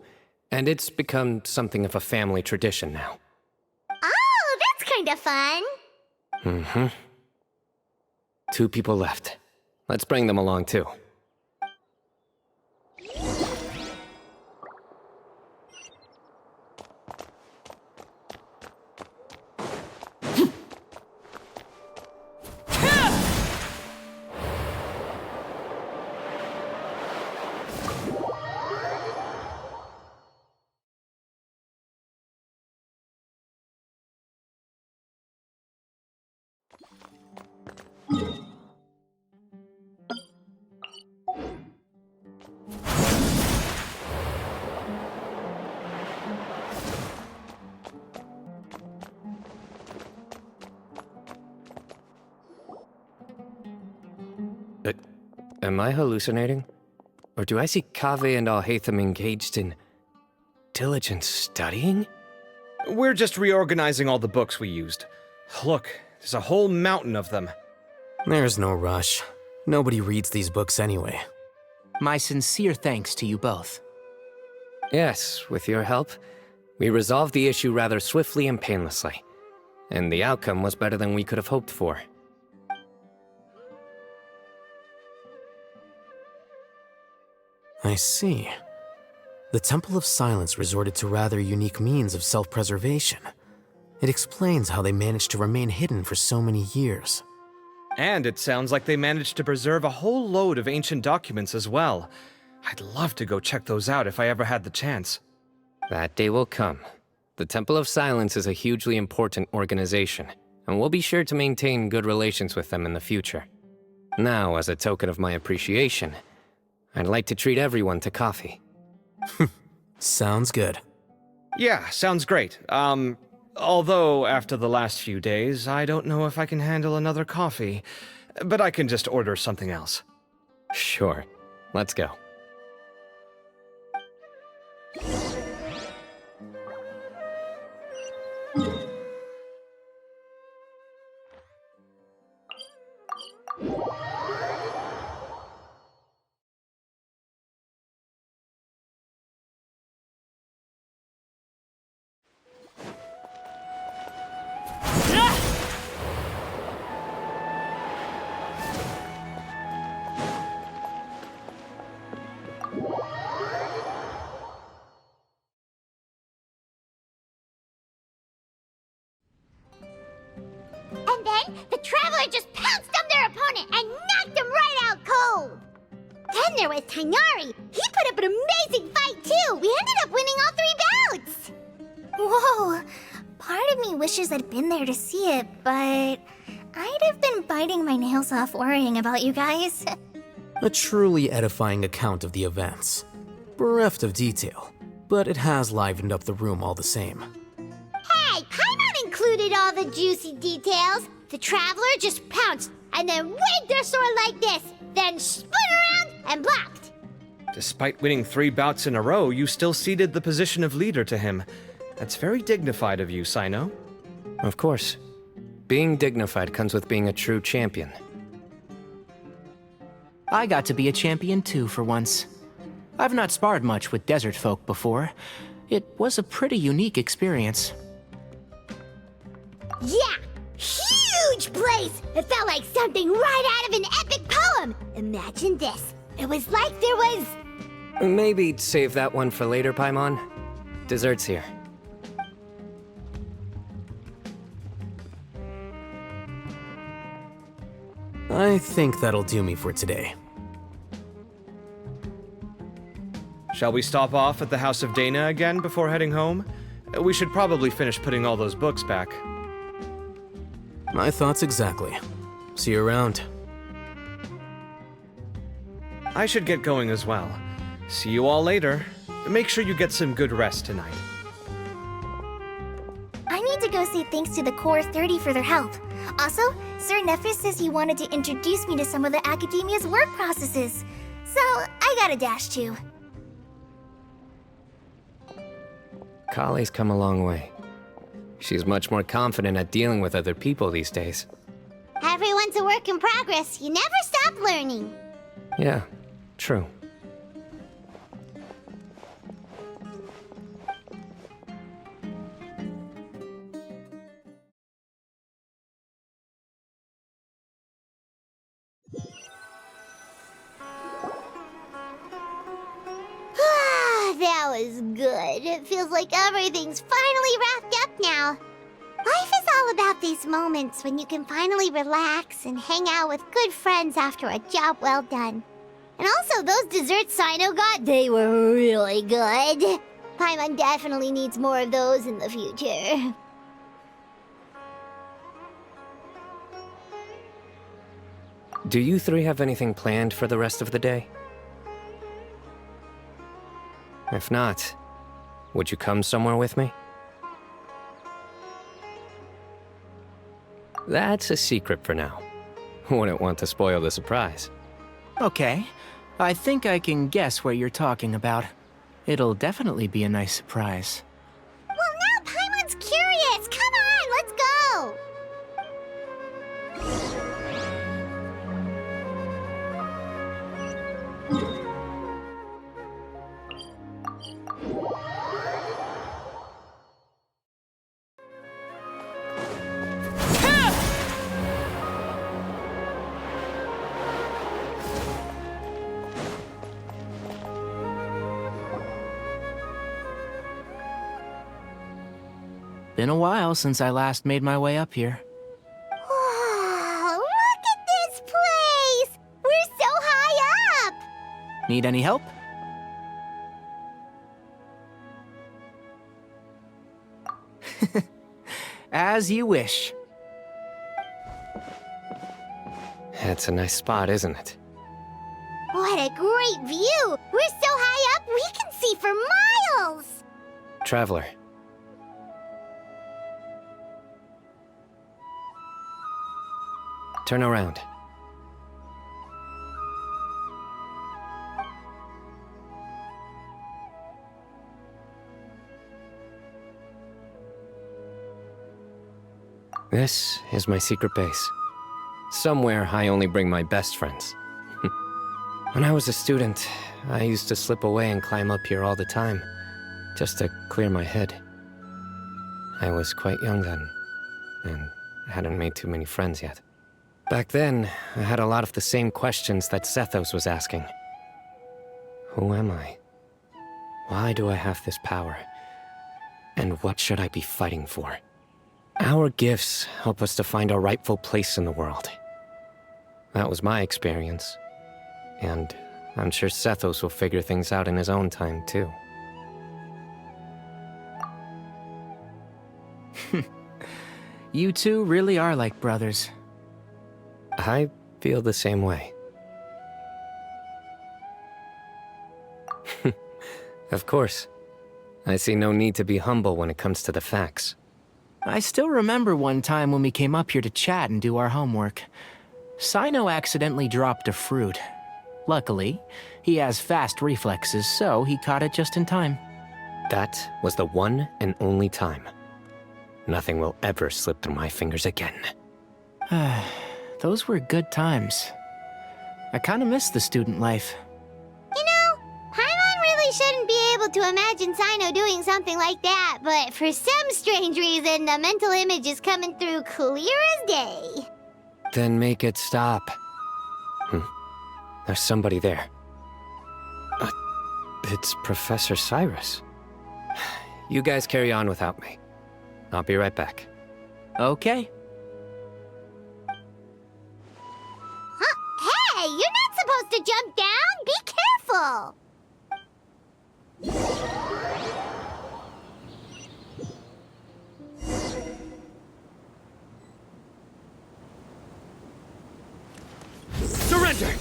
and it's become something of a family tradition now. Oh, that's kind of fun. Mm-hmm. 2 people left. Let's bring them along, too. Am I hallucinating? Or do I see Kaveh and Alhaitham engaged in diligent studying? We're just reorganizing all the books we used. Look, there's a whole mountain of them. There's no rush. Nobody reads these books anyway. My sincere thanks to you both. Yes, with your help, we resolved the issue rather swiftly and painlessly. And the outcome was better than we could have hoped for. I see. The Temple of Silence resorted to rather unique means of self-preservation. It explains how they managed to remain hidden for so many years. And it sounds like they managed to preserve a whole load of ancient documents as well. I'd love to go check those out if I ever had the chance. That day will come. The Temple of Silence is a hugely important organization, and we'll be sure to maintain good relations with them in the future. Now, as a token of my appreciation, I'd like to treat everyone to coffee. Sounds good. Yeah, sounds great. Although after the last few days, I don't know if I can handle another coffee, but I can just order something else. Sure. Let's go. And then the Traveler just pounced on their opponent and knocked him right out cold. Then there was Tainari. He put up an amazing fight too. We ended up winning all 3 bouts. Whoa! Part of me wishes I'd been there to see it, but I'd have been biting my nails off worrying about you guys. A truly edifying account of the events. Bereft of detail, but it has livened up the room all the same. Hey, Paimon included all the juicy details. The Traveler just pounced and then waved their sword like this, then spun around and blocked. Despite winning 3 bouts in a row, you still ceded the position of leader to him. That's very dignified of you, Cyno. Of course. Being dignified comes with being a true champion. I got to be a champion too for once. I've not sparred much with desert folk before. It was a pretty unique experience. Yeah, huge place! It felt like something right out of an epic poem. Imagine this. It was like there was... Maybe save that one for later, Paimon. Dessert's here. I think that'll do me for today. Shall we stop off at the House of Dana again before heading home? We should probably finish putting all those books back. My thoughts exactly. See you around. I should get going as well. See you all later. Make sure you get some good rest tonight. I need to go say thanks to the Core 30 for their help. Also, Sir Nephis says he wanted to introduce me to some of the Academia's work processes. So, I gotta dash too. Kale's come a long way. She's much more confident at dealing with other people these days. Everyone's a work in progress. You never stop learning. Yeah, true. That was good. It feels like everything's finally wrapped up now. Life is all about these moments when you can finally relax and hang out with good friends after a job well done. And also, those desserts Cyno got, they were really good. Paimon definitely needs more of those in the future. Do you 3 have anything planned for the rest of the day? If not, would you come somewhere with me? That's a secret for now. Wouldn't want to spoil the surprise. Okay. I think I can guess what you're talking about. It'll definitely be a nice surprise. Well, now Paimon's curious. Come on, let's go. Been a while since I last made my way up here. Wow, look at this place! We're so high up! Need any help? As you wish. It's a nice spot, isn't it? What a great view! We're so high up, we can see for miles! Traveler. Turn around. This is my secret base. Somewhere I only bring my best friends. When I was a student, I used to slip away and climb up here all the time, just to clear my head. I was quite young then, and hadn't made too many friends yet. Back then, I had a lot of the same questions that Sethos was asking. Who am I? Why do I have this power? And what should I be fighting for? Our gifts help us to find our rightful place in the world. That was my experience. And I'm sure Sethos will figure things out in his own time, too. You two really are like brothers. I feel the same way. Of course. I see no need to be humble when it comes to the facts. I still remember one time when we came up here to chat and do our homework. Cyno accidentally dropped a fruit. Luckily, he has fast reflexes, so he caught it just in time. That was the one and only time. Nothing will ever slip through my fingers again. Those were good times. I kinda miss the student life. You know, Paimon really shouldn't be able to imagine Cyno doing something like that, but for some strange reason, the mental image is coming through clear as day. Then make it stop. There's somebody there. It's Professor Cyrus. You guys carry on without me. I'll be right back. Okay. Huh? Hey, you're not supposed to jump down! Be careful! Surrender!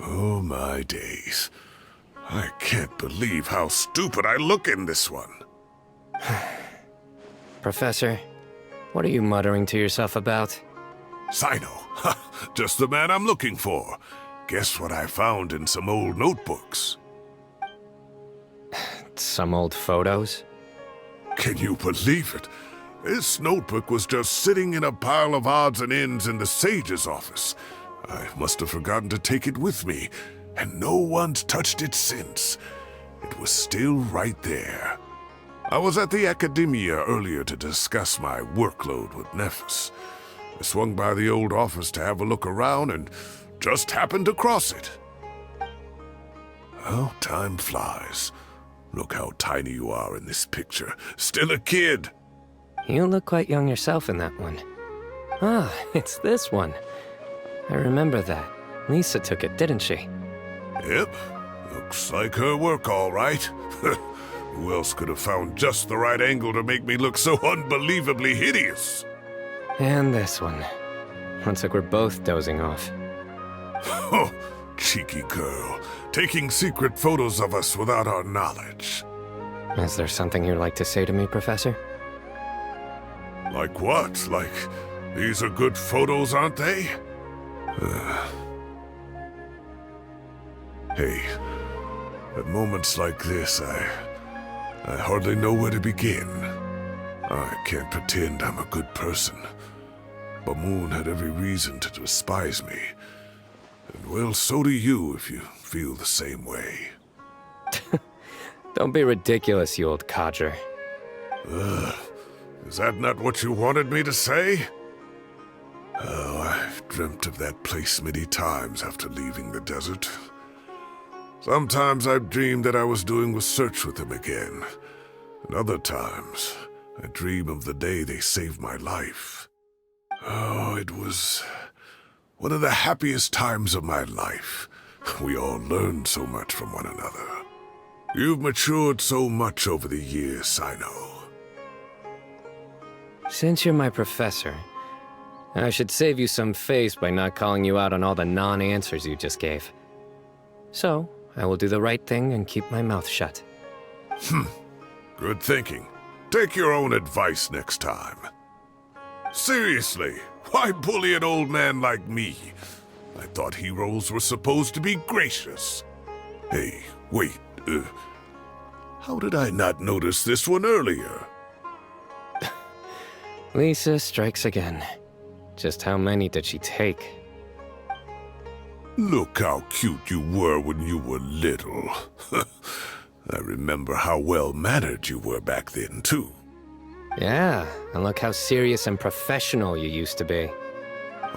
Oh my days. I can't believe how stupid I look in this one. Professor, what are you muttering to yourself about? Cyno. Just the man I'm looking for. Guess what I found in some old notebooks? Some old photos? Can you believe it? This notebook was just sitting in a pile of odds and ends in the Sage's office. I must have forgotten to take it with me, and no one's touched it since. It was still right there. I was at the Academia earlier to discuss my workload with Nephis. I swung by the old office to have a look around and just happened to cross it. Oh, time flies. Look how tiny you are in this picture. Still a kid. You look quite young yourself in that one. Ah, it's this one. I remember that. Lisa took it, didn't she? Yep. Looks like her work, all right. Who else could have found just the right angle to make me look so unbelievably hideous? And this one. Looks like we're both dozing off. Oh, cheeky girl. Taking secret photos of us without our knowledge. Is there something you'd like to say to me, Professor? Like what? Like, these are good photos, aren't they? Hey, at moments like this, I hardly know where to begin. I can't pretend I'm a good person. But Moon had every reason to despise me. And well, so do you if you feel the same way. Don't be ridiculous, you old codger. Is that not what you wanted me to say? Oh, I've dreamt of that place many times after leaving the desert. Sometimes I've dreamed that I was doing research with them again. And other times, I dream of the day they saved my life. Oh, it was one of the happiest times of my life. We all learned so much from one another. You've matured so much over the years, Cyno. Since you're my professor, I should save you some face by not calling you out on all the non-answers you just gave. So, I will do the right thing and keep my mouth shut. Good thinking. Take your own advice next time. Seriously, why bully an old man like me? I thought heroes were supposed to be gracious. Hey, wait, how did I not notice this one earlier? Lisa strikes again. Just how many did she take? Look how cute you were when you were little. I remember how well-mannered you were back then, too. Yeah, and look how serious and professional you used to be.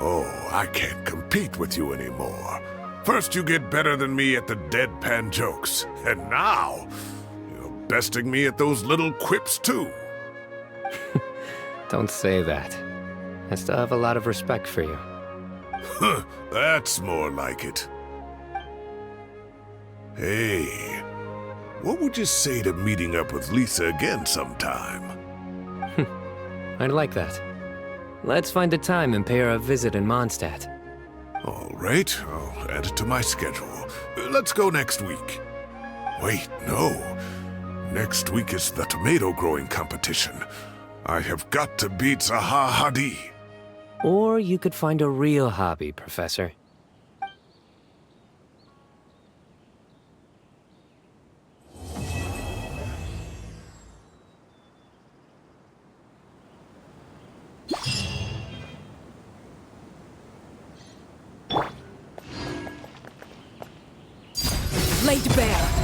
Oh, I can't compete with you anymore. First you get better than me at the deadpan jokes, and now you're besting me at those little quips, too. Don't say that. I still have a lot of respect for you. That's more like it. Hey, what would you say to meeting up with Lisa again sometime? I'd like that. Let's find a time and pay her a visit in Mondstadt. All right, I'll add it to my schedule. Let's go next week. Wait, no. Next week is the tomato growing competition. I have got to beat Zaha Hadid. Or you could find a real hobby, Professor. Laid bare.